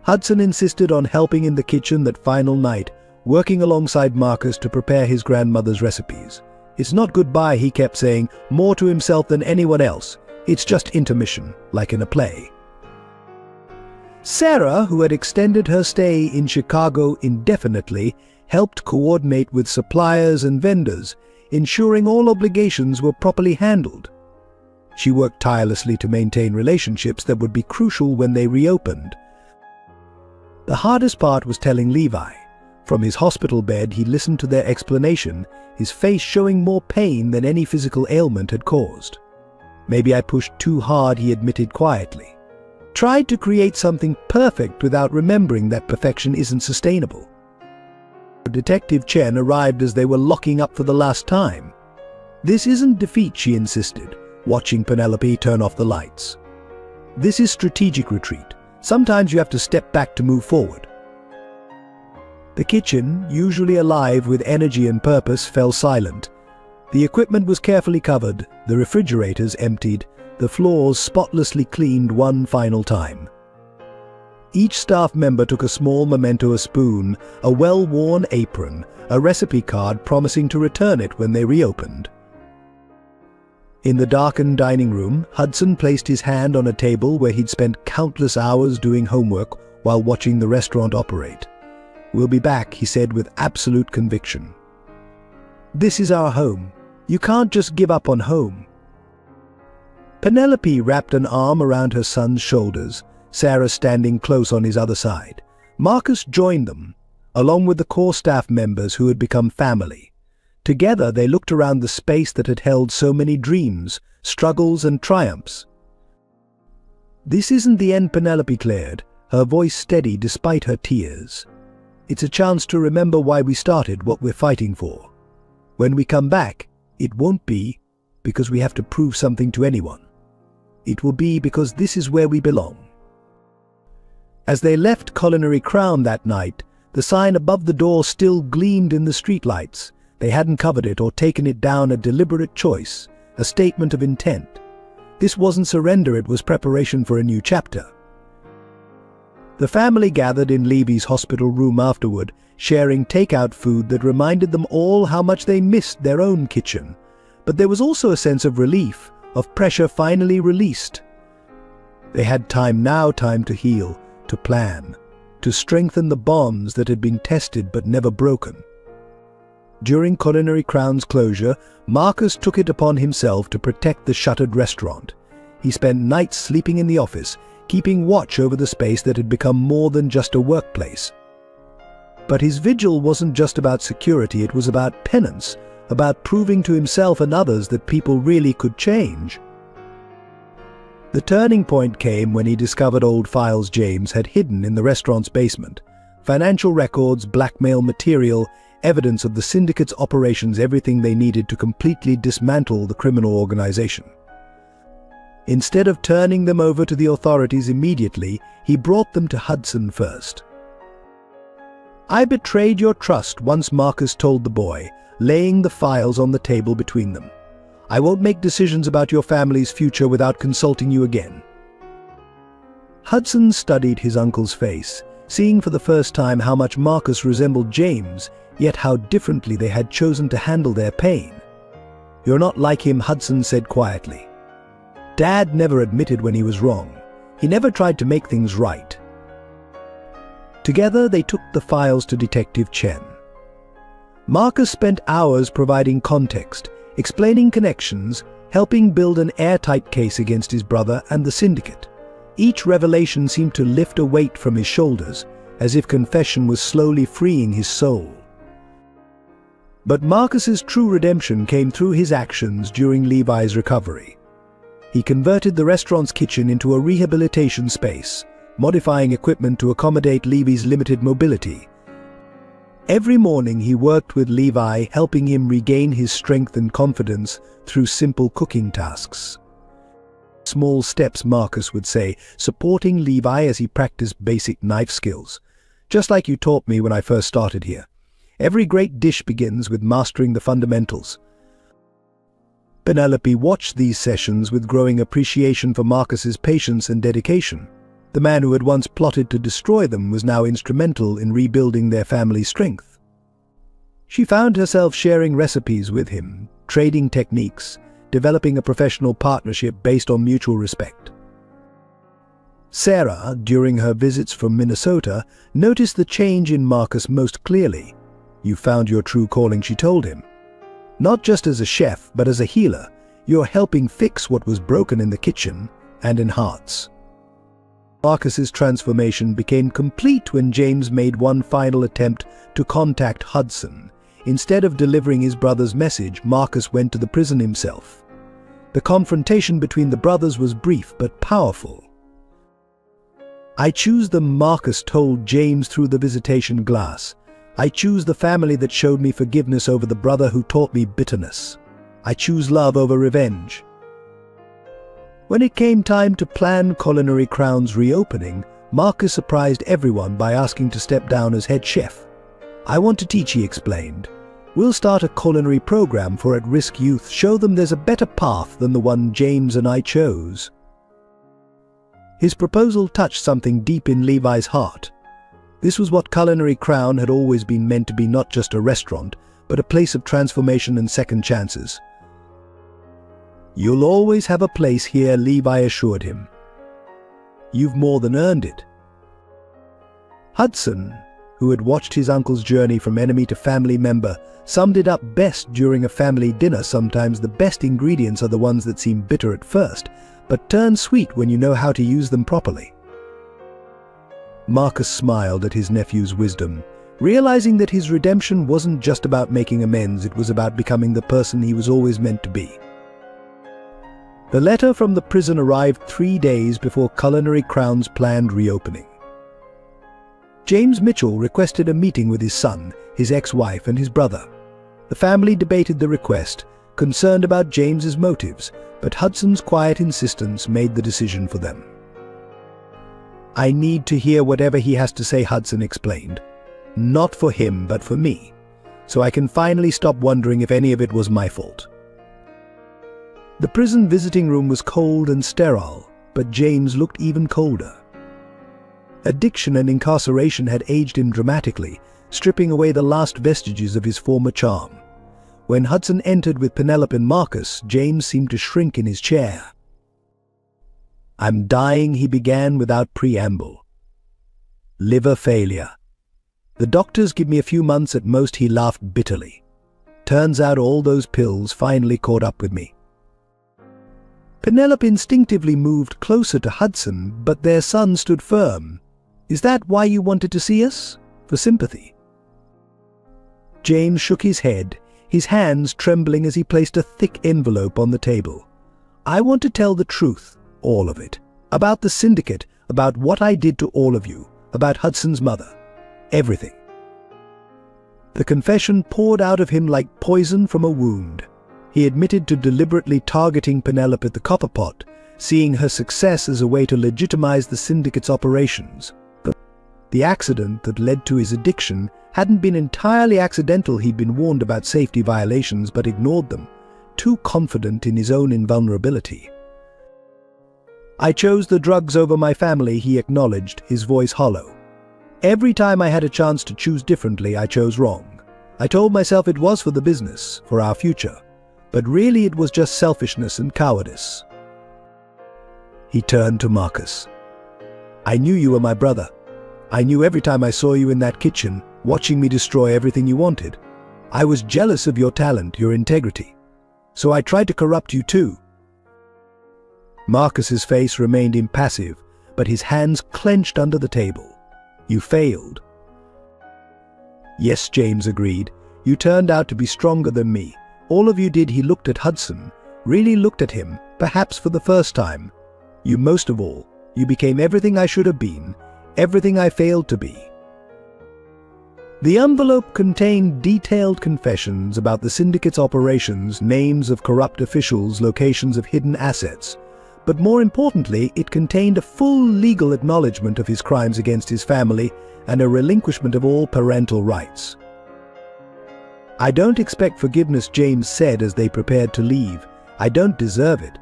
Hudson insisted on helping in the kitchen that final night, working alongside Marcus to prepare his grandmother's recipes. "It's not goodbye," he kept saying, more to himself than anyone else. "It's just intermission, like in a play." Sarah, who had extended her stay in Chicago indefinitely, helped coordinate with suppliers and vendors, ensuring all obligations were properly handled. She worked tirelessly to maintain relationships that would be crucial when they reopened. The hardest part was telling Levi. From his hospital bed, he listened to their explanation, his face showing more pain than any physical ailment had caused. "Maybe I pushed too hard," he admitted quietly. "Tried to create something perfect without remembering that perfection isn't sustainable." Detective Chen arrived as they were locking up for the last time. "This isn't defeat," she insisted, watching Penelope turn off the lights. "This is strategic retreat. Sometimes you have to step back to move forward." The kitchen, usually alive with energy and purpose, fell silent. The equipment was carefully covered, the refrigerators emptied, the floors spotlessly cleaned one final time. Each staff member took a small memento, a spoon, a well-worn apron, a recipe card promising to return it when they reopened. In the darkened dining room, Hudson placed his hand on a table where he'd spent countless hours doing homework while watching the restaurant operate. "We'll be back," he said with absolute conviction. "This is our home. You can't just give up on home." Penelope wrapped an arm around her son's shoulders, Sarah standing close on his other side. Marcus joined them, along with the core staff members who had become family. Together they looked around the space that had held so many dreams, struggles and triumphs. "This isn't the end," Penelope declared, her voice steady despite her tears. "It's a chance to remember why we started, what we're fighting for. When we come back, it won't be because we have to prove something to anyone. It will be because this is where we belong." As they left Culinary Crown that night, the sign above the door still gleamed in the streetlights. They hadn't covered it or taken it down, a deliberate choice, a statement of intent. This wasn't surrender, it was preparation for a new chapter. The family gathered in Levy's hospital room afterward, sharing takeout food that reminded them all how much they missed their own kitchen. But there was also a sense of relief, of pressure finally released. They had time now, time to heal, to plan, to strengthen the bonds that had been tested but never broken. During Culinary Crown's closure, Marcus took it upon himself to protect the shuttered restaurant. He spent nights sleeping in the office, keeping watch over the space that had become more than just a workplace. But his vigil wasn't just about security, it was about penance, about proving to himself and others that people really could change. The turning point came when he discovered old files James had hidden in the restaurant's basement. Financial records, blackmail material, evidence of the syndicate's operations, everything they needed to completely dismantle the criminal organization. Instead of turning them over to the authorities immediately, he brought them to Hudson first. "I betrayed your trust," once Marcus told the boy, laying the files on the table between them. "I won't make decisions about your family's future without consulting you again." Hudson studied his uncle's face, seeing for the first time how much Marcus resembled James, yet how differently they had chosen to handle their pain. "You're not like him," Hudson said quietly. Dad never admitted when he was wrong. He never tried to make things right. Together, they took the files to Detective Chen. Marcus spent hours providing context, explaining connections, helping build an airtight case against his brother and the syndicate. Each revelation seemed to lift a weight from his shoulders, as if confession was slowly freeing his soul. But Marcus's true redemption came through his actions during Levi's recovery. He converted the restaurant's kitchen into a rehabilitation space, modifying equipment to accommodate Levi's limited mobility. Every morning he worked with Levi, helping him regain his strength and confidence through simple cooking tasks. Small steps, Marcus would say, supporting Levi as he practiced basic knife skills. Just like you taught me when I first started here. Every great dish begins with mastering the fundamentals. Penelope watched these sessions with growing appreciation for Marcus's patience and dedication. The man who had once plotted to destroy them was now instrumental in rebuilding their family's strength. She found herself sharing recipes with him, trading techniques, developing a professional partnership based on mutual respect. Sarah, during her visits from Minnesota, noticed the change in Marcus most clearly. "You found your true calling," she told him. "Not just as a chef, but as a healer. You're helping fix what was broken in the kitchen and in hearts." Marcus's transformation became complete when James made one final attempt to contact Hudson. Instead of delivering his brother's message, Marcus went to the prison himself. The confrontation between the brothers was brief but powerful. "I choose them," Marcus told James through the visitation glass. "I choose the family that showed me forgiveness over the brother who taught me bitterness. I choose love over revenge." When it came time to plan Culinary Crown's reopening, Marcus surprised everyone by asking to step down as head chef. "I want to teach," he explained. "We'll start a culinary program for at-risk youth, show them there's a better path than the one James and I chose." His proposal touched something deep in Levi's heart. This was what Culinary Crown had always been meant to be, not just a restaurant, but a place of transformation and second chances. "You'll always have a place here," Levi assured him. "You've more than earned it." Hudson, who had watched his uncle's journey from enemy to family member, summed it up best during a family dinner. "Sometimes the best ingredients are the ones that seem bitter at first, but turn sweet when you know how to use them properly." Marcus smiled at his nephew's wisdom, realizing that his redemption wasn't just about making amends, it was about becoming the person he was always meant to be. The letter from the prison arrived 3 days before Culinary Crown's planned reopening. James Mitchell requested a meeting with his son, his ex-wife, and his brother. The family debated the request, concerned about James's motives, but Hudson's quiet insistence made the decision for them. "I need to hear whatever he has to say," Hudson explained. "Not for him, but for me, so I can finally stop wondering if any of it was my fault." The prison visiting room was cold and sterile, but James looked even colder. Addiction and incarceration had aged him dramatically, stripping away the last vestiges of his former charm. When Hudson entered with Penelope and Marcus, James seemed to shrink in his chair. "I'm dying," he began without preamble. "Liver failure. The doctors give me a few months at most," he laughed bitterly. "Turns out all those pills finally caught up with me." Penelope instinctively moved closer to Hudson, but their son stood firm. "Is that why you wanted to see us? For sympathy?" James shook his head, his hands trembling as he placed a thick envelope on the table. "I want to tell the truth, all of it. About the syndicate, about what I did to all of you, about Hudson's mother. Everything." The confession poured out of him like poison from a wound. He admitted to deliberately targeting Penelope at the copper pot, seeing her success as a way to legitimize the syndicate's operations. But the accident that led to his addiction hadn't been entirely accidental. He'd been warned about safety violations but ignored them, too confident in his own invulnerability. "I chose the drugs over my family," he acknowledged, his voice hollow. "Every time I had a chance to choose differently, I chose wrong. I told myself it was for the business, for our future. But really it was just selfishness and cowardice." He turned to Marcus. I knew you were my brother. I knew every time I saw you in that kitchen, watching me destroy everything you wanted. I was jealous of your talent, your integrity. So I tried to corrupt you too. Marcus's face remained impassive, but his hands clenched under the table. You failed. Yes, James agreed. You turned out to be stronger than me. All of you did. He looked at Hudson, really looked at him, perhaps for the first time. You most of all. You became everything I should have been, everything I failed to be. The envelope contained detailed confessions about the syndicate's operations, names of corrupt officials, locations of hidden assets. But more importantly, it contained a full legal acknowledgement of his crimes against his family and a relinquishment of all parental rights. I don't expect forgiveness, James said as they prepared to leave. I don't deserve it.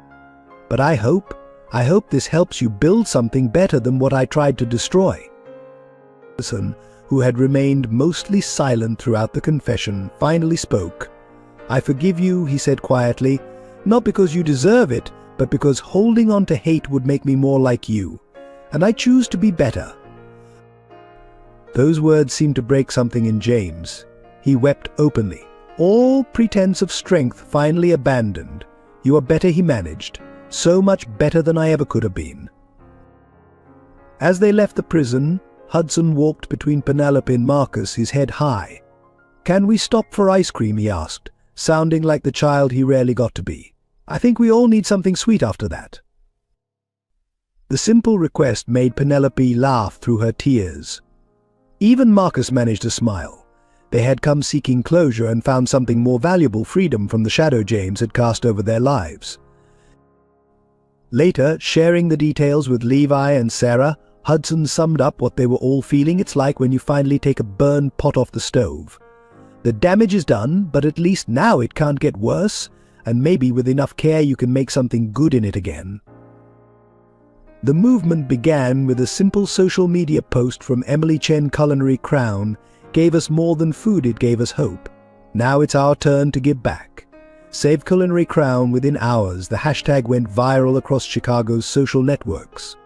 But I hope this helps you build something better than what I tried to destroy. Hudson, who had remained mostly silent throughout the confession, finally spoke. I forgive you, he said quietly, not because you deserve it, but because holding on to hate would make me more like you. And I choose to be better. Those words seemed to break something in James. He wept openly. All pretense of strength finally abandoned. You are better, he managed. So much better than I ever could have been. As they left the prison, Hudson walked between Penelope and Marcus, his head high. Can we stop for ice cream, he asked, sounding like the child he rarely got to be. I think we all need something sweet after that. The simple request made Penelope laugh through her tears. Even Marcus managed to smile. They had come seeking closure and found something more valuable, freedom from the shadow James had cast over their lives. Later, sharing the details with Levi and Sarah, Hudson summed up what they were all feeling. It's like when you finally take a burned pot off the stove. The damage is done, but at least now it can't get worse, and maybe with enough care you can make something good in it again. The movement began with a simple social media post from Emily Chen. Culinary Crown gave us more than food, it gave us hope. Now it's our turn to give back. Save Culinary Crown. Within hours, the hashtag went viral across Chicago's social networks.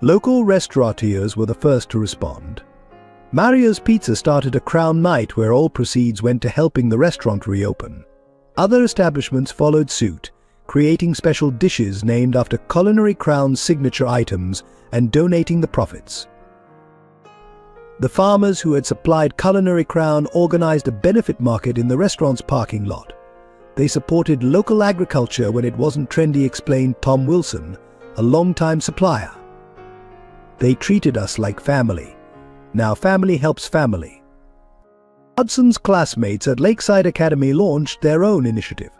Local restaurateurs were the first to respond. Mario's Pizza started a Crown Night where all proceeds went to helping the restaurant reopen. Other establishments followed suit, creating special dishes named after Culinary Crown's signature items and donating the profits. The farmers who had supplied Culinary Crown organized a benefit market in the restaurant's parking lot. They supported local agriculture when it wasn't trendy, explained Tom Wilson, a longtime supplier. They treated us like family. Now family helps family. Hudson's classmates at Lakeside Academy launched their own initiative.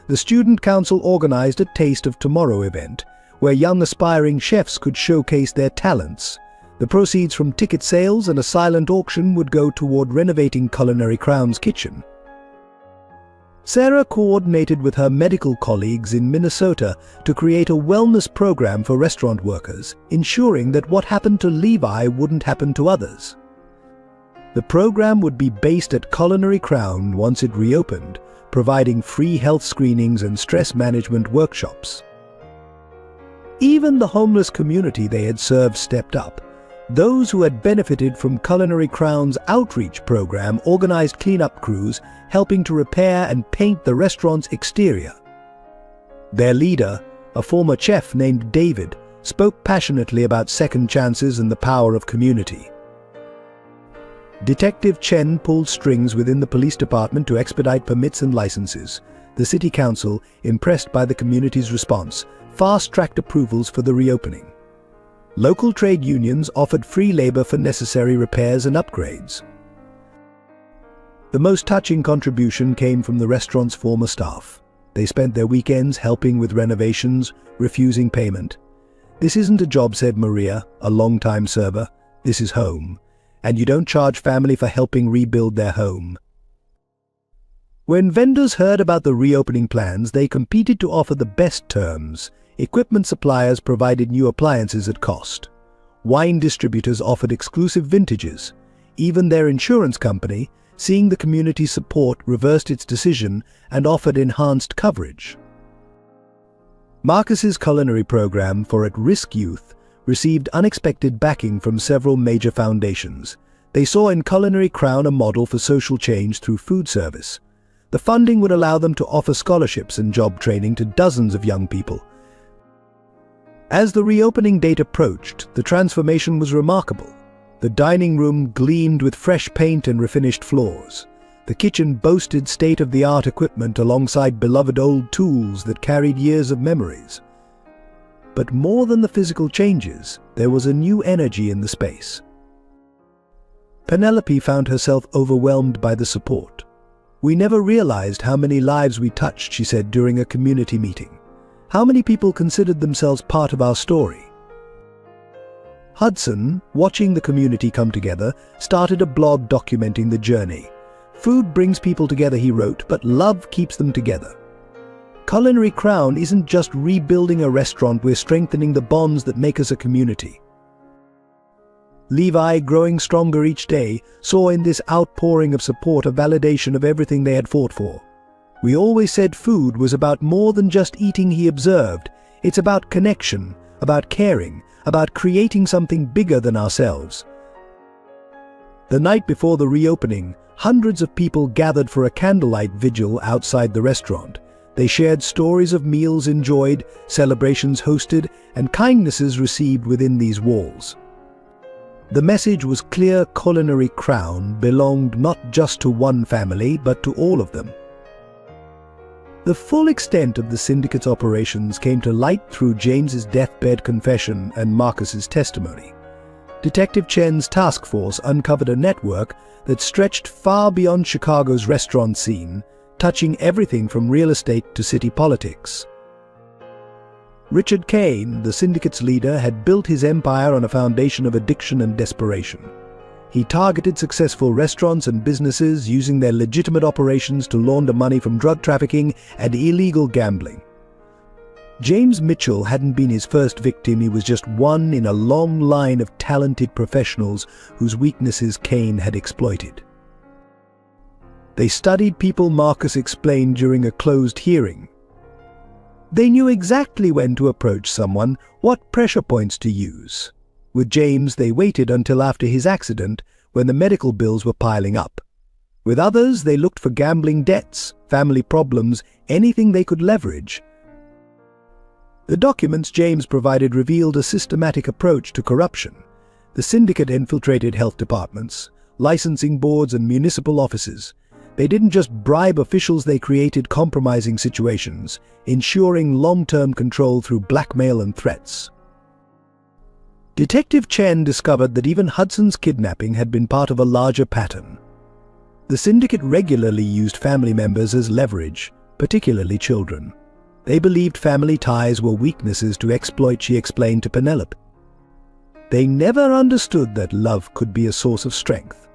The Student Council organized a Taste of Tomorrow event, where young aspiring chefs could showcase their talents. The proceeds from ticket sales and a silent auction would go toward renovating Culinary Crown's kitchen. Sarah coordinated with her medical colleagues in Minnesota to create a wellness program for restaurant workers, ensuring that what happened to Levi wouldn't happen to others. The program would be based at Culinary Crown once it reopened, providing free health screenings and stress management workshops. Even the homeless community they had served stepped up. Those who had benefited from Culinary Crown's outreach program organized cleanup crews, helping to repair and paint the restaurant's exterior. Their leader, a former chef named David, spoke passionately about second chances and the power of community. Detective Chen pulled strings within the police department to expedite permits and licenses. The city council, impressed by the community's response, fast-tracked approvals for the reopening. Local trade unions offered free labor for necessary repairs and upgrades. The most touching contribution came from the restaurant's former staff. They spent their weekends helping with renovations, refusing payment. "This isn't a job," said Maria, a longtime server. "This is home. And you don't charge family for helping rebuild their home." When vendors heard about the reopening plans, they competed to offer the best terms. Equipment suppliers provided new appliances at cost. Wine distributors offered exclusive vintages. Even their insurance company, seeing the community's support, reversed its decision and offered enhanced coverage. Marcus's culinary program for at-risk youth received unexpected backing from several major foundations. They saw in Culinary Crown a model for social change through food service. The funding would allow them to offer scholarships and job training to dozens of young people. As the reopening date approached, the transformation was remarkable. The dining room gleamed with fresh paint and refinished floors. The kitchen boasted state-of-the-art equipment alongside beloved old tools that carried years of memories. But more than the physical changes, there was a new energy in the space. Penelope found herself overwhelmed by the support. "We never realized how many lives we touched," she said during a community meeting. "How many people considered themselves part of our story?" Hudson, watching the community come together, started a blog documenting the journey. "Food brings people together," he wrote, "but love keeps them together." Culinary Crown isn't just rebuilding a restaurant, we're strengthening the bonds that make us a community. Levi, growing stronger each day, saw in this outpouring of support a validation of everything they had fought for. "We always said food was about more than just eating," he observed. "It's about connection, about caring, about creating something bigger than ourselves." The night before the reopening, hundreds of people gathered for a candlelight vigil outside the restaurant. They shared stories of meals enjoyed, celebrations hosted, and kindnesses received within these walls. The message was clear: Culinary Crown belonged not just to one family, but to all of them. The full extent of the syndicate's operations came to light through James's deathbed confession and Marcus's testimony. Detective Chen's task force uncovered a network that stretched far beyond Chicago's restaurant scene, touching everything from real estate to city politics. Richard Kane, the syndicate's leader, had built his empire on a foundation of addiction and desperation. He targeted successful restaurants and businesses, using their legitimate operations to launder money from drug trafficking and illegal gambling. James Mitchell hadn't been his first victim, he was just one in a long line of talented professionals whose weaknesses Kane had exploited. They studied people, Marcus explained during a closed hearing. They knew exactly when to approach someone, what pressure points to use. With James, they waited until after his accident, when the medical bills were piling up. With others, they looked for gambling debts, family problems, anything they could leverage. The documents James provided revealed a systematic approach to corruption. The syndicate infiltrated health departments, licensing boards, and municipal offices. They didn't just bribe officials, they created compromising situations, ensuring long-term control through blackmail and threats. Detective Chen discovered that even Hudson's kidnapping had been part of a larger pattern. The syndicate regularly used family members as leverage, particularly children. They believed family ties were weaknesses to exploit, she explained to Penelope. They never understood that love could be a source of strength.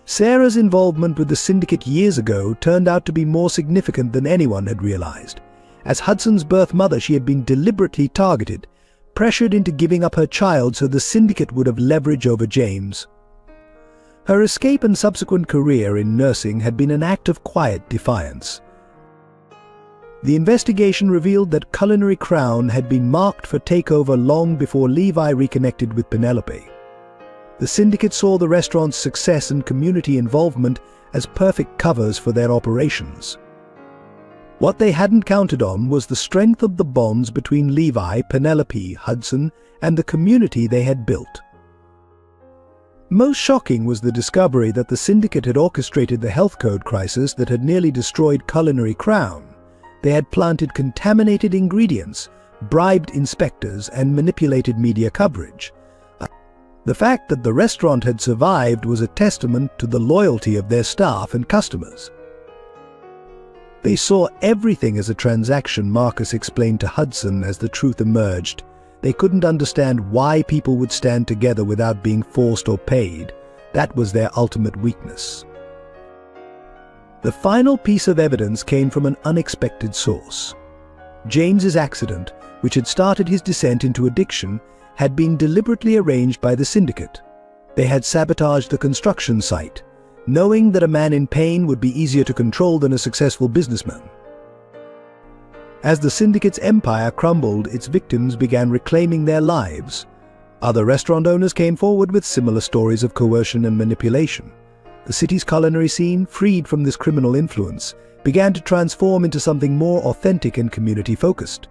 Sarah's involvement with the syndicate years ago turned out to be more significant than anyone had realized. As Hudson's birth mother, she had been deliberately targeted, pressured into giving up her child so the syndicate would have leverage over James. Her escape and subsequent career in nursing had been an act of quiet defiance. The investigation revealed that Culinary Crown had been marked for takeover long before Levi reconnected with Penelope. The syndicate saw the restaurant's success and community involvement as perfect covers for their operations. What they hadn't counted on was the strength of the bonds between Levi, Penelope, Hudson, and the community they had built. Most shocking was the discovery that the syndicate had orchestrated the health code crisis that had nearly destroyed Culinary Crown. They had planted contaminated ingredients, bribed inspectors, and manipulated media coverage. The fact that the restaurant had survived was a testament to the loyalty of their staff and customers. They saw everything as a transaction, Marcus explained to Hudson as the truth emerged. They couldn't understand why people would stand together without being forced or paid. That was their ultimate weakness. The final piece of evidence came from an unexpected source. James's accident, which had started his descent into addiction, had been deliberately arranged by the syndicate. They had sabotaged the construction site, knowing that a man in pain would be easier to control than a successful businessman. As the syndicate's empire crumbled, its victims began reclaiming their lives. Other restaurant owners came forward with similar stories of coercion and manipulation. The city's culinary scene, freed from this criminal influence, began to transform into something more authentic and community-focused.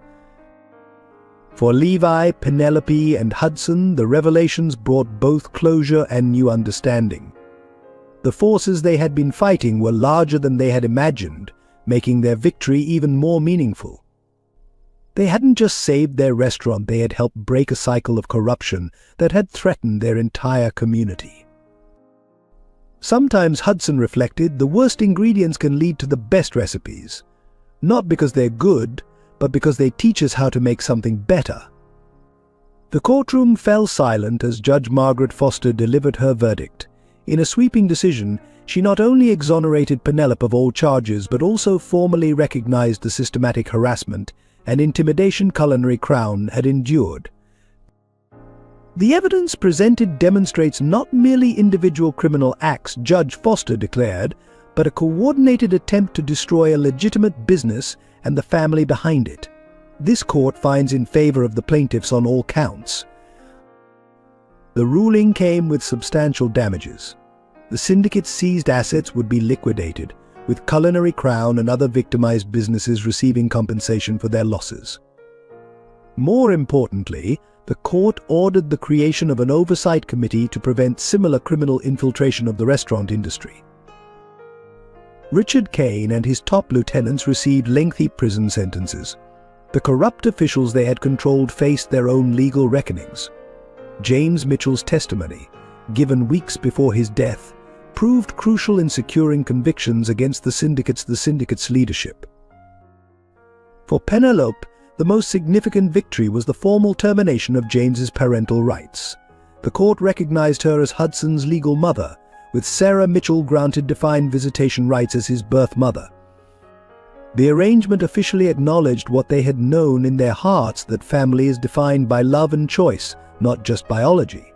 For Levi, Penelope, and Hudson, the revelations brought both closure and new understanding. The forces they had been fighting were larger than they had imagined, making their victory even more meaningful. They hadn't just saved their restaurant, they had helped break a cycle of corruption that had threatened their entire community. Sometimes, Hudson reflected, the worst ingredients can lead to the best recipes. Not because they're good, but because they teach us how to make something better. The courtroom fell silent as Judge Margaret Foster delivered her verdict. In a sweeping decision, she not only exonerated Penelope of all charges but also formally recognized the systematic harassment and intimidation Culinary Crown had endured. The evidence presented demonstrates not merely individual criminal acts, Judge Foster declared, but a coordinated attempt to destroy a legitimate business and the family behind it. This court finds in favor of the plaintiffs on all counts. The ruling came with substantial damages. The syndicate's seized assets would be liquidated, with Culinary Crown and other victimized businesses receiving compensation for their losses. More importantly, the court ordered the creation of an oversight committee to prevent similar criminal infiltration of the restaurant industry. Richard Kane and his top lieutenants received lengthy prison sentences. The corrupt officials they had controlled faced their own legal reckonings. James Mitchell's testimony, given weeks before his death, proved crucial in securing convictions against the syndicate's leadership. For Penelope, the most significant victory was the formal termination of James's parental rights. The court recognized her as Hudson's legal mother, with Sarah Mitchell granted defined visitation rights as his birth mother. The arrangement officially acknowledged what they had known in their hearts, that family is defined by love and choice, not just biology.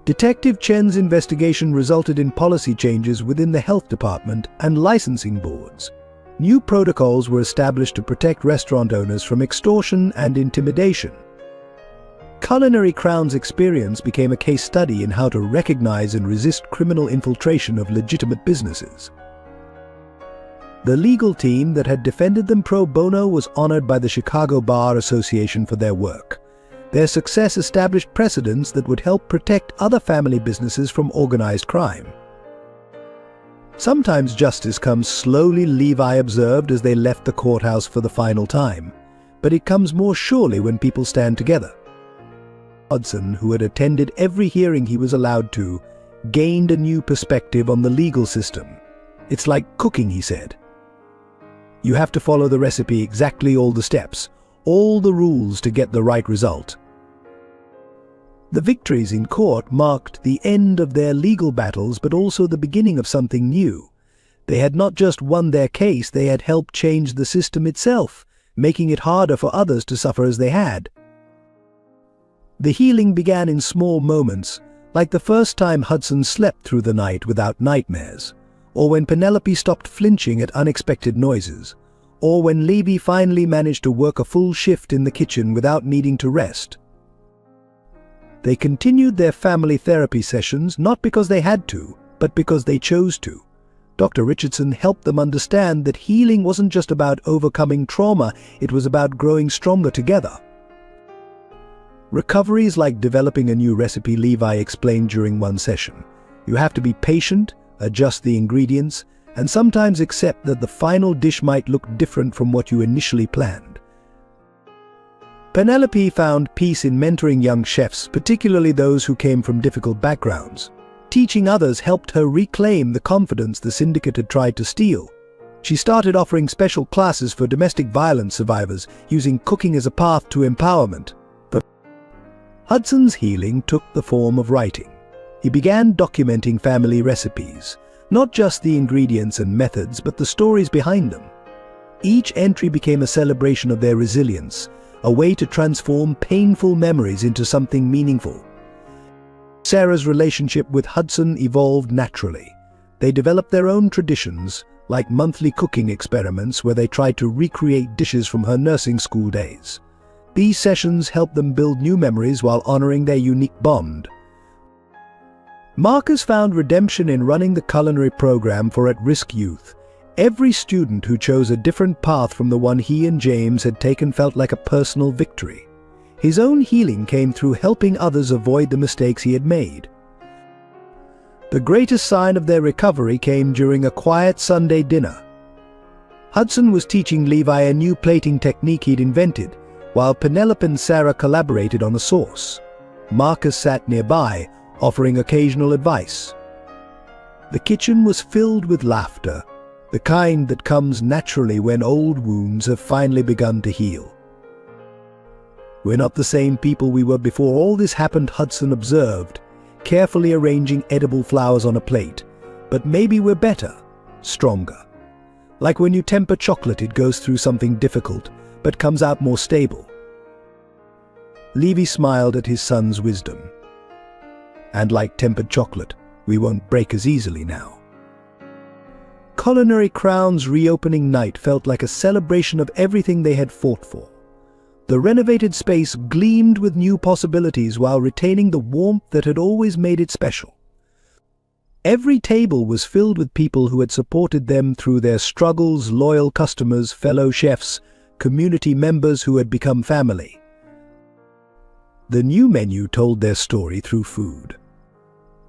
Detective Chen's investigation resulted in policy changes within the health department and licensing boards. New protocols were established to protect restaurant owners from extortion and intimidation. Culinary Crown's experience became a case study in how to recognize and resist criminal infiltration of legitimate businesses. The legal team that had defended them pro bono was honored by the Chicago Bar Association for their work. Their success established precedents that would help protect other family businesses from organized crime. Sometimes justice comes slowly, Levi observed as they left the courthouse for the final time, but it comes more surely when people stand together. Hudson, who had attended every hearing he was allowed to, gained a new perspective on the legal system. It's like cooking, he said. You have to follow the recipe, exactly all the steps, all the rules to get the right result. The victories in court marked the end of their legal battles, but also the beginning of something new. They had not just won their case, they had helped change the system itself, making it harder for others to suffer as they had. The healing began in small moments, like the first time Hudson slept through the night without nightmares, or when Penelope stopped flinching at unexpected noises, or when Levi finally managed to work a full shift in the kitchen without needing to rest. They continued their family therapy sessions not because they had to, but because they chose to. Dr. Richardson helped them understand that healing wasn't just about overcoming trauma, it was about growing stronger together. Recovery is like developing a new recipe, Levi explained during one session. You have to be patient, adjust the ingredients, and sometimes accept that the final dish might look different from what you initially planned. Penelope found peace in mentoring young chefs, particularly those who came from difficult backgrounds. Teaching others helped her reclaim the confidence the syndicate had tried to steal. She started offering special classes for domestic violence survivors, using cooking as a path to empowerment. Hudson's healing took the form of writing. He began documenting family recipes, not just the ingredients and methods, but the stories behind them. Each entry became a celebration of their resilience, a way to transform painful memories into something meaningful. Sarah's relationship with Hudson evolved naturally. They developed their own traditions, like monthly cooking experiments where they tried to recreate dishes from her nursing school days. These sessions helped them build new memories while honoring their unique bond. Marcus found redemption in running the culinary program for at-risk youth. Every student who chose a different path from the one he and James had taken felt like a personal victory. His own healing came through helping others avoid the mistakes he had made. The greatest sign of their recovery came during a quiet Sunday dinner. Hudson was teaching Levi a new plating technique he'd invented, while Penelope and Sarah collaborated on the sauce. Marcus sat nearby, offering occasional advice. The kitchen was filled with laughter, the kind that comes naturally when old wounds have finally begun to heal. "We're not the same people we were before all this happened," Hudson observed, carefully arranging edible flowers on a plate. "But maybe we're better, stronger. Like when you temper chocolate, it goes through something difficult, but comes out more stable." Levi smiled at his son's wisdom. "And like tempered chocolate, we won't break as easily now." Culinary Crown's reopening night felt like a celebration of everything they had fought for. The renovated space gleamed with new possibilities while retaining the warmth that had always made it special. Every table was filled with people who had supported them through their struggles, loyal customers, fellow chefs, community members who had become family. The new menu told their story through food.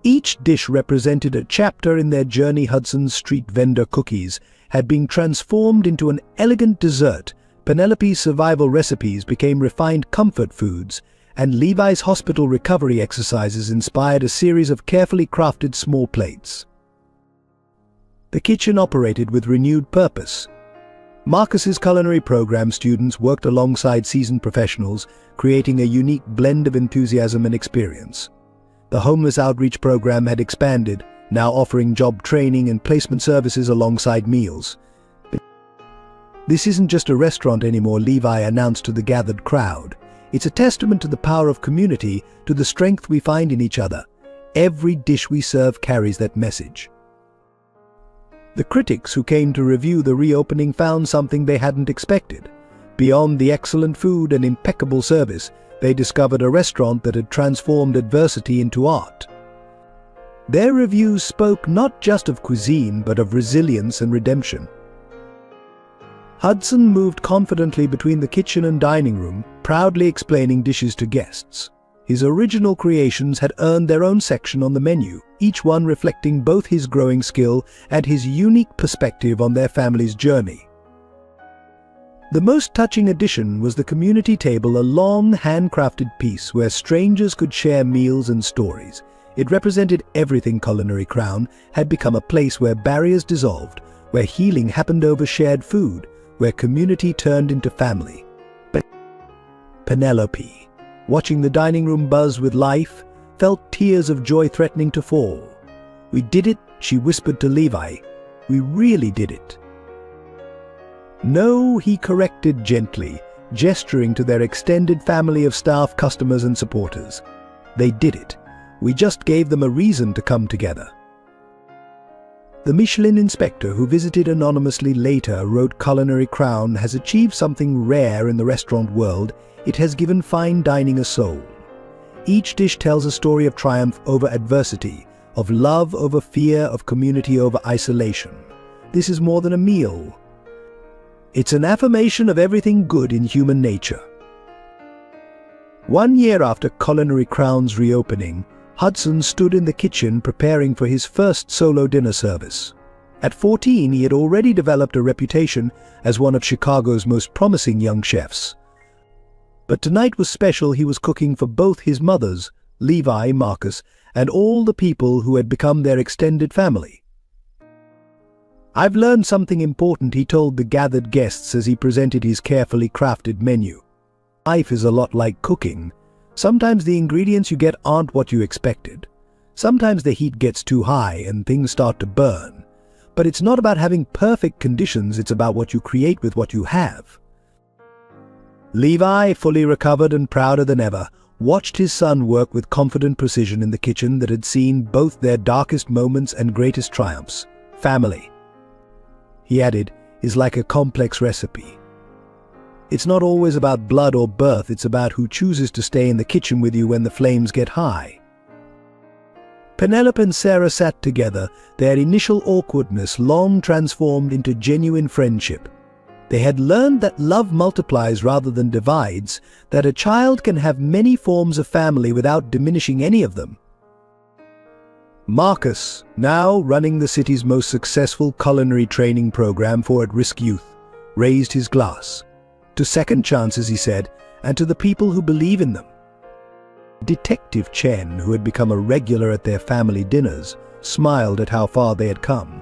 Each dish represented a chapter in their journey. Hudson's street vendor cookies had been transformed into an elegant dessert, Penelope's survival recipes became refined comfort foods, and Levi's hospital recovery exercises inspired a series of carefully crafted small plates. The kitchen operated with renewed purpose. Marcus's culinary program students worked alongside seasoned professionals, creating a unique blend of enthusiasm and experience. The homeless outreach program had expanded, now offering job training and placement services alongside meals. "This isn't just a restaurant anymore," Levi announced to the gathered crowd. "It's a testament to the power of community, to the strength we find in each other. Every dish we serve carries that message." The critics who came to review the reopening found something they hadn't expected. Beyond the excellent food and impeccable service, they discovered a restaurant that had transformed adversity into art. Their reviews spoke not just of cuisine, but of resilience and redemption. Hudson moved confidently between the kitchen and dining room, proudly explaining dishes to guests. His original creations had earned their own section on the menu, each one reflecting both his growing skill and his unique perspective on their family's journey. The most touching addition was the community table, a long, handcrafted piece where strangers could share meals and stories. It represented everything Culinary Crown had become, a place where barriers dissolved, where healing happened over shared food, where community turned into family. But Penelope, watching the dining room buzz with life, felt tears of joy threatening to fall. "We did it," she whispered to Levi. "We really did it." "No," he corrected gently, gesturing to their extended family of staff, customers, and supporters. "They did it. We just gave them a reason to come together." The Michelin inspector who visited anonymously later wrote, "Culinary Crown has achieved something rare in the restaurant world. It has given fine dining a soul. Each dish tells a story of triumph over adversity, of love over fear, of community over isolation. This is more than a meal. It's an affirmation of everything good in human nature." 1 year after Culinary Crown's reopening, Hudson stood in the kitchen preparing for his first solo dinner service. At 14, he had already developed a reputation as one of Chicago's most promising young chefs. But tonight was special. He was cooking for both his mothers, Levi, Marcus, and all the people who had become their extended family. "I've learned something important," he told the gathered guests as he presented his carefully crafted menu. "Life is a lot like cooking. Sometimes the ingredients you get aren't what you expected. Sometimes the heat gets too high and things start to burn. But it's not about having perfect conditions, it's about what you create with what you have." Levi, fully recovered and prouder than ever, watched his son work with confident precision in the kitchen that had seen both their darkest moments and greatest triumphs. Family. he added, is like a complex recipe. It's not always about blood or birth, it's about who chooses to stay in the kitchen with you when the flames get high. Penelope and Sarah sat together, their initial awkwardness long transformed into genuine friendship. They had learned that love multiplies rather than divides, that a child can have many forms of family without diminishing any of them. Marcus, now running the city's most successful culinary training program for at-risk youth, raised his glass. To second chances, he said, and to the people who believe in them. Detective Chen, who had become a regular at their family dinners, smiled at how far they had come.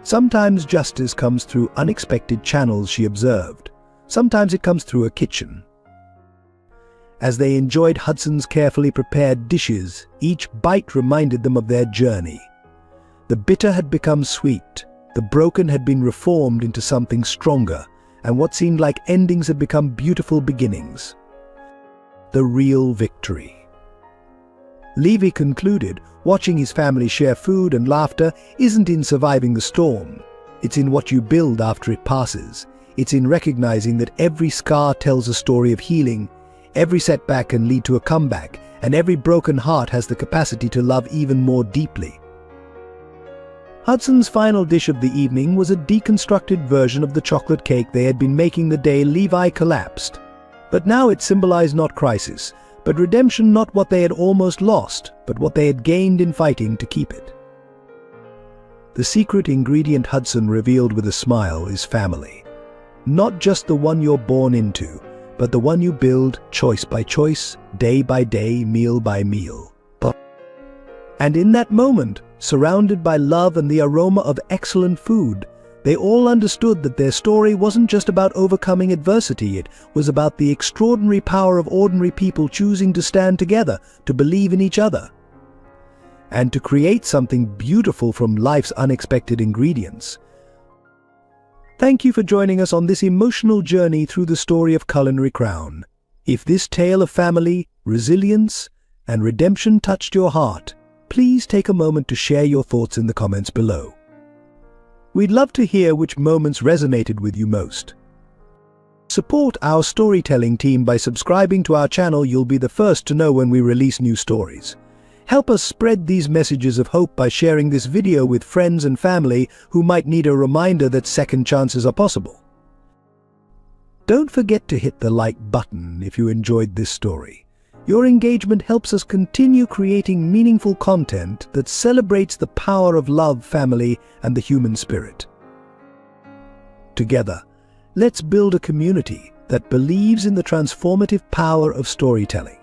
Sometimes justice comes through unexpected channels, she observed. Sometimes it comes through a kitchen. As they enjoyed Hudson's carefully prepared dishes, each bite reminded them of their journey. The bitter had become sweet, the broken had been reformed into something stronger, and what seemed like endings had become beautiful beginnings. The real victory. Levy concluded, watching his family share food and laughter isn't in surviving the storm. It's in what you build after it passes. It's in recognizing that every scar tells a story of healing, every setback can lead to a comeback, and every broken heart has the capacity to love even more deeply. Hudson's final dish of the evening was a deconstructed version of the chocolate cake they had been making the day Levi collapsed. But now it symbolized not crisis, but redemption, not what they had almost lost, but what they had gained in fighting to keep it. The secret ingredient Hudson revealed with a smile is family. Not just the one you're born into, but the one you build choice by choice, day by day, meal by meal. And in that moment, surrounded by love and the aroma of excellent food, they all understood that their story wasn't just about overcoming adversity, it was about the extraordinary power of ordinary people choosing to stand together, to believe in each other, and to create something beautiful from life's unexpected ingredients. Thank you for joining us on this emotional journey through the story of Culinary Crown. If this tale of family, resilience, and redemption touched your heart, please take a moment to share your thoughts in the comments below. We'd love to hear which moments resonated with you most. Support our storytelling team by subscribing to our channel. You'll be the first to know when we release new stories. Help us spread these messages of hope by sharing this video with friends and family who might need a reminder that second chances are possible. Don't forget to hit the like button if you enjoyed this story. Your engagement helps us continue creating meaningful content that celebrates the power of love, family, and the human spirit. Together, let's build a community that believes in the transformative power of storytelling.